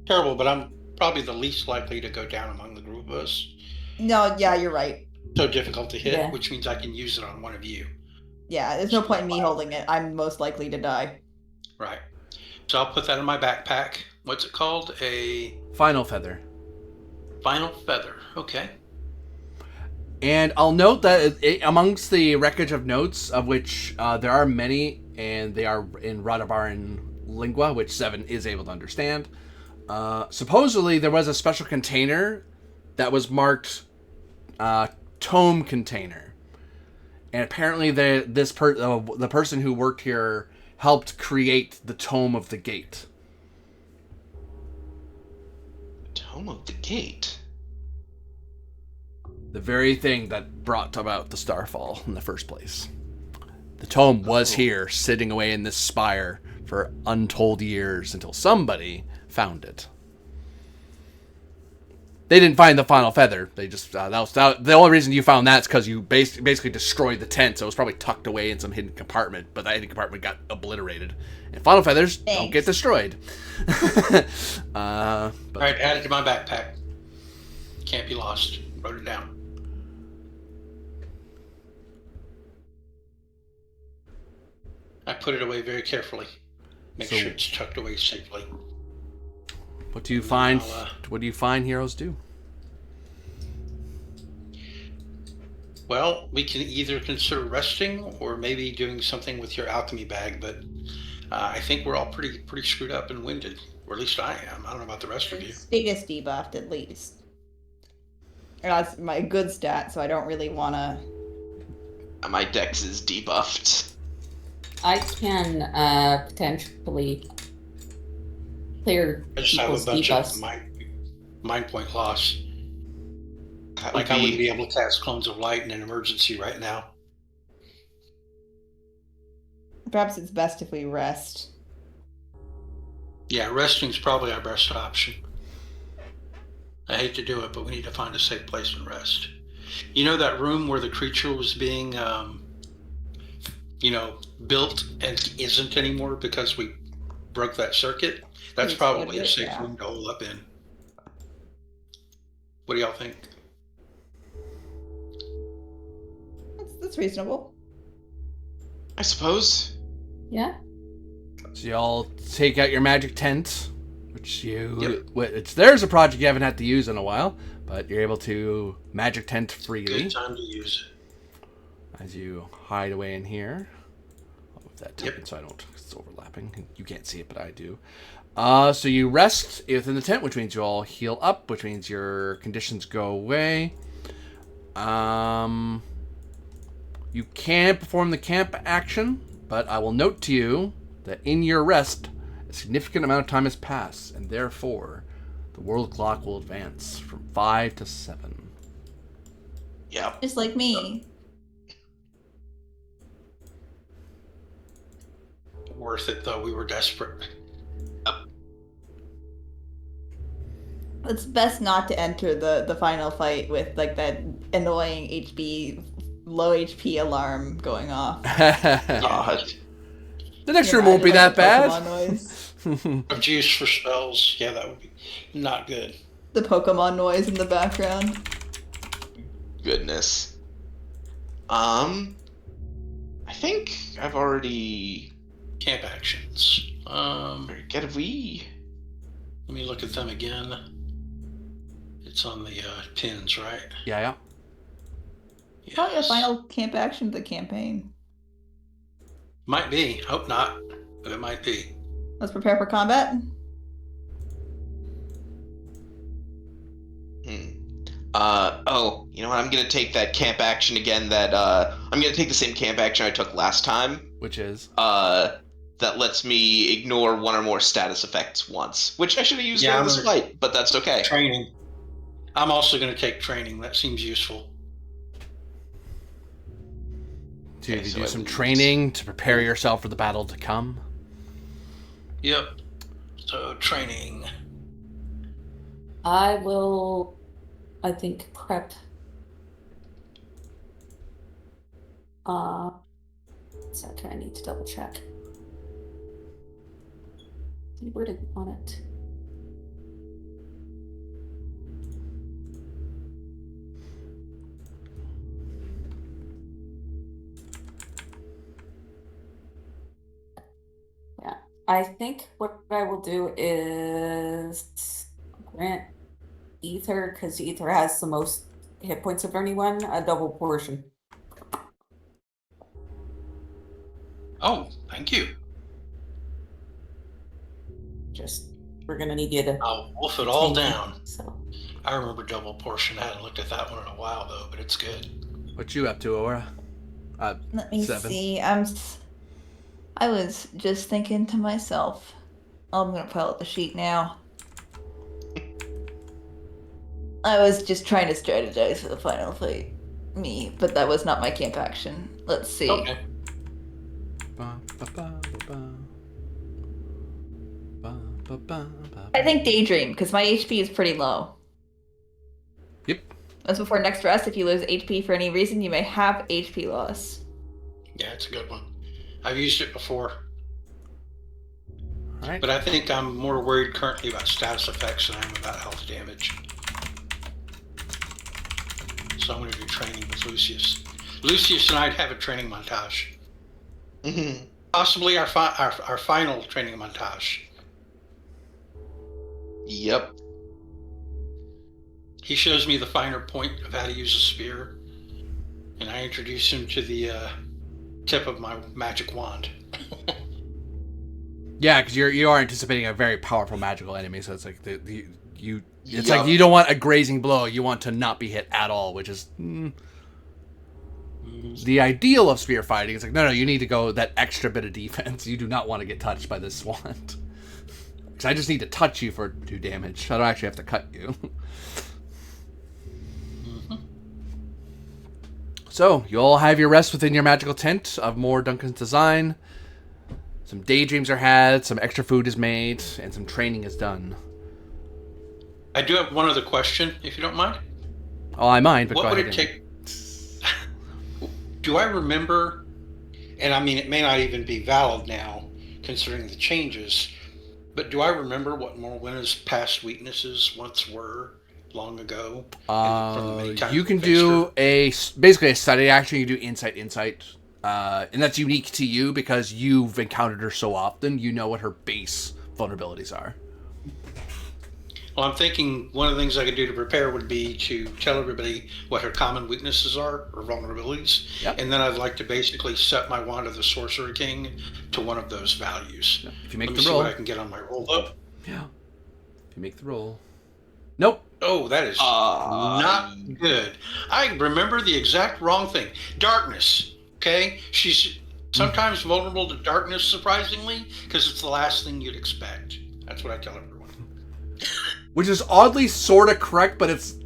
terrible, but I'm probably the least likely to go down among the group of us. No, yeah, you're right. So difficult to hit, Yeah. which means I can use it on one of you. Yeah, there's no point in me holding it. I'm most likely to die. Right. So I'll put that in my backpack. What's it called? A Final feather. final feather. Okay. And I'll note that amongst the wreckage of notes, of which there are many, and they are in Radabaran lingua, which Seven is able to understand. Supposedly, there was a special container that was marked tome container. And apparently the person who worked here helped create the Tome of the Gate. Tome of the Gate. The very thing that brought about the Starfall in the first place. The tome was here, sitting away in this spire for untold years until somebody found it. They didn't find the final feather. They just the only reason you found that's because you basically destroyed the tent, so it was probably tucked away in some hidden compartment. But that hidden compartment got obliterated, and final feathers don't get destroyed. All right, add it to my backpack. Can't be lost. Wrote it down. I put it away very carefully. Make sure it's tucked away safely. What do you find? What do you find heroes do? Well, we can either consider resting or maybe doing something with your alchemy bag, but I think we're all pretty screwed up and winded, or at least I am. I don't know about the rest of you. Status debuffed at least. And that's my good stat, so I don't really want to. My dex is debuffed. I can potentially clear I just have a people's bunch debuffs. of mind point loss. That Like would I wouldn't be able to cast Clones of Light in an emergency right now. Perhaps it's best if we rest. Yeah, resting's probably our best option. I hate to do it, but we need to find a safe place and rest. You know that room where the creature was being, built and isn't anymore because we broke that circuit? That's probably a safe room to hole up in. What do y'all think? That's reasonable. I suppose. Yeah. So y'all take out your magic tent, which there's a project you haven't had to use in a while, but you're able to magic tent freely. Good time to use it. As you hide away in here. I'll move that token so I don't, it's overlapping. You can't see it, but I do. So you rest within the tent, which means you all heal up, which means your conditions go away. You can perform the camp action, but I will note to you that in your rest, a significant amount of time has passed, and therefore, the world clock will advance from 5 to 7. Yep. Just like me. Worth it, though. We were desperate. It's best not to enter the final fight with like that annoying low HP alarm going off. God. The next room won't be that bad. Noise. Of juice for spells, yeah, that would be not good. The Pokemon noise in the background. Goodness. I think I've already... Camp actions. Get we? Let me look at them again. It's on the pins, right? Yeah. Probably a Yes. final camp action of the campaign. Might be. Hope not, but it might be. Let's prepare for combat. You know what? I'm gonna take that camp action again. I'm gonna take the same camp action I took last time. Which is? That lets me ignore one or more status effects once, which I should have used Yeah, during this fight, but that's okay. Training. I'm also going to take training. That seems useful. To Okay, so do I some lose. training to prepare yourself for the battle to come. Yep. So, training. I will, I think, prep. Second, I need to double check. Where did on it? Yeah, I think what I will do is grant Ether, because Ether has the most hit points of anyone, a double portion. Oh, thank you. Just, we're gonna need you to. I'll wolf it all take it. down. So, I remember double portion. I hadn't looked at that one in a while, though, but it's good. What you up to, Aura? Let me 7. see. I was just thinking to myself. I'm gonna pull out the sheet now. I was just trying to strategize for the final fight. But that was not my camp action. Let's see. Okay. I think daydream, because my HP is pretty low. Yep. That's before next rest. If you lose HP for any reason, you may have HP loss. Yeah, it's a good one. I've used it before. All right. But I think I'm more worried currently about status effects than I am about health damage. So I'm going to do training with Lucius. Lucius and I'd have a training montage. Mhm. Possibly our final training montage. Yep. He shows me the finer point of how to use a spear, and I introduce him to the tip of my magic wand. Yeah, because you are anticipating a very powerful magical enemy, so it's like it's Yup. like you don't want a grazing blow. You want to not be hit at all, which is the ideal of spear fighting. It's like no, you need to go that extra bit of defense. You do not want to get touched by this wand. Because I just need to touch you for 2 damage. I don't actually have to cut you. So, you all have your rest within your magical tent of more Duncan's design. Some daydreams are had, some extra food is made, and some training is done. I do have one other question, if you don't mind. Oh, I mind, but What go would ahead. it take? Do I remember? And I mean, it may not even be valid now, considering the changes. But do I remember what Morwenna's past weaknesses once were long ago? from the many times You can we faced do basically a study action. You do insight, and that's unique to you because you've encountered her so often. You know what her base vulnerabilities are. Well, I'm thinking one of the things I could do to prepare would be to tell everybody what her common weaknesses are or vulnerabilities, Yep. and then I'd like to basically set my Wand of the Sorcerer King to one of those values. If you make Let me the see roll, what I can get on my roll, though. yeah. If you make the roll, nope. Oh, that is not good. I remember the exact wrong thing. Darkness. Okay, she's sometimes vulnerable to darkness, surprisingly, because it's the last thing you'd expect. That's what I tell everyone. Which is oddly sort of correct, but it's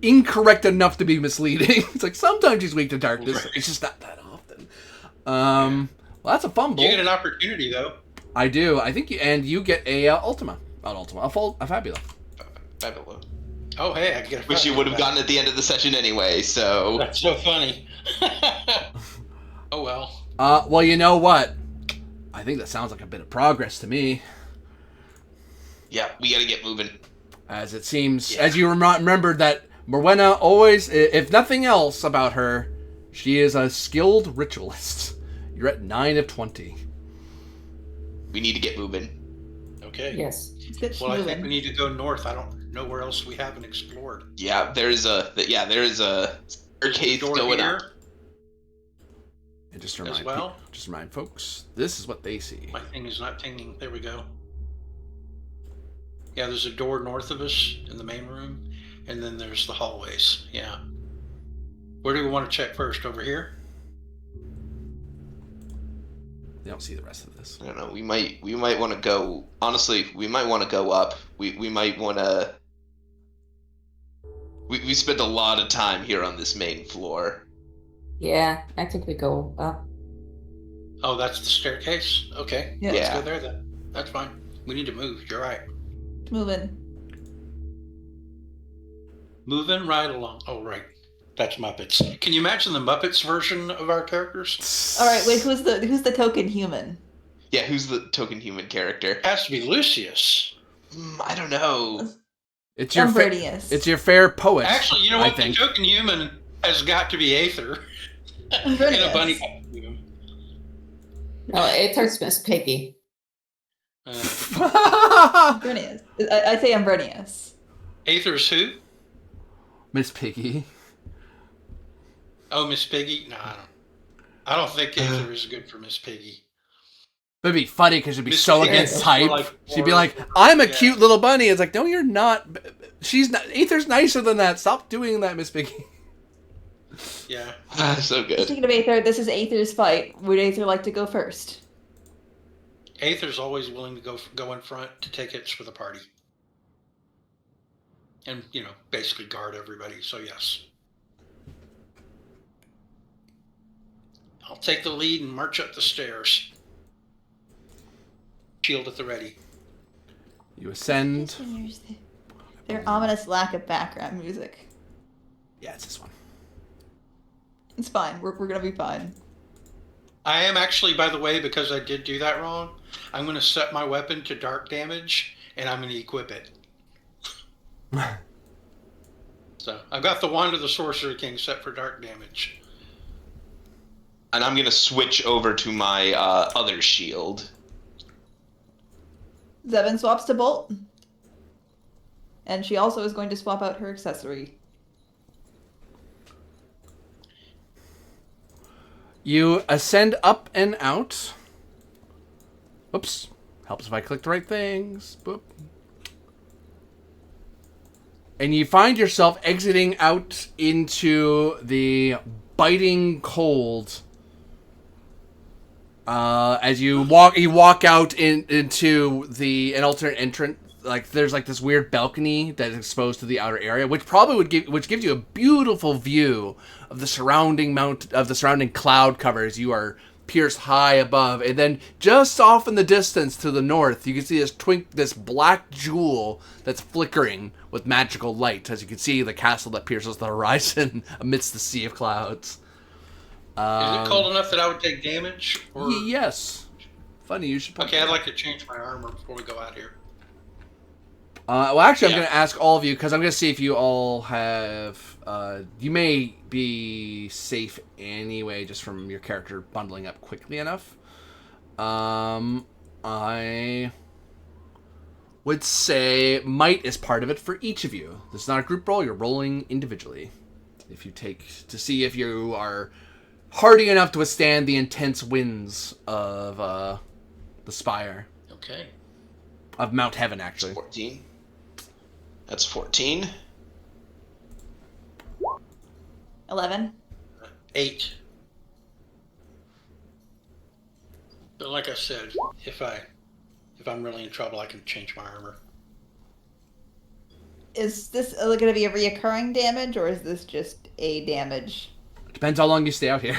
incorrect enough to be misleading. It's like sometimes she's weak to darkness. Right. It's just not that often. Well, that's a fumble. You get an opportunity, though. I do. I think you get a Ultima. Not Ultima. A Fabula. Fabula. Oh, hey, I can get a Which you would have gotten at the end of the session anyway, so... That's so funny. Oh, well. Well, you know what? I think that sounds like a bit of progress to me. Yeah, we gotta get moving. As it seems, as you remembered that Morwenna always, if nothing else about her, she is a skilled ritualist. You're at 9 of 20. We need to get moving. Okay. Yes. Let's get Well, I think moving. we need to go north. I don't know where else we haven't explored. Yeah, there is a staircase Door going here up. And just as well. just remind folks, this is what they see. My thing is not pinging. There we go. Yeah, there's a door north of us in the main room, and then there's the hallways. Yeah. Where do we want to check first? Over here? They don't see the rest of this. I don't know. We might want to go. Honestly, we might want to go up. We might want to. We spent a lot of time here on this main floor. Yeah, I think we go up. Oh, that's the staircase? Okay. Yeah. Let's go there then. That's fine. We need to move. You're right. Moving. Moving right along. Oh, right. That's Muppets. Can you imagine the Muppets version of our characters? All right, wait. Who's the token human? Yeah, who's the token human character? Has to be Lucius. I don't know. It's your Umbrinius. it's your fair poet. Actually, you know I what? The think. token human has got to be Aether. In a bunny costume. No, Aether's Miss Piggy. Umbrinius. I say Umbrinius. Aether's who? Miss Piggy. Oh, Miss Piggy? No, I don't think Aether is good for Miss Piggy. It'd be funny because she'd be Miss so Piggy against is type. more like She'd be more- like, "I'm a yeah. cute little bunny." It's like, no, you're not. She's not. Aether's nicer than that. Stop doing that, Miss Piggy. Yeah. So good. Speaking of Aether, this is Aether's fight. Would Aether like to go first? Aether's always willing to go in front to take hits for the party. And, basically guard everybody, so yes. I'll take the lead and march up the stairs. Shield at the ready. You ascend. Their ominous lack of background music. Yeah, it's this one. It's fine. We're gonna be fine. I am actually, by the way, because I did do that wrong, I'm going to set my weapon to dark damage, and I'm going to equip it. So, I've got the Wand of the Sorcerer King set for dark damage. And I'm gonna switch over to my other shield. Zevin swaps to Bolt. And she also is going to swap out her accessory. You ascend up and out. Oops. Helps if I click the right things. Boop. And you find yourself exiting out into the biting cold. As you walk out into an alternate entrance. Like there's like this weird balcony that is exposed to the outer area, which gives you a beautiful view of the surrounding cloud covers. You are pierced high above, and then just off in the distance to the north, you can see this black jewel that's flickering with magical light. As you can see, the castle that pierces the horizon amidst the sea of clouds. Is it cold enough that I would take damage? Or... Yes. Funny, you should. Okay, I'd like to change my armor before we go out here. Well, actually, I'm going to ask all of you, because I'm going to see if you all have... you may be safe anyway, just from your character bundling up quickly enough. I would say might is part of it for each of you. This is not a group roll, you're rolling individually. If you take... to see if you are hardy enough to withstand the intense winds of the Spire. Okay. Of Mount Heaven, actually. 14. That's 14. 11. 8. But like I said, if I'm really in trouble, I can change my armor. Is this going to be a reoccurring damage, or is this just a damage? Depends how long you stay out here.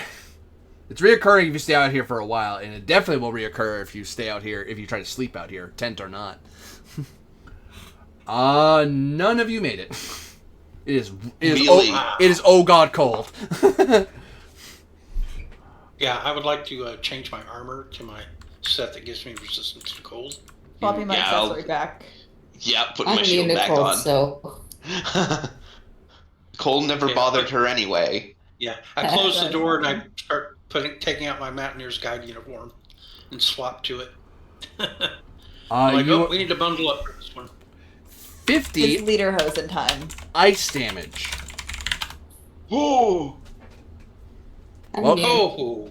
It's reoccurring if you stay out here for a while, and it definitely will reoccur if you stay out here, if you try to sleep out here, tent or not. None of you made it. It is Really? oh god cold. Yeah, I would like to change my armor to my set that gives me resistance to cold. Swapping my Yeah, accessory back. Yeah, put I'm my shield immune to back cold, on. so Cold never Yeah. bothered her anyway. Yeah, I close the door and I start taking out my Mountaineer's Guide uniform and swap to it. We need to bundle up for this one. 50 It's Lederhosen time. ice damage. Oh, I Well, mean, Oh,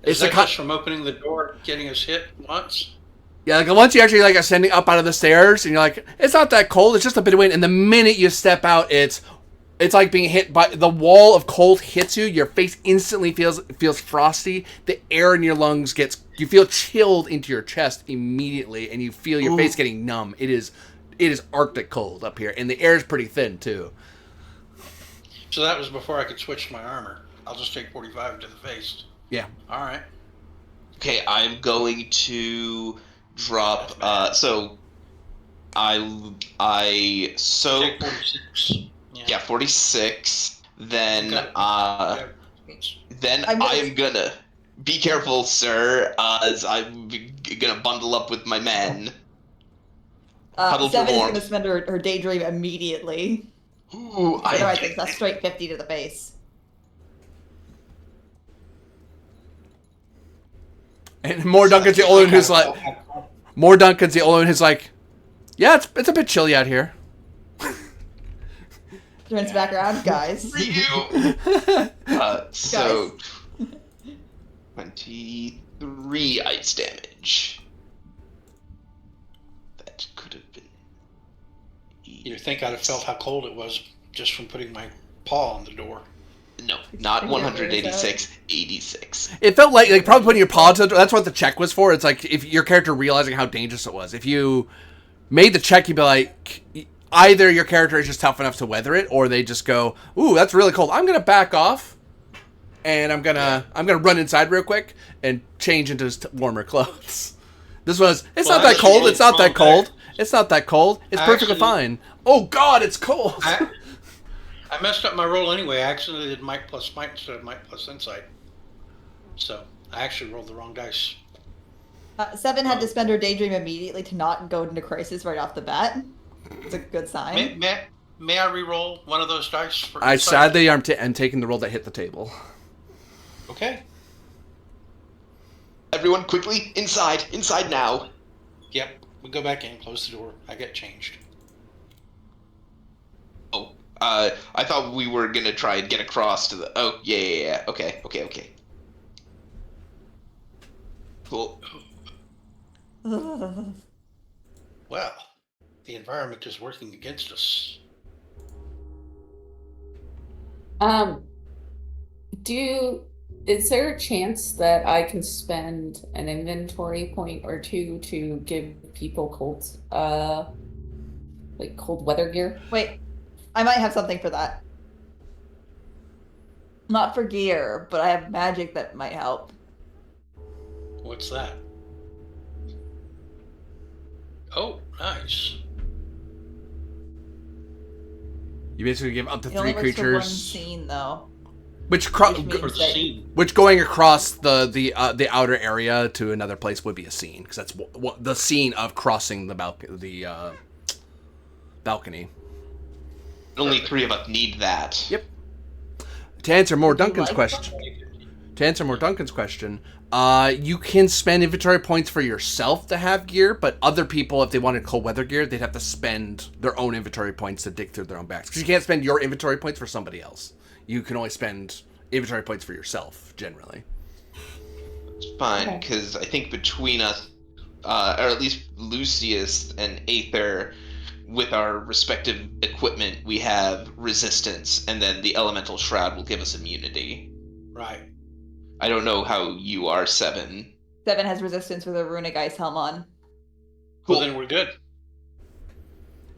It's is a that co- just from opening the door and getting us hit once? Yeah, like once you actually like ascending up out of the stairs, and you're like, it's not that cold. It's just a bit of wind. And the minute you step out, it's like being hit by the wall of cold hits you. Your face instantly feels frosty. The air in your lungs you feel chilled into your chest immediately, and you feel your face getting numb. It is Arctic cold up here, and the air is pretty thin too. So that was before I could switch to my armor. I'll just take 45 to the face. Yeah. All right. okay. I'm going to drop. So I soak. Take 46. Yeah, 46. Then Okay. then I'm gonna- I'm gonna be careful, sir, as I'm gonna bundle up with my men. Huddle for Seven is warmth. going to spend her daydream immediately. Ooh, Otherwise, it's a straight 50 to the face. And more Duncan's the only one who's like, yeah, it's a bit chilly out here. Turns back around, guys. So 23 ice damage. That could have been. You'd think I'd have felt how cold it was just from putting my paw on the door. No, not 186, 86. It felt like probably putting your paw to the door. That's what the check was for. It's like if your character realizing how dangerous it was. If you made the check, you'd be like, either your character is just tough enough to weather it, or they just go, "Ooh, that's really cold. I'm gonna back off, and I'm gonna run inside real quick and change into warmer clothes." This was. It's Well, not that actually, cold. It's not that wrong cold. there. It's not that cold. It's perfectly Actually- fine. Oh God, it's cold. I messed up my roll anyway. I accidentally did might plus might instead of might plus insight. So I actually rolled the wrong dice. Seven had to spend her daydream immediately to not go into crisis right off the bat. It's a good sign. May I re-roll one of those dice? For I insight? sadly am taking the roll that hit the table. Okay. Everyone, quickly inside now. Yep. We go back in, close the door. I get changed. Oh, I thought we were gonna try and get across to the. Oh, yeah. Okay. Cool. Well, the environment is working against us. Is there a chance that I can spend an inventory point or two to give people cold weather gear? Wait, I might have something for that. Not for gear, but I have magic that might help. What's that? Oh, nice. You basically give up to It 3 only works for one creatures, scene, though. which Which For means the that- scene. which going across the outer area to another place would be a scene, because that's the scene of crossing the balcony. Only 3 of us need that. Yep. To answer more Duncan's like question, you can spend inventory points for yourself to have gear, but other people, if they wanted cold weather gear, they'd have to spend their own inventory points to dig through their own bags. Because you can't spend your inventory points for somebody else. You can only spend inventory points for yourself, generally. It's fine, Okay. because I think between us, or at least Lucius and Aether, with our respective equipment, we have resistance, and then the elemental shroud will give us immunity. Right. I don't know how you are, Seven. Seven has resistance with a runic ice helm on. Well, then we're good.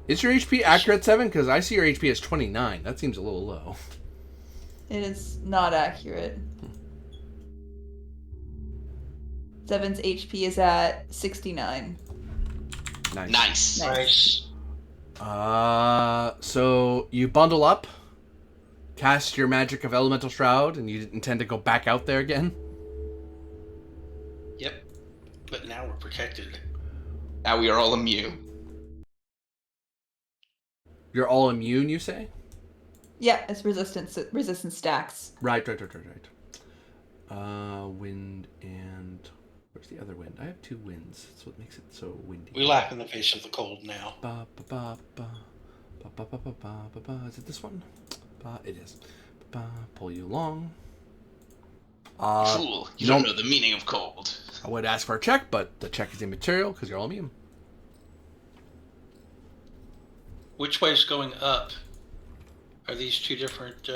Is your HP accurate, 7? Because I see your HP as 29. That seems a little low. It is not accurate. Seven's HP is at 69. Nice. Nice. Nice. So you bundle up, cast your magic of Elemental Shroud, and you intend to go back out there again? Yep. But now we're protected. Now we are all immune. You're all immune, you say? Yeah, it's resistance stacks. Right. Wind and... Where's the other wind? I have 2 winds. That's what makes it so windy. We laugh in the face of the cold now. Ba ba ba ba ba ba ba ba ba ba. Is it this one? It is. Ba, pull you along. Fool, you don't know the meaning of cold. I would ask for a check, but the check is immaterial because you're all immune. Which way's going up? Are these 2 different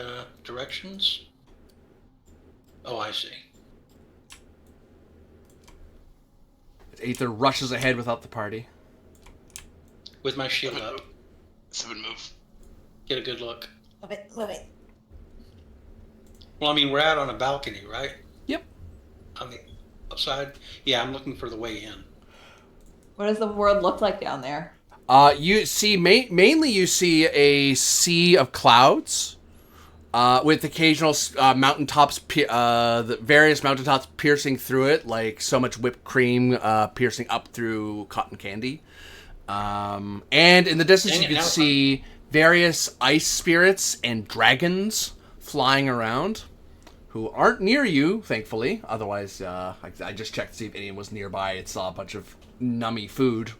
directions? Oh, I see. Aether rushes ahead without the party. With my shield up. 7 move. Get a good look. Love it, love it. Well, I mean, we're out on a balcony, right? Yep. On the outside? Yeah, I'm looking for the way in. What does the world look like down there? You see, mainly you see a sea of clouds, with occasional mountaintops, the various mountaintops piercing through it, like so much whipped cream piercing up through cotton candy. And in the distance, you can see various ice spirits and dragons flying around, who aren't near you, thankfully. Otherwise, I just checked to see if anyone was nearby. It saw a bunch of nummy food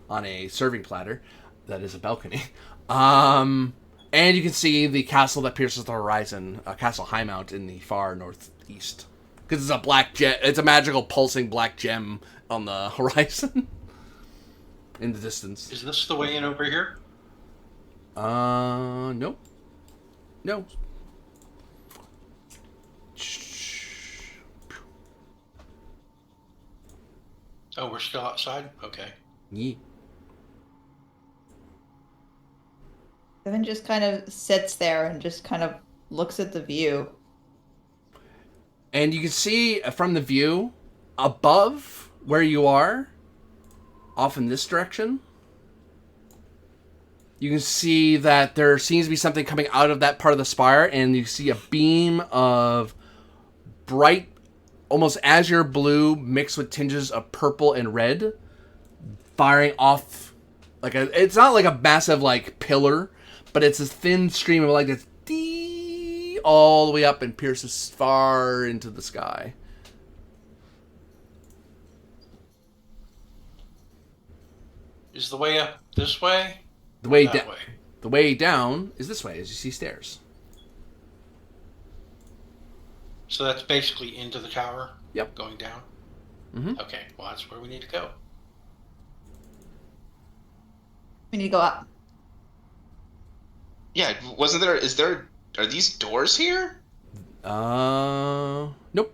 on a serving platter. That is a balcony. And you can see the castle that pierces the horizon, Castle Highmount in the far northeast. Because it's a black gem, it's a magical pulsing black gem on the horizon. In the distance. Is this the way in over here? No. No. Oh, we're still outside? Okay. Yeah. Evan just kind of sits there and just kind of looks at the view. And you can see from the view above where you are, off in this direction, you can see that there seems to be something coming out of that part of the spire, and you see a beam of bright, almost azure blue mixed with tinges of purple and red, firing off like it's not like a massive like pillar, but it's a thin stream of light that's all the way up and pierces far into the sky. Is the way up this way? The way That down. way. The way down is this way, as you see stairs. So that's basically into the tower? Yep. Going down? Mm-hmm. Okay, well, that's where we need to go. We need to go up. Yeah, are these doors here? Nope.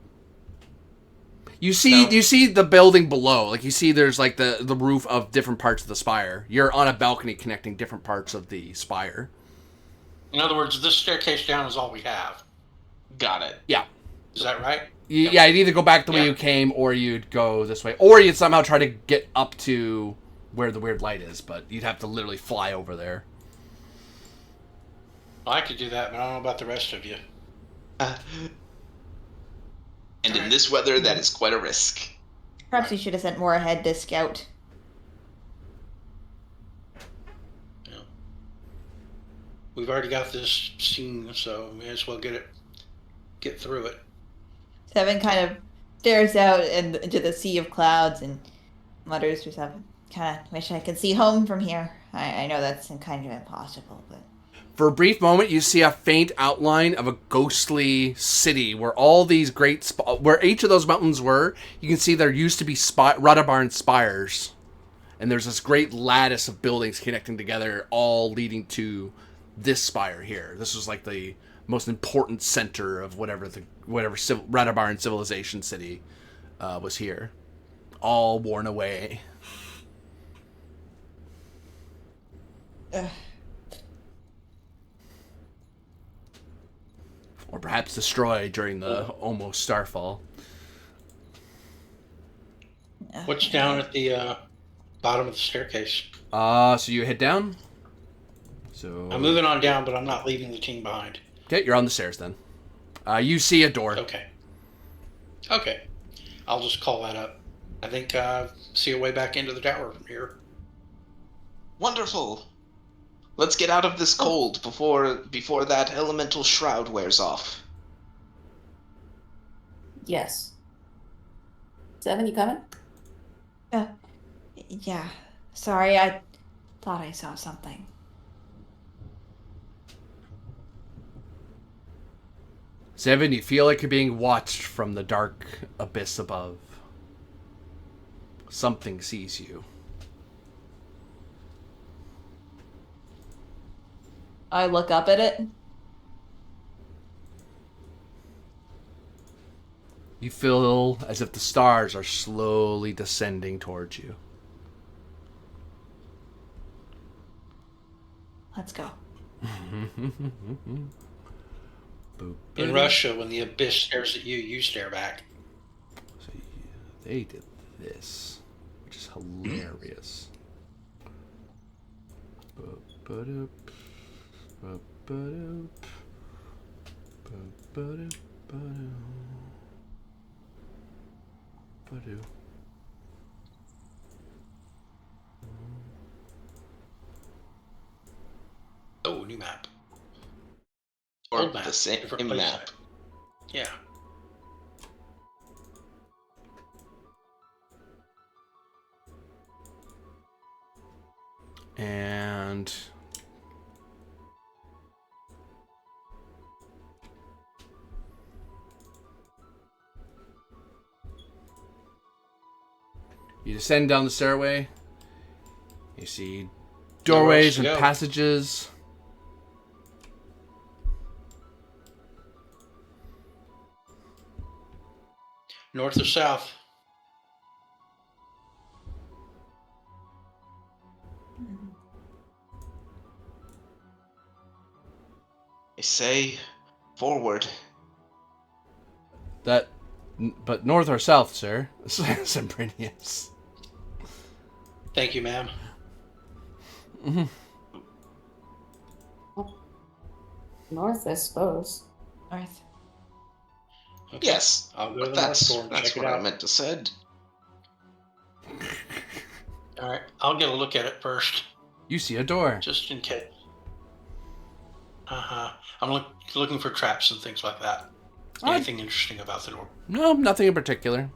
You see the building below. Like, you see there's, like, the roof of different parts of the spire. You're on a balcony connecting different parts of the spire. In other words, this staircase down is all we have. Got it. Yeah. Is that right? Yeah, you'd either go back the way you came, or you'd go this way. Or you'd somehow try to get up to where the weird light is, but you'd have to literally fly over there. Well, I could do that, but I don't know about the rest of you. And in this weather, that is quite a risk. Perhaps you should have sent more ahead to scout. Yeah. We've already got this scene, so we may as well get through it. Seven kind of stares out into the sea of clouds and mutters to himself, kind of wish I could see home from here. I know that's kind of impossible, but... For a brief moment, you see a faint outline of a ghostly city where all these great... where each of those mountains were, you can see there used to be Rudderbarn spires. And there's this great lattice of buildings connecting together, all leading to this spire here. This was like the most important center of whatever Rudderbarn civilization city was here. All worn away. Or perhaps destroyed during the almost starfall. What's down at the bottom of the staircase? So you head down. So I'm moving on down, but I'm not leaving the team behind. Okay, you're on the stairs then. You see a door. Okay. I'll just call that up. I think see a way back into the tower from here. Wonderful. Let's get out of this cold before that elemental shroud wears off. Yes. Seven, you coming? Yeah. Sorry, I thought I saw something. Seven, you feel like you're being watched from the dark abyss above. Something sees you. I look up at it. You feel as if the stars are slowly descending towards you. Let's go. In Russia, when the abyss stares at you, you stare back. So they did this, which is hilarious. Oh, new map. Or Old map. the same Different place map. type. Yeah. And you descend down the stairway. You see doorways and go. passages. North or south? I say, forward. But north or south, sir? Sembrinius. Thank you, ma'am. North, I suppose. North. Okay. Yes, I'll go to but the that's north door and check it what I out. meant to said. All right, I'll get a look at it first, You see a door. just in case. I'm looking for traps and things like that. Anything interesting about the door? No, nothing in particular.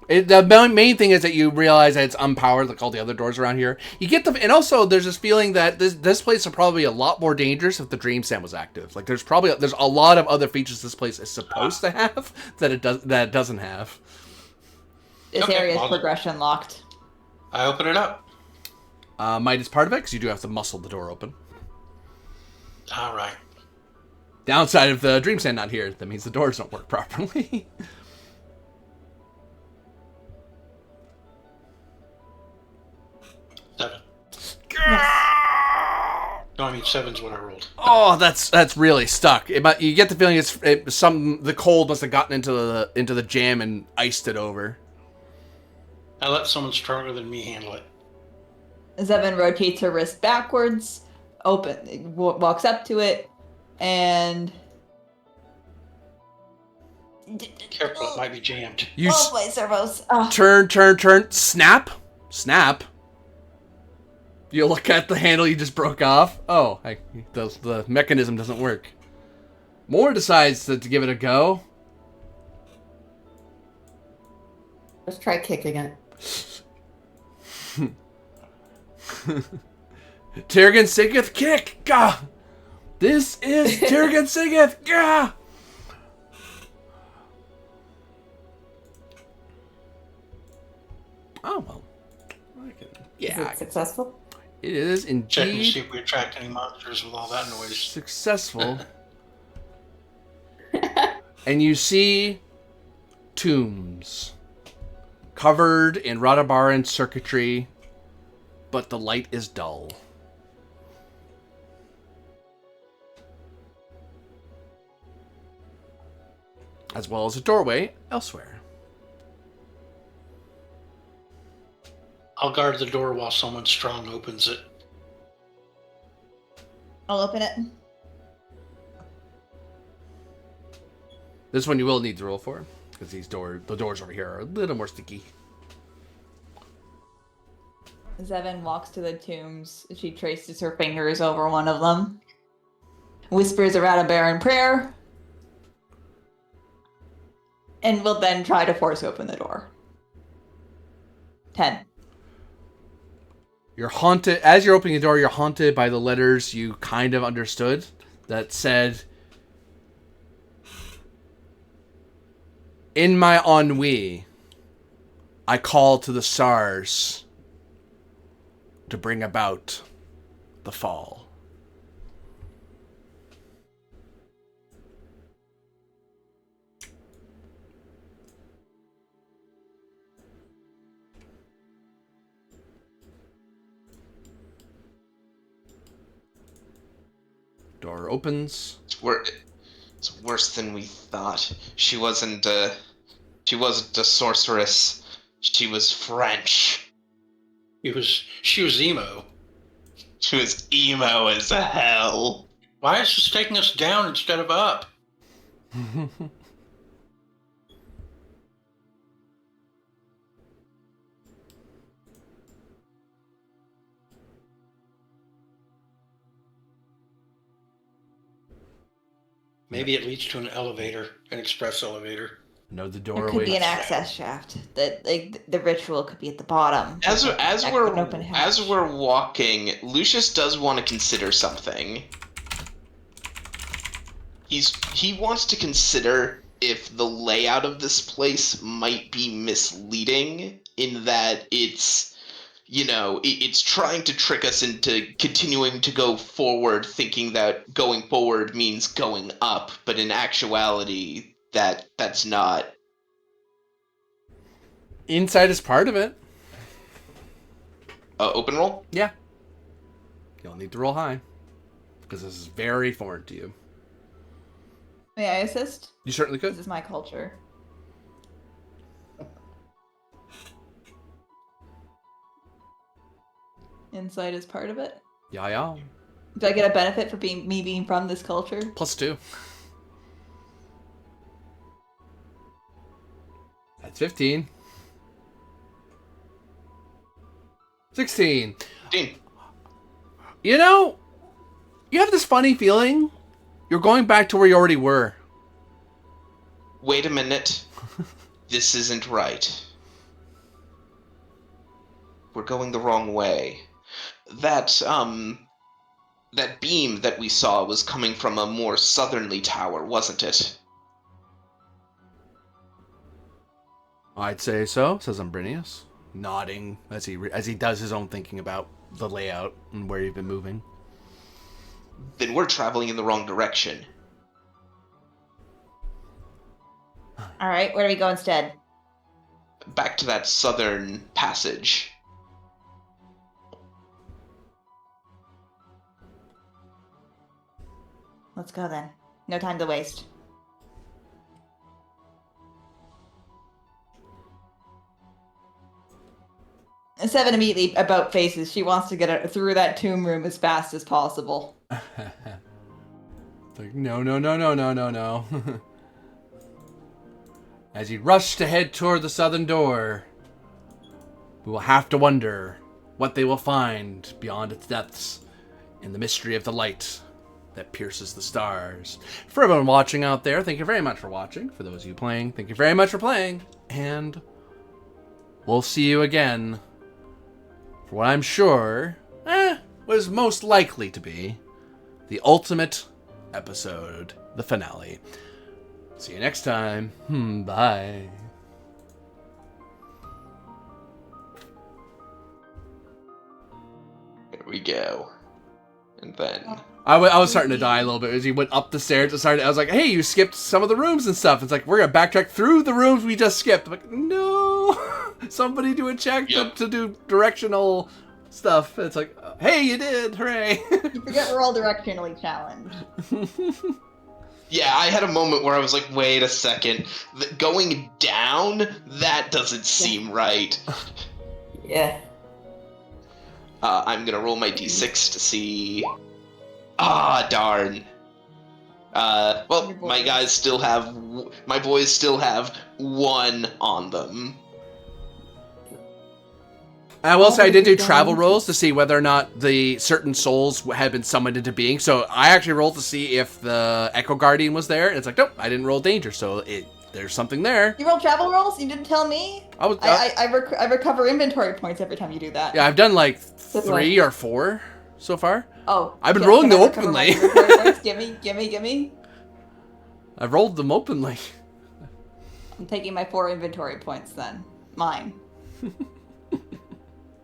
The main thing is that you realize that it's unpowered, like all the other doors around here. You get and also there's this feeling that this place is probably a lot more dangerous if the Dream Stand was active. Like there's a lot of other features this place is supposed to have that it doesn't have. This Okay, area is well, progression locked. I open it up. Might is part of it because you do have to muscle the door open. All right. Downside of the Dream Stand not here, that means the doors don't work properly. Seven. No, I mean seven's what I rolled. Oh, that's really stuck. You get the feeling the cold must have gotten into the jam and iced it over. I let someone stronger than me handle it. Zevin rotates her wrist backwards, walks up to it, and Careful, it might be jammed. You my servos. turn, snap. You look at the handle you just broke off. Oh, the mechanism doesn't work. Moore decides to give it a go. Let's try kicking it. Tyrgan Sigeth kick! Gah! This is Tyrgan Sigeth! Gah! Oh, well. Is it successful? It is Check and see indeed if we attract any monsters with all that noise. successful. And you see tombs covered in Radabaran circuitry, but the light is dull. As well as a doorway elsewhere. I'll guard the door while someone strong opens it. I'll open it. This one you will need to roll for, because the doors over here are a little more sticky. Zevin walks to the tombs. She traces her fingers over one of them. Whispers a Radabaran prayer. and will then try to force open the door. 10. You're haunted, as you're opening the door, you're haunted by the letters you kind of understood that said, "In my ennui, I call to the stars to bring about the fall." Door opens. It's worse than we thought. She wasn't a sorceress. She was French. She was emo. She was emo as hell. Why is this taking us down instead of up? Maybe it leads to an elevator, an express elevator. No, the There door could be an awaits. access shaft. The ritual could be at the bottom. As That could open hatch. we're walking, Lucius does want to consider something. He wants to consider if the layout of this place might be misleading in that it's it's trying to trick us into continuing to go forward, thinking that going forward means going up, but in actuality that's not. Insight is part of it. Open roll? Yeah. You'll need to roll high, because this is very foreign to you. May I assist? You certainly This could. is my culture. Insight is part of it. Yeah, yeah. Do I get a benefit for being from this culture? +2. That's 15. 16. Dean. You know, you have this funny feeling you're going back to where you already were. Wait a minute. This isn't right. We're going the wrong way. That beam that we saw was coming from a more southerly tower, wasn't it? I'd say so, says Umbrinius, nodding as he does his own thinking about the layout and where you've been moving. Then we're traveling in the wrong direction. All right, where do we go instead? Back to that southern passage. Let's go then. No time to waste. Seven immediately about faces. She wants to get through that tomb room as fast as possible. Like, no, no, no, no, no, no, no. As you rush to head toward the southern door, we will have to wonder what they will find beyond its depths in the mystery of the light that pierces the stars. For everyone watching out there, thank you very much for watching. For those of you playing, thank you very much for playing. And we'll see you again for what I'm sure was most likely to be the ultimate episode, the finale. See you next time. Bye. Here we go. And then... I was starting to die a little bit as he went up the stairs. I was like, hey, you skipped some of the rooms and stuff. It's like, we're going to backtrack through the rooms we just skipped. I'm like, no. Somebody do a check to do directional stuff. It's like, hey, you did. Hooray. You forget we're all directionally challenged. Yeah, I had a moment where I was like, wait a second. Going down? That doesn't seem right. Yeah. I'm gonna roll my d6 to see... Ah, darn. Well, my guys still have... My boys still have 1 on them. I will say I did do travel rolls to see whether or not the certain souls had been summoned into being. So I actually rolled to see if the Echo Guardian was there. And it's like, nope, I didn't roll danger. So there's something there. You roll travel rolls? You didn't tell me? I recover inventory points every time you do that. Yeah, I've done like 3 or 4 so far. Oh. I've been rolling them I recover my openly. inventory points? Gimme. I've rolled them openly. I'm taking my 4 inventory points then. Mine.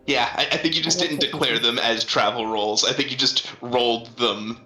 Yeah, I think you just didn't declare them as travel rolls. I think you just rolled them